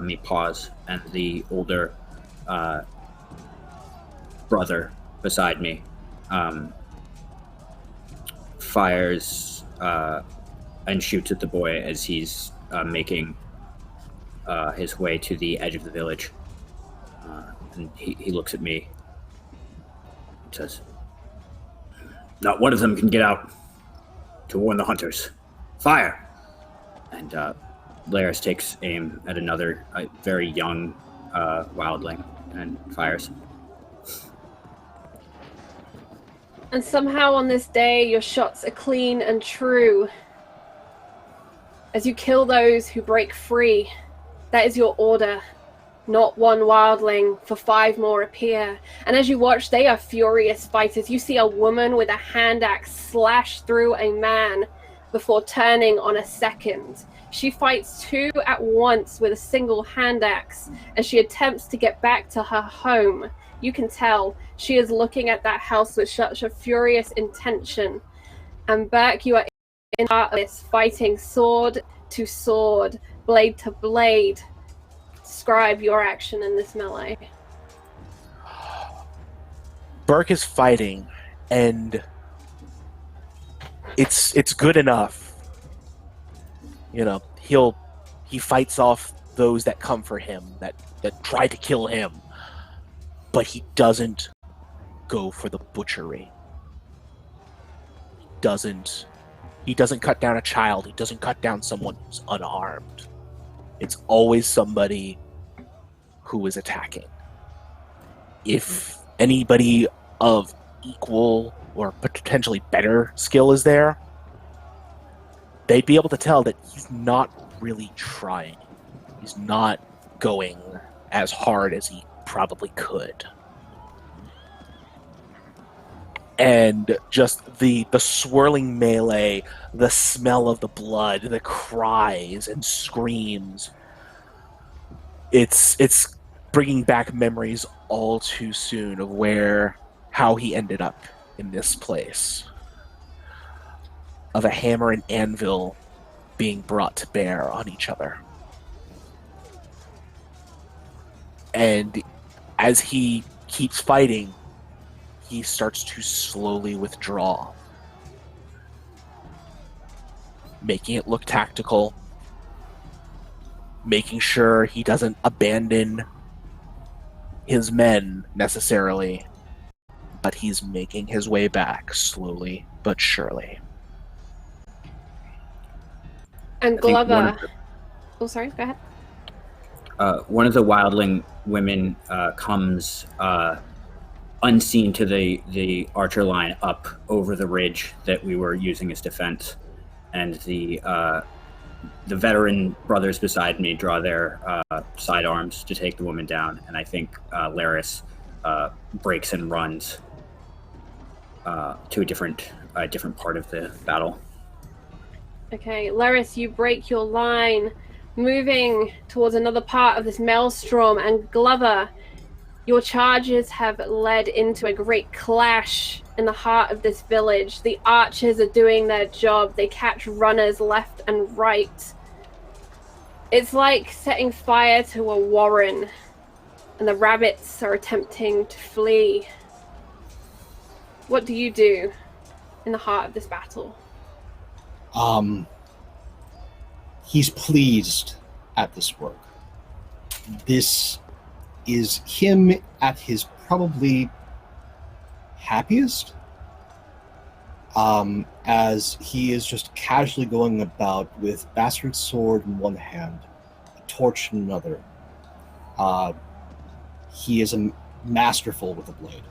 me pause, and the older brother beside me fires and shoots at the boy as he's making his way to the edge of the village. And he looks at me and says, "Not one of them can get out to warn the hunters. Fire!" And Laris takes aim at another very young wildling and fires. And somehow on this day, your shots are clean and true. As you kill those who break free, that is your order. Not one wildling, for 5 more appear. And as you watch, they are furious fighters. You see a woman with a hand axe slash through a man before turning on a second. She fights 2 at once with a single hand axe as she attempts to get back to her home. You can tell she is looking at that house with such a furious intention. And Burke, you are in this, fighting sword to sword, blade to blade. Describe your action in this melee. Burke is fighting, and it's good enough. You know, he fights off those that come for him, that try to kill him, but he doesn't go for the butchery. He doesn't cut down a child. He doesn't cut down someone who's unarmed. It's always somebody who is attacking. If anybody of equal or potentially better skill is there, they'd be able to tell that he's not really trying. He's not going as hard as he probably could. And just the swirling melee, the smell of the blood, the cries and screams, it's bringing back memories all too soon of how he ended up in this place, of a hammer and anvil being brought to bear on each other. And as he keeps fighting, he starts to slowly withdraw, making it look tactical, making sure he doesn't abandon his men necessarily, but he's making his way back slowly but surely. And Glover... Oh, sorry, go ahead. One of the wildling women comes unseen to the archer line up over the ridge that we were using as defense, and the veteran brothers beside me draw their sidearms to take the woman down, and I think Laris breaks and runs to a different part of the battle. Okay, Laris, you break your line, moving towards another part of this maelstrom, and Glover, your charges have led into a great clash in the heart of this village. The archers are doing their job. They catch runners left and right. It's like setting fire to a warren, and the rabbits are attempting to flee. What do you do in the heart of this battle? He's pleased at this work. This is him at his probably happiest, as he is just casually going about with bastard sword in one hand, a torch in another. He is masterful with a blade.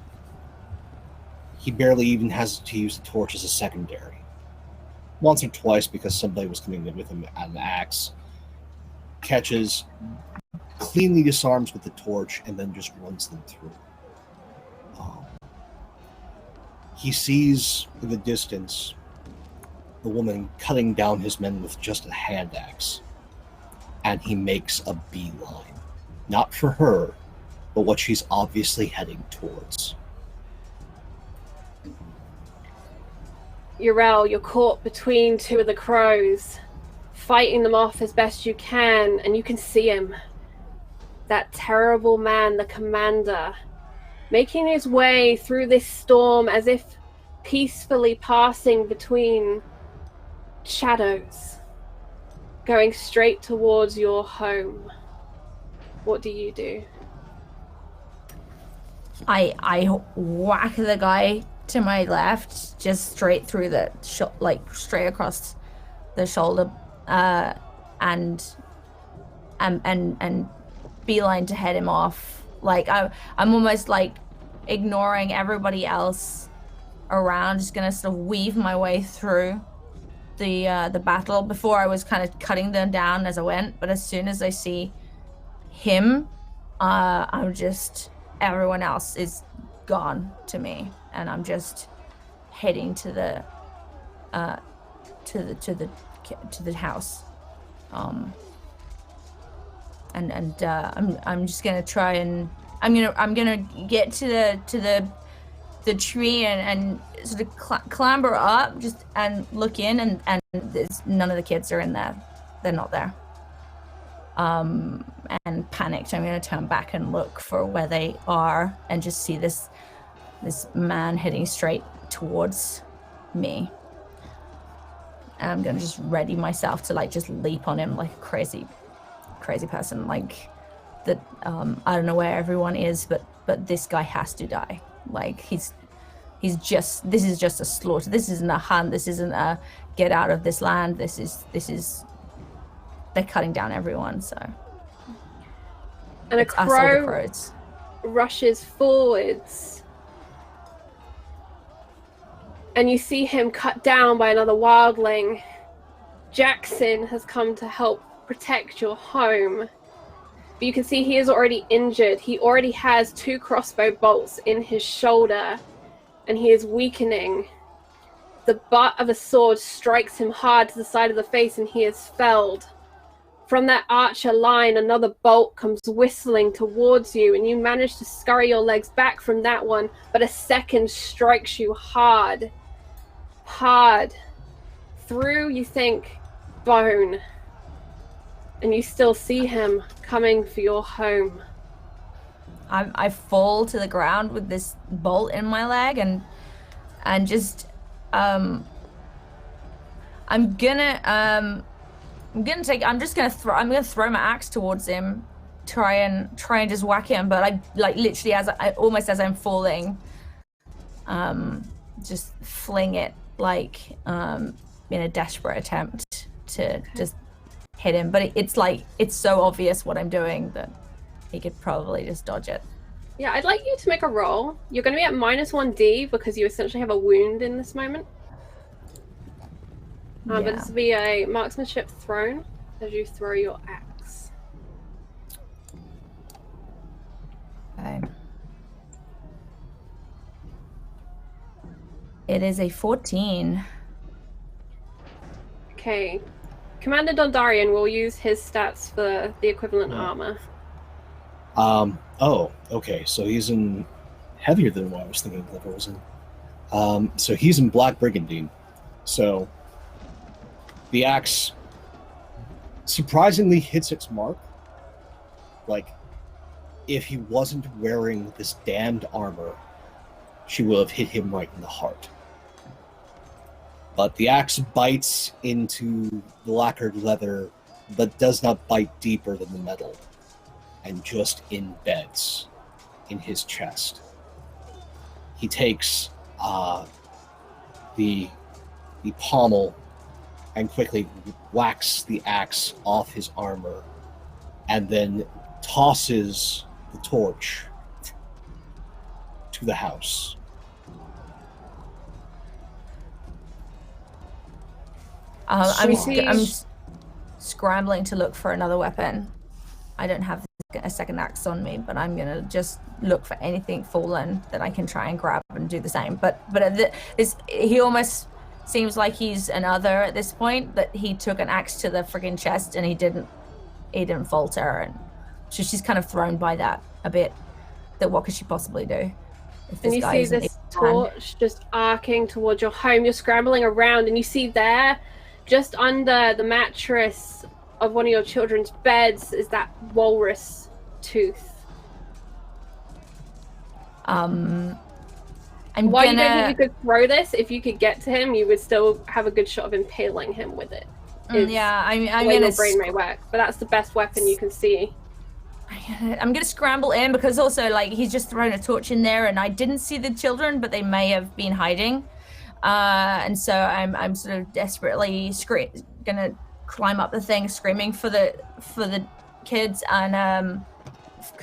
He barely even has to use the torch as a secondary. Once or twice, because somebody was coming in with him at an axe, catches, cleanly disarms with the torch, and then just runs them through. He sees in the distance the woman cutting down his men with just a hand axe, and he makes a beeline. Not for her, but what she's obviously heading towards. Yrel, you're caught between 2 of the crows, fighting them off as best you can, and you can see him. That terrible man, the commander, making his way through this storm as if peacefully passing between shadows, going straight towards your home. What do you do? I whack the guy to my left, just straight through the straight across the shoulder, and and beeline to head him off. Like I'm almost like ignoring everybody else around, just gonna sort of weave my way through the battle. Before I was kind of cutting them down as I went, but as soon as I see him, I'm just, everyone else is gone to me, and I'm just heading to the house. I'm just gonna try and I'm gonna get to the tree and sort of clamber up just and look in, and none of the kids are in there. They're not there. And panicked, I'm gonna turn back and look for where they are, and just see this man heading straight towards me. And I'm gonna just ready myself to like just leap on him like a crazy person. Like that. I don't know where everyone is, but this guy has to die. Like this is just a slaughter. This isn't a hunt. This isn't a get out of this land. This is they're cutting down everyone. So. And a crow rushes forwards, and you see him cut down by another wildling. Jackson has come to help protect your home. But you can see he is already injured. He already has 2 crossbow bolts in his shoulder, and he is weakening. The butt of a sword strikes him hard to the side of the face, and he is felled. From that archer line, another bolt comes whistling towards you, and you manage to scurry your legs back from that one, but a second strikes you hard. Through, you think, bone. And you still see him coming for your home. I fall to the ground with this bolt in my leg, and just I'm gonna throw my axe towards him, try and just whack him, but I like literally almost as I'm falling, just fling it like in a desperate attempt to just hit him. But it's so obvious what I'm doing that he could probably just dodge it. Yeah, I'd like you to make a roll. You're going to be at -1d because you essentially have a wound in this moment. But this will be a marksmanship thrown as you throw your axe. Okay. It is a 14. Okay. Commander Dondarian will use his stats for the equivalent armor. Oh, okay. So he's in heavier than what I was thinking Clifford was in. So he's in Black Brigandine. So the axe surprisingly hits its mark. Like, if he wasn't wearing this damned armor, she will have hit him right in the heart. But the axe bites into the lacquered leather, but does not bite deeper than the metal, and just embeds in his chest. He takes the pommel and quickly whacks the axe off his armor, and then tosses the torch to the house. I'm scrambling to look for another weapon. I don't have a second axe on me, but I'm gonna just look for anything fallen that I can try and grab and do the same. But he almost seems like he's an other at this point, that he took an axe to the friggin' chest and he didn't falter, and so she's kind of thrown by that a bit. That what could she possibly do? If this and you guy see this torch just arcing towards your home. You're scrambling around, and you see there, just under the mattress of one of your children's beds, is that walrus tooth. Why you don't think you could throw this? If you could get to him, you would still have a good shot of impaling him with it. Yeah, I'm gonna. Your brain may work, but that's the best weapon you can see. I'm gonna scramble in, because also like he's just thrown a torch in there, and I didn't see the children, but they may have been hiding, and so I'm sort of desperately gonna climb up the thing, screaming for the kids and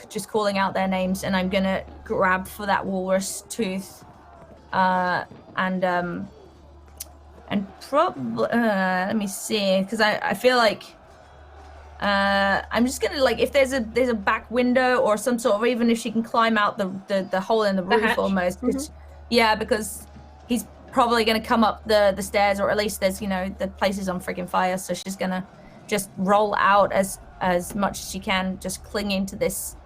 just calling out their names, and I'm gonna grab for that walrus tooth, and probably let me see, because I feel like I'm just gonna, like, if there's a back window or some sort of, even if she can climb out the hole in the roof hatch. almost, because he's probably gonna come up the stairs, or at least there's, you know, the place is on freaking fire, so she's gonna just roll out as much as she can, just clinging to this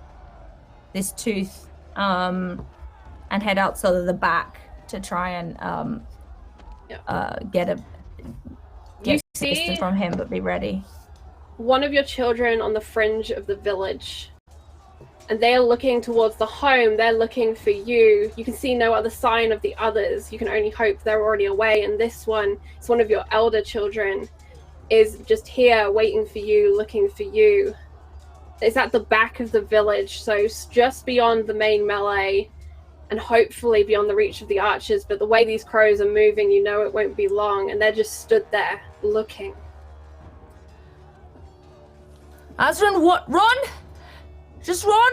tooth, and head out sort of the back to try and get assistance from him, but be ready. One of your children on the fringe of the village, and they are looking towards the home. They're looking for you. You can see no other sign of the others. You can only hope they're already away. And this one, it's one of your elder children, is just here waiting for you, looking for you. It's at the back of the village, so just beyond the main melee, and hopefully beyond the reach of the archers. But the way these crows are moving, you know it won't be long, and they're just stood there looking. Asran, what? Run! Just run!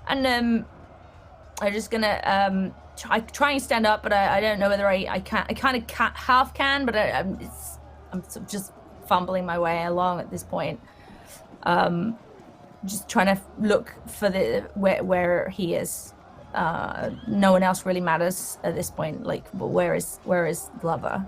And I'm just gonna try and stand up, but I don't know whether I can. I kind of half can, but I'm sort of just fumbling my way along at this point. Just trying to look for where he is. No one else really matters at this point. Like, where is Glover?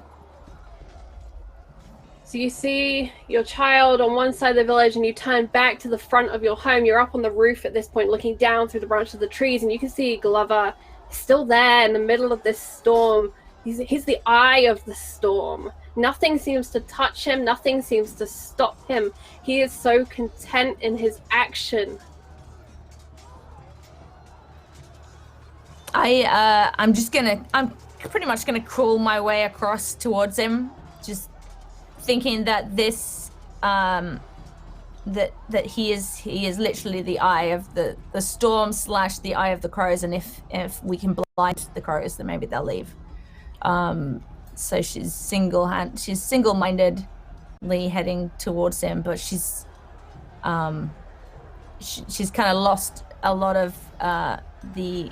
So you see your child on one side of the village, and you turn back to the front of your home. You're up on the roof at this point, looking down through the branches of the trees, and you can see Glover still there in the middle of this storm. He's the eye of the storm. Nothing seems to touch him. Nothing seems to stop him. He is so content in his action. I'm pretty much gonna crawl my way across towards him, just thinking that this that he is literally the eye of the storm / the eye of the crows, and if we can blind the crows, then maybe they'll leave. So she's single-mindedly heading towards him, but she's kind of lost a lot of the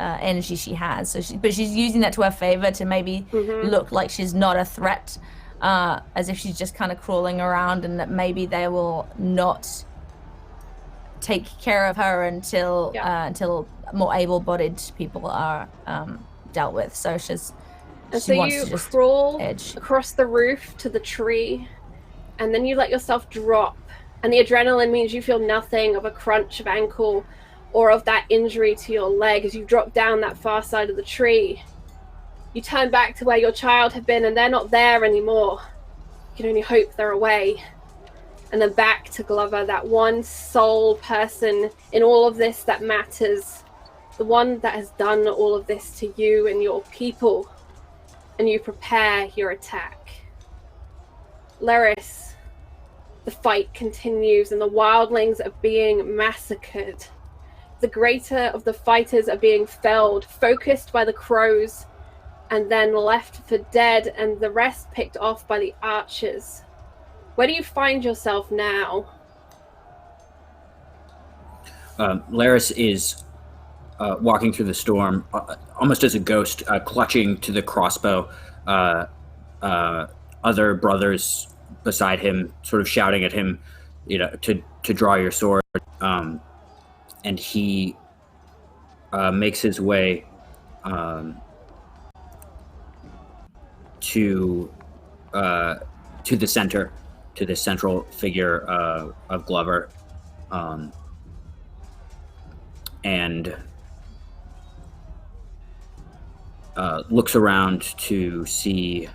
energy she has. So she's using that to her favor to maybe look like she's not a threat, as if she's just kind of crawling around, and that maybe they will not take care of her until more able-bodied people are dealt with. So you crawl across the roof to the tree, and then you let yourself drop, and the adrenaline means you feel nothing of a crunch of ankle or of that injury to your leg as you drop down that far side of the tree. You turn back to where your child had been, and they're not there anymore. You can only hope they're away. And then back to Glover, that one sole person in all of this that matters, the one that has done all of this to you and your people. And you prepare your attack. Laris, the fight continues, and the wildlings are being massacred. The greater of the fighters are being felled, focused by the crows, and then left for dead, and the rest picked off by the archers. Where do you find yourself now? Laris is walking through the storm, almost as a ghost, clutching to the crossbow. Other brothers beside him, sort of shouting at him, to draw your sword. And he makes his way to the center, to the central figure of Glover, and looks around to see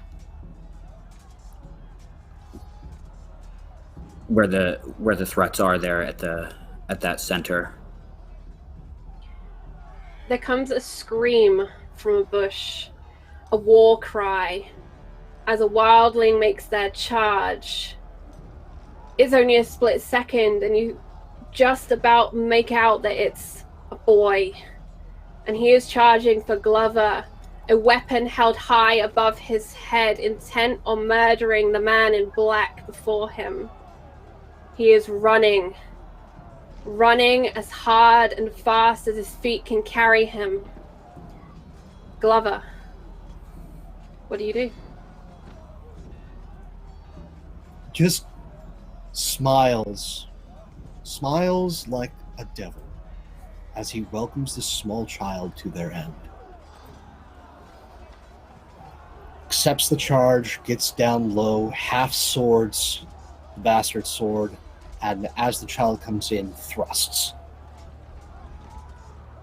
where the threats are there at that center. There comes a scream from a bush, a war cry, as a wildling makes their charge. It's only a split second, and you just about make out that it's a boy. And he is charging for Glover, a weapon held high above his head, intent on murdering the man in black before him. He is running as hard and fast as his feet can carry him. Glover, what do you do? Just smiles like a devil as he welcomes this small child to their end. Accepts the charge, gets down low, half swords the bastard sword, and as the child comes in, thrusts.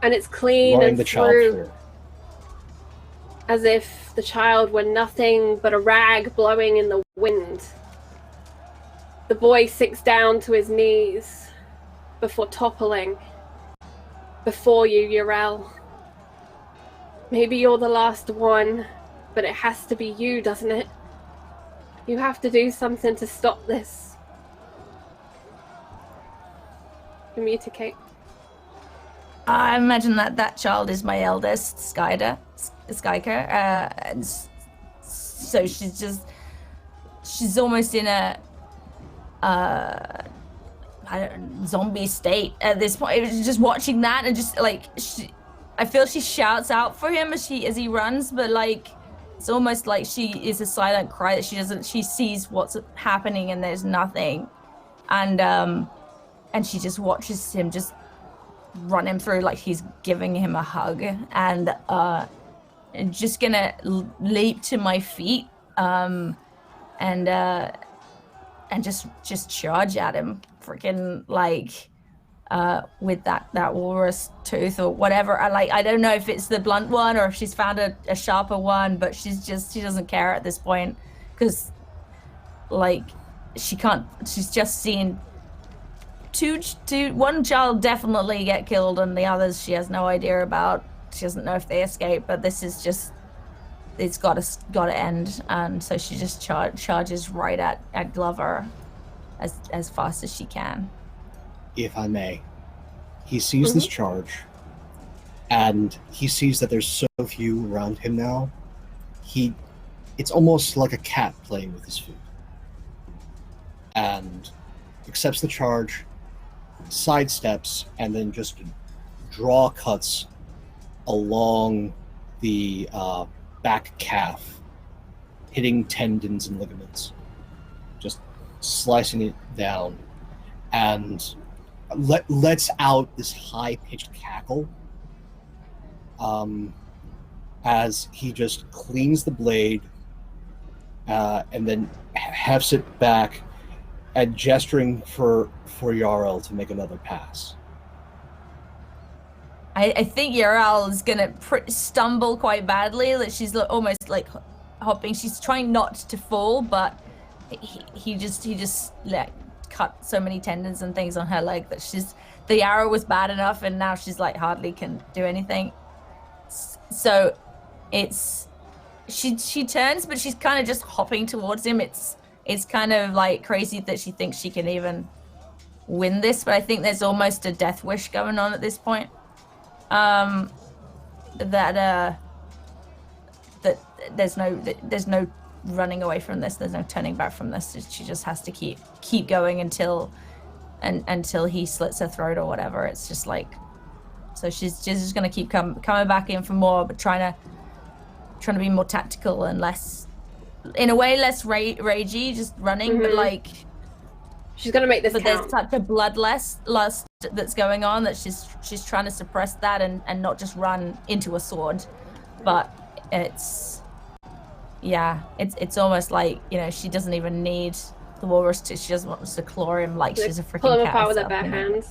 And it's clean running and the child through, as if the child were nothing but a rag blowing in the wind. The boy sinks down to his knees before toppling before you, Yrel. Maybe you're the last one, but it has to be you, doesn't it? You have to do something to stop this. Communicate. I imagine that child is my eldest, Skyker. And so she's almost in a zombie state at this point. It was just watching that and just like I feel she shouts out for him as he runs, but like it's almost like she is a silent cry that she sees what's happening and there's nothing, and she just watches him just run him through like he's giving him a hug, and just gonna leap to my feet and just charge at him, freaking like with that walrus tooth or whatever. I don't know if it's the blunt one or if she's found a sharper one, but she doesn't care at this point, because like she's just seen one child definitely get killed, and the others she has no idea about. She doesn't know if they escape, but this is just, it's gotta end. And so she just charges right at Glover as fast as she can. If I may, he sees this charge, and he sees that there's so few around him now. It's almost like a cat playing with his food, and accepts the charge, sidesteps, and then just draw cuts along the back calf, hitting tendons and ligaments, just slicing it down, and lets out this high-pitched cackle as he just cleans the blade and then hefts it back and gesturing for Yrel to make another pass. I think Yrel is gonna stumble quite badly. That she's almost like hopping. She's trying not to fall, but he just like cut so many tendons and things on her leg that the arrow was bad enough, and now she's like hardly can do anything. So she turns, but she's kind of just hopping towards him. It's kind of like crazy that she thinks she can even win this, but I think there's almost a death wish going on at this point. That there's no running away from this. There's no turning back from this. She just has to keep going until he slits her throat or whatever. It's just like, so she's just gonna keep coming back in for more, but trying to be more tactical and less, in a way, less ragey, just running, but like she's gonna make this count. There's such a bloodlust that's going on that she's trying to suppress that and not just run into a sword, but it's almost like, you know, she doesn't even need the walrus she just wants to claw him like she's a freaking pull him cat apart with her herself, bare you know? hands.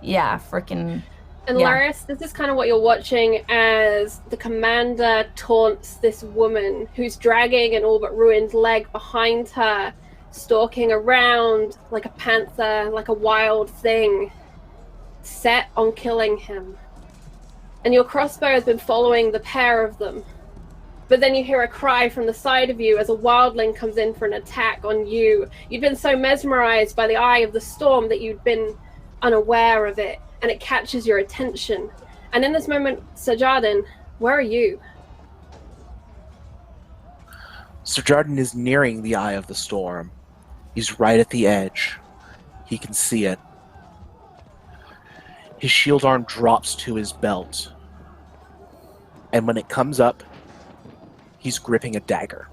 Yeah, freaking. And yeah. Laris, this is kind of what you're watching as the commander taunts this woman who's dragging an all but ruined leg behind her, stalking around like a panther, like a wild thing, set on killing him. And your crossbow has been following the pair of them. But then you hear a cry from the side of you as a wildling comes in for an attack on you. You'd been so mesmerized by the eye of the storm that you'd been unaware of it, and it catches your attention. And in this moment, Sir Jardin, where are you? Sir Jardin is nearing the eye of the storm. He's right at the edge. He can see it. His shield arm drops to his belt. And when it comes up, he's gripping a dagger.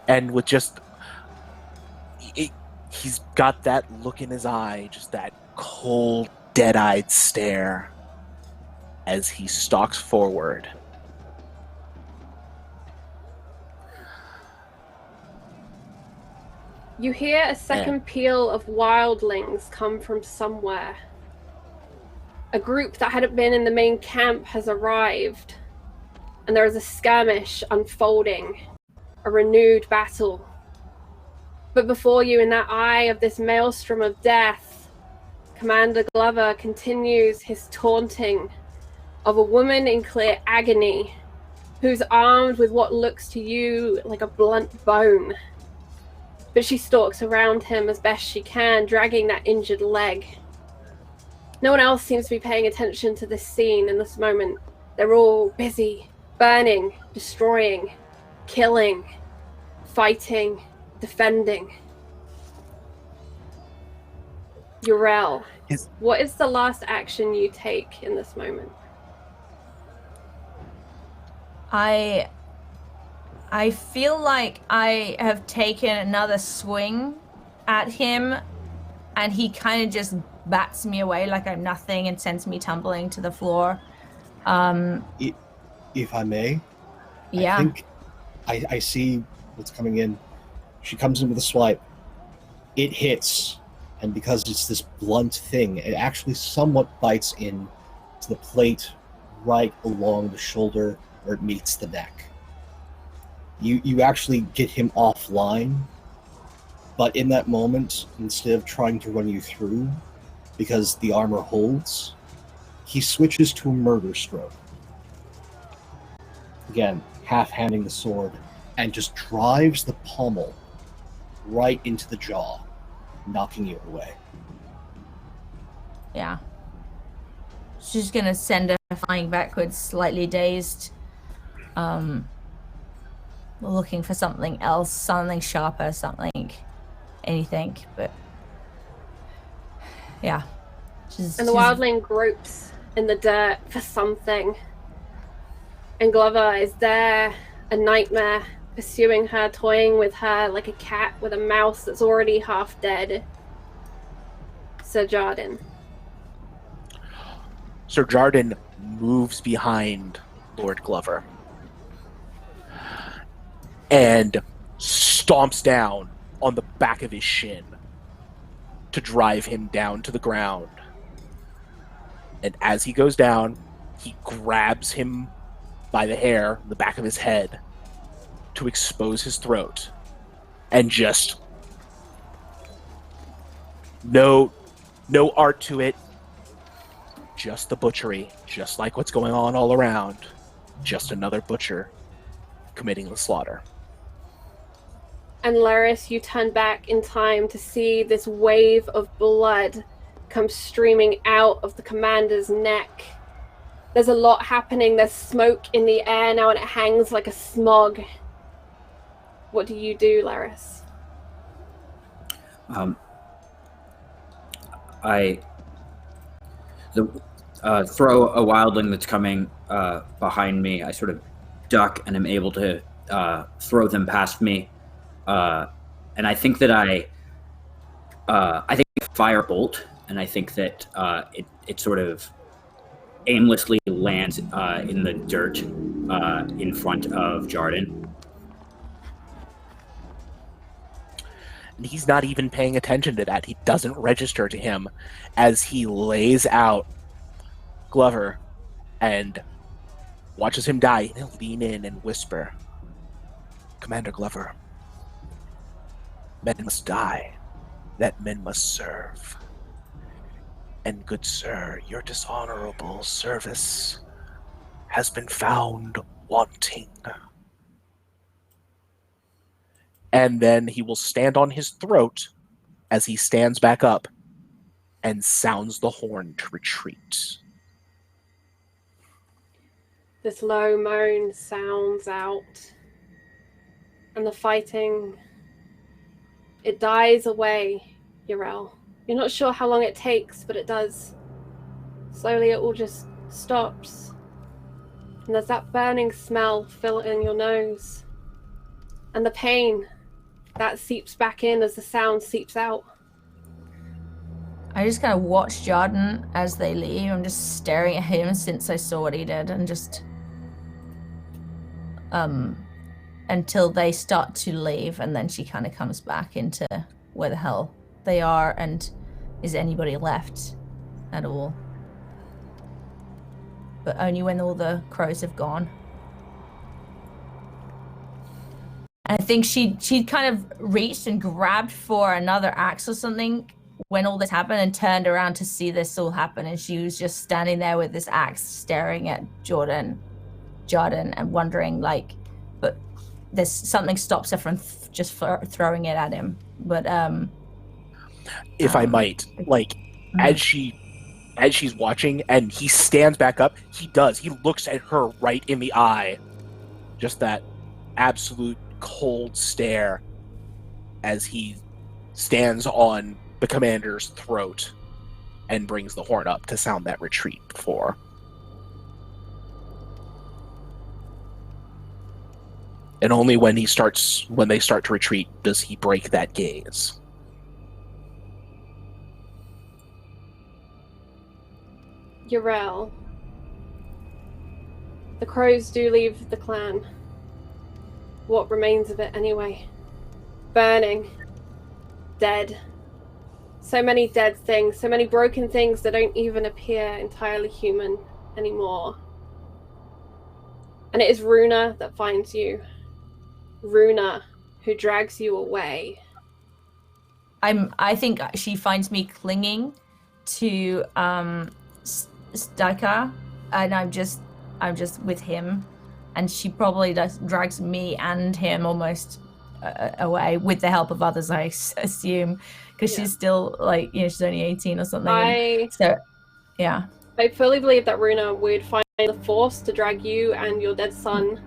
And with just... he's got that look in his eye, just that cold, dead-eyed stare as he stalks forward. You hear a second peal of wildlings come from somewhere. A group that hadn't been in the main camp has arrived, and there is a skirmish unfolding, a renewed battle. But before you, in that eye of this maelstrom of death, Commander Glover continues his taunting of a woman in clear agony, who's armed with what looks to you like a blunt bone. But she stalks around him as best she can, dragging that injured leg. No one else seems to be paying attention to this scene in this moment. They're all busy, burning, destroying, killing, fighting, defending. Yrel, what is the last action you take in this moment? I feel like I have taken another swing at him, and he kind of just bats me away like I'm nothing and sends me tumbling to the floor. If I may, yeah. I think I see what's coming in. She comes in with a swipe. It hits, and because it's this blunt thing, it actually somewhat bites in to the plate right along the shoulder where it meets the neck. You actually get him offline, but in that moment, instead of trying to run you through, because the armor holds, he switches to a murder stroke. Again, half-handing the sword, and just drives the pommel right into the jaw, knocking you away. Yeah. She's gonna send her flying backwards, slightly dazed. Looking for something else, something sharper, anything, but yeah. And the wildling gropes in the dirt for something. And Glover is there, a nightmare, pursuing her, toying with her like a cat with a mouse that's already half dead. Sir Jardin. Sir Jardin moves behind Lord Glover and stomps down on the back of his shin to drive him down to the ground. And as he goes down, he grabs him by the hair, the back of his head, to expose his throat. And just no art to it, just the butchery, just like what's going on all around. Just another butcher committing the slaughter. And Laris, you turn back in time to see this wave of blood come streaming out of the commander's neck. There's a lot happening. There's smoke in the air now, and it hangs like a smog. What do you do, Laris? I throw a wildling that's coming behind me. I sort of duck and am able to throw them past me. And I think that I think firebolt, and I think that it sort of aimlessly lands in the dirt in front of Jardin. And he's not even paying attention to that. He doesn't register to him as he lays out Glover and watches him die. He'll lean in and whisper, "Commander Glover, men must die, that men must serve. And good sir, your dishonorable service has been found wanting." And then he will stand on his throat as he stands back up and sounds the horn to retreat. This low moan sounds out, and the fighting it dies away, Yrel. You're not sure how long it takes, but it does. Slowly it all just stops. And there's that burning smell filling your nose. And the pain, that seeps back in as the sound seeps out. I just kind of watch Jordan as they leave. I'm just staring at him since I saw what he did, and just until they start to leave, and then she kind of comes back into where the hell they are, and is anybody left at all? But only when all the crows have gone. And I think she kind of reached and grabbed for another axe or something when all this happened, and turned around to see this all happen, and she was just standing there with this axe staring at Jordan and wondering, like, but there's something stops her from just throwing it at him. But if I might, like, as she's watching and he stands back up, he looks at her right in the eye, just that absolute cold stare as he stands on the commander's throat and brings the horn up to sound that retreat before. And only when they start to retreat does he break that gaze. Yrel, the crows do leave the clan. What remains of it anyway? Burning. Dead. So many dead things, so many broken things that don't even appear entirely human anymore. And it is Runa that finds you. Runa, who drags you away. I think she finds me clinging to Stakar, and I'm just with him, and she probably drags me and him almost away with the help of others, I assume, because she's still, like, she's only 18 or something. So yeah, I fully believe that Runa would find the force to drag you and your dead son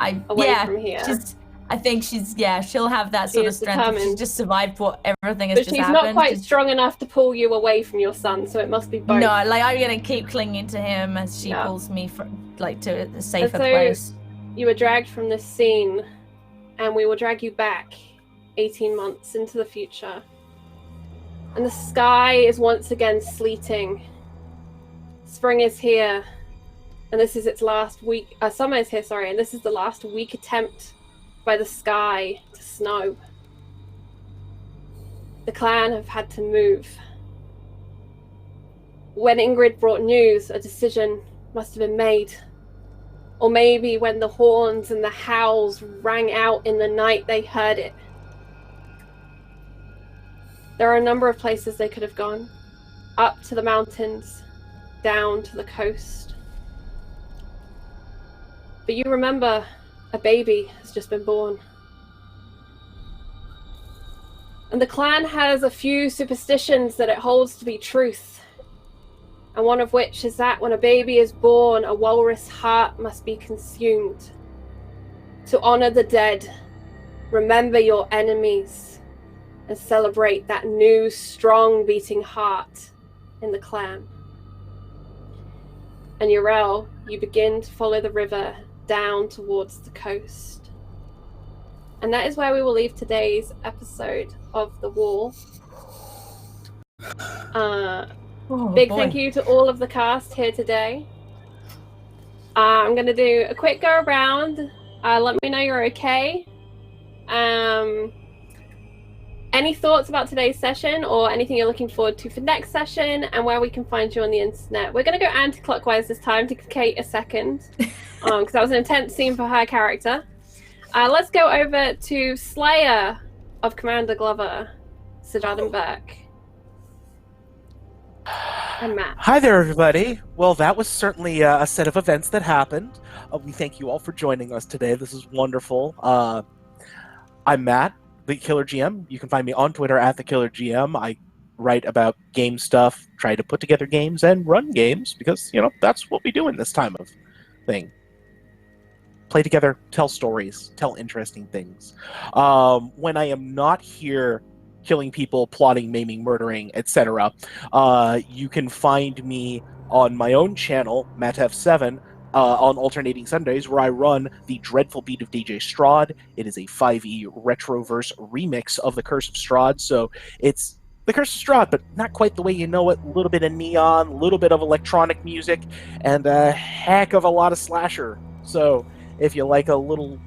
away from here. I think she'll have that sort of strength. She's just survived what everything has just happened. But she's not quite strong enough to pull you away from your son, so it must be both. No, like, I'm gonna keep clinging to him as she pulls me to a safer place. You were dragged from this scene, and we will drag you back 18 months into the future. And the sky is once again sleeting. Spring is here, and this is its last week. Summer is here, sorry, and this is the last weak attempt by the sky to snow. The clan have had to move. When Ingrid brought news, a decision must have been made. Or maybe when the horns and the howls rang out in the night, they heard it. There are a number of places they could have gone. Up to the mountains, down to the coast. But you remember, a baby has just been born. And the clan has a few superstitions that it holds to be truth. And one of which is that when a baby is born, a walrus heart must be consumed. To honor the dead, remember your enemies, and celebrate that new, strong beating heart in the clan. And Yrel, you begin to follow the river down towards the coast. And that is where we will leave today's episode of The Wall. Thank you to all of the cast here today. I'm going to do a quick go around. Let me know you're okay. Any thoughts about today's session, or anything you're looking forward to for next session, and where we can find you on the internet? We're going to go anti-clockwise this time to give Kate a second, because that was an intense scene for her character. Let's go over to Slayer of Commander Glover, Sir Jordan Burke. And Matt. Hi there, everybody. Well, that was certainly a set of events that happened. We thank you all for joining us today. This is wonderful. I'm Matt, the Killer GM. You can find me on Twitter at the Killer GM. I write about game stuff, try to put together games and run games, because that's what we do in this time of thing. Play together, tell stories, tell interesting things. When I am not here killing people, plotting, maiming, murdering, etc. You can find me on my own channel, MattF7, on alternating Sundays, where I run the Dreadful Beat of DJ Strahd. It is a 5e retroverse remix of The Curse of Strahd, so it's The Curse of Strahd, but not quite the way you know it. A little bit of neon, a little bit of electronic music, and a heck of a lot of slasher. So if you like a little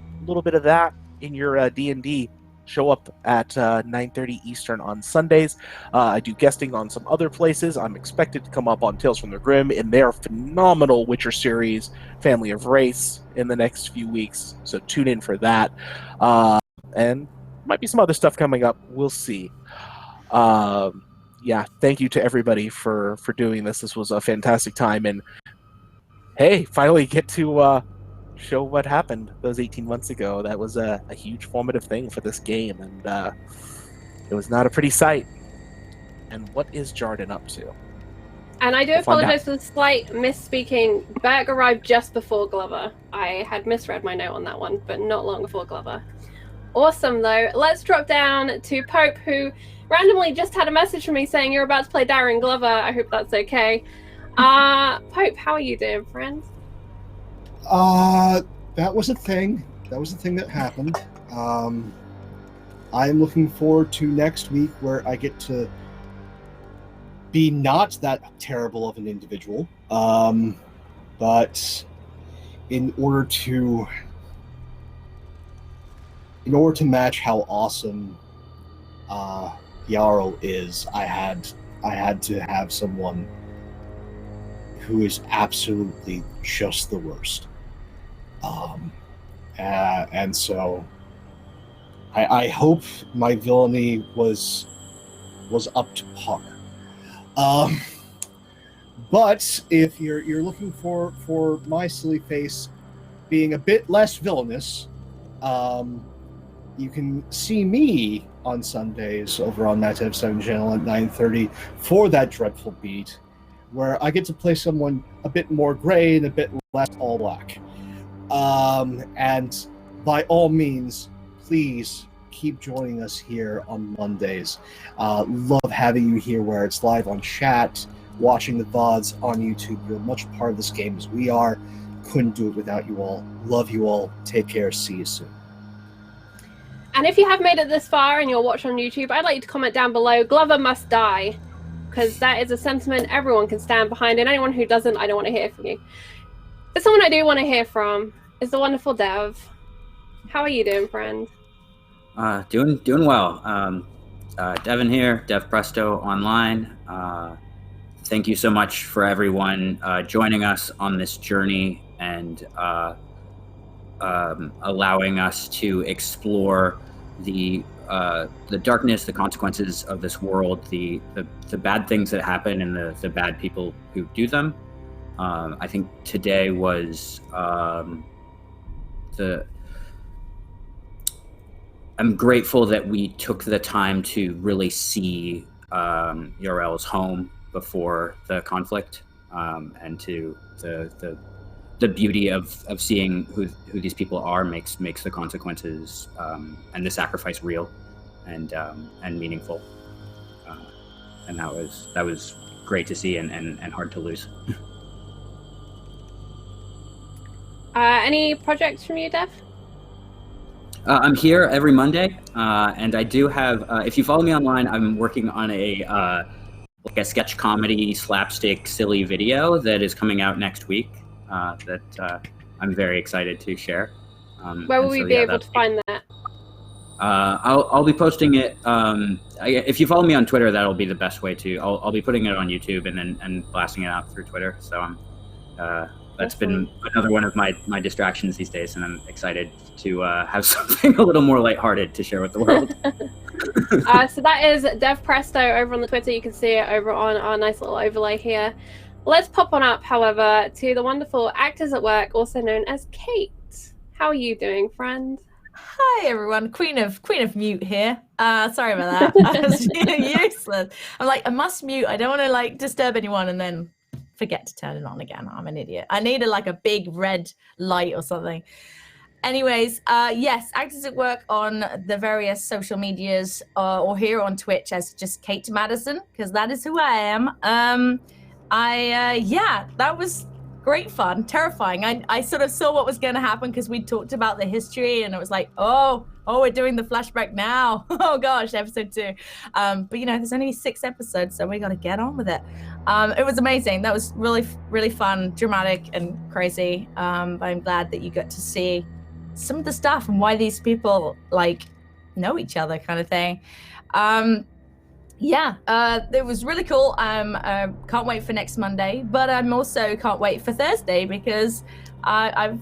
bit of that in your D&D, show up at 9:30 Eastern on Sundays. I do guesting on some other places. I'm expected to come up on Tales from the Grim in their phenomenal Witcher series, Family of Wraiths, in the next few weeks. So tune in for that. And might be some other stuff coming up. We'll see. Yeah, thank you to everybody for doing this. This was a fantastic time. And hey, finally get to show what happened those 18 months ago. That was a huge formative thing for this game, and it was not a pretty sight. And what is Jarden up to? And I do apologize for the slight misspeaking. Berg arrived just before Glover. I had misread my note on that one, but not long before Glover. Awesome, though. Let's drop down to Pope, who randomly just had a message from me saying you're about to play Darren Glover. I hope that's okay. Pope, how are you doing, friend? That was a thing. That was a thing that happened. I'm looking forward to next week where I get to be not that terrible of an individual. But in order to match how awesome Jarl is, I had to have someone who is absolutely just the worst. And so I hope my villainy was up to par. But if you're looking for my silly face being a bit less villainous, you can see me on Sundays over on that F7 channel at 9:30 for that Dreadful Beat, where I get to play someone a bit more gray and a bit less all black. And by all means, please keep joining us here on Mondays. Love having you here where it's live on chat, watching the VODs on YouTube. You're much part of this game as we are. Couldn't do it without you all. Love you all. Take care. See you soon. And if you have made it this far and you're watching on YouTube, I'd like you to comment down below, Glover must die, because that is a sentiment everyone can stand behind, and anyone who doesn't, I don't want to hear from you. But someone I do want to hear from is the wonderful Dev. How are you doing, friend? Doing well. Devin here, Dev Presto online. Thank you so much for everyone joining us on this journey and allowing us to explore the darkness, the consequences of this world, the bad things that happen, and the bad people who do them. I think today was I'm grateful that we took the time to really see Yorel's home before the conflict, and to the beauty of seeing who these people are makes the consequences and the sacrifice real and meaningful, and that was great to see and hard to lose. Any projects from you, Dev? I'm here every Monday, and I do have. If you follow me online, I'm working on a sketch comedy, slapstick, silly video that is coming out next week. That I'm very excited to share. Where will we be able to find that? I'll be posting it. If you follow me on Twitter, that'll be the best way to. I'll be putting it on YouTube and blasting it out through Twitter. So that's been another one of my distractions these days, and I'm excited to have something a little more lighthearted to share with the world. So that is Dev Presto over on the Twitter. You can see it over on our nice little overlay here. Let's pop on up, however, to the wonderful Actors at Work, also known as Kate. How are you doing, friend? Hi everyone, Queen of Mute here. Sorry about that. I was useless. I'm like, I must mute. I don't want to disturb anyone and then forget to turn it on again. I'm an idiot. I need a big red light or something. Anyways, yes, actors at work on the various social medias or here on Twitch as just Kate Madison, because that is who I am. That was great fun, terrifying. I sort of saw what was going to happen because we talked about the history, and it was like, oh, we're doing the flashback now. Oh gosh, episode 2. But there's only 6 episodes, so we got to get on with it. It was amazing. That was really, really fun, dramatic, and crazy. But I'm glad that you got to see some of the stuff and why these people know each other, kind of thing. It was really cool. Can't wait for next Monday, but I'm also can't wait for Thursday because I've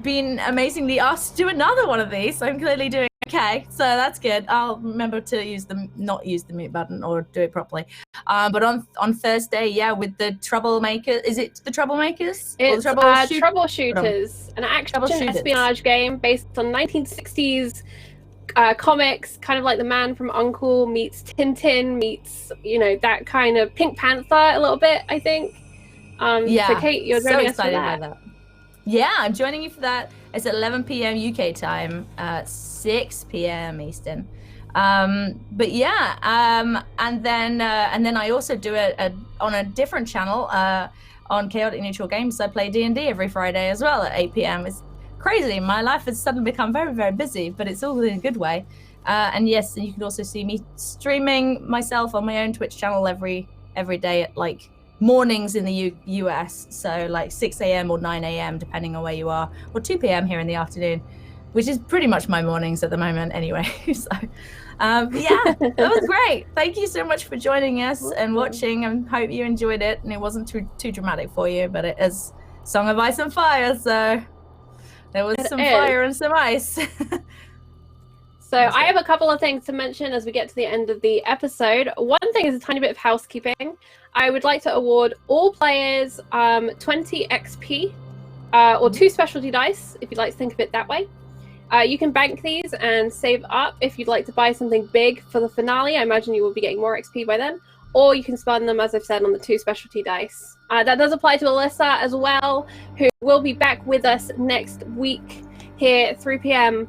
been amazingly asked to do another one of these. So I'm clearly doing okay, so that's good. I'll remember to not use the mute button or do it properly. But on Thursday, with the Troublemakers. Is it the Troublemakers? It's Troubleshooters, an action espionage game based on 1960s comics, kind of like The Man from U.N.C.L.E. meets Tintin meets that kind of Pink Panther a little bit, I think. So Kate, you're joining us for that. By that. Yeah, I'm joining you for that. It's at 11 p.m. UK time, 6 p.m. Eastern. And then I also do it on a different channel on Chaotic Neutral Games. I play D&D every Friday as well at 8 p.m. It's crazy. My life has suddenly become very, very busy, but it's all in a good way. And you can also see me streaming myself on my own Twitch channel every day at mornings in the US, so 6 a.m. or 9 a.m. depending on where you are, or 2 p.m. here in the afternoon, which is pretty much my mornings at the moment anyway. So that was great. Thank you so much for joining us and watching, and hope you enjoyed it and it wasn't too dramatic for you, but it is Song of Ice and Fire, so there was some fire and some ice. So I have a couple of things to mention as we get to the end of the episode. One thing is a tiny bit of housekeeping. I would like to award all players 20 XP or 2 specialty dice, if you'd like to think of it that way. You can bank these and save up if you'd like to buy something big for the finale. I imagine you will be getting more XP by then. Or you can spend them, as I've said, on the 2 specialty dice. That does apply to Alyssa as well, who will be back with us next week here at 3 p.m.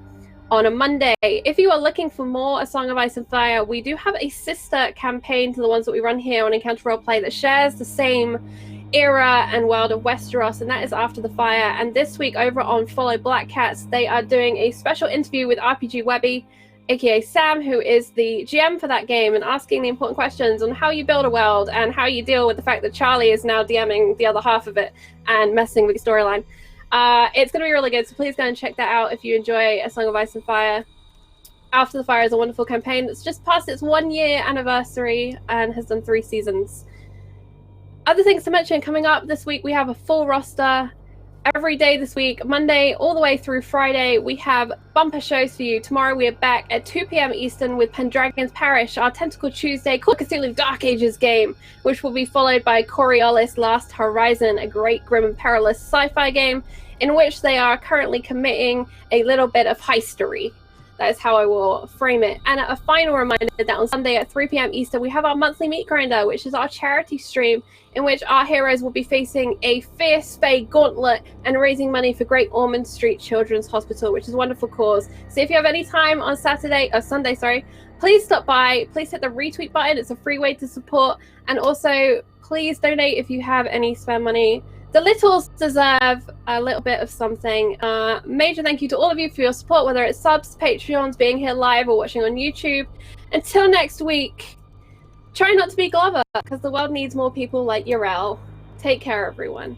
on a Monday. If you are looking for more A Song of Ice and Fire, we do have a sister campaign to the ones that we run here on Encounter Roleplay that shares the same era and world of Westeros, and that is After the Fire. And this week over on Follow Black Cats, they are doing a special interview with RPG Webby, aka Sam, who is the GM for that game, and asking the important questions on how you build a world and how you deal with the fact that Charlie is now DMing the other half of it and messing with the storyline. It's going to be really good, so please go and check that out if you enjoy A Song of Ice and Fire. After the Fire is a wonderful campaign that's just passed its 1-year anniversary and has done 3 seasons. Other things to mention coming up this week, we have a full roster every day this week, Monday all the way through Friday. We have bumper shows for you. Tomorrow we are back at 2 p.m. Eastern with Pendragon's Parish, our Tentacle Tuesday Call of Cthulhu Dark Ages game, which will be followed by Coriolis Last Horizon, a great grim and perilous sci-fi game in which they are currently committing a little bit of heistery. That is how I will frame it. And a final reminder that on Sunday at 3 p.m. Eastern, we have our monthly Meat Grinder, which is our charity stream in which our heroes will be facing a fierce Fae gauntlet and raising money for Great Ormond Street Children's Hospital, which is a wonderful cause. So if you have any time on Sunday, please stop by. Please hit the retweet button. It's a free way to support. And also, please donate if you have any spare money. The littles deserve a little bit of something. Major thank you to all of you for your support, whether it's subs, Patreons, being here live, or watching on YouTube. Until next week, try not to be Glover, because the world needs more people like Yrel. Take care, everyone.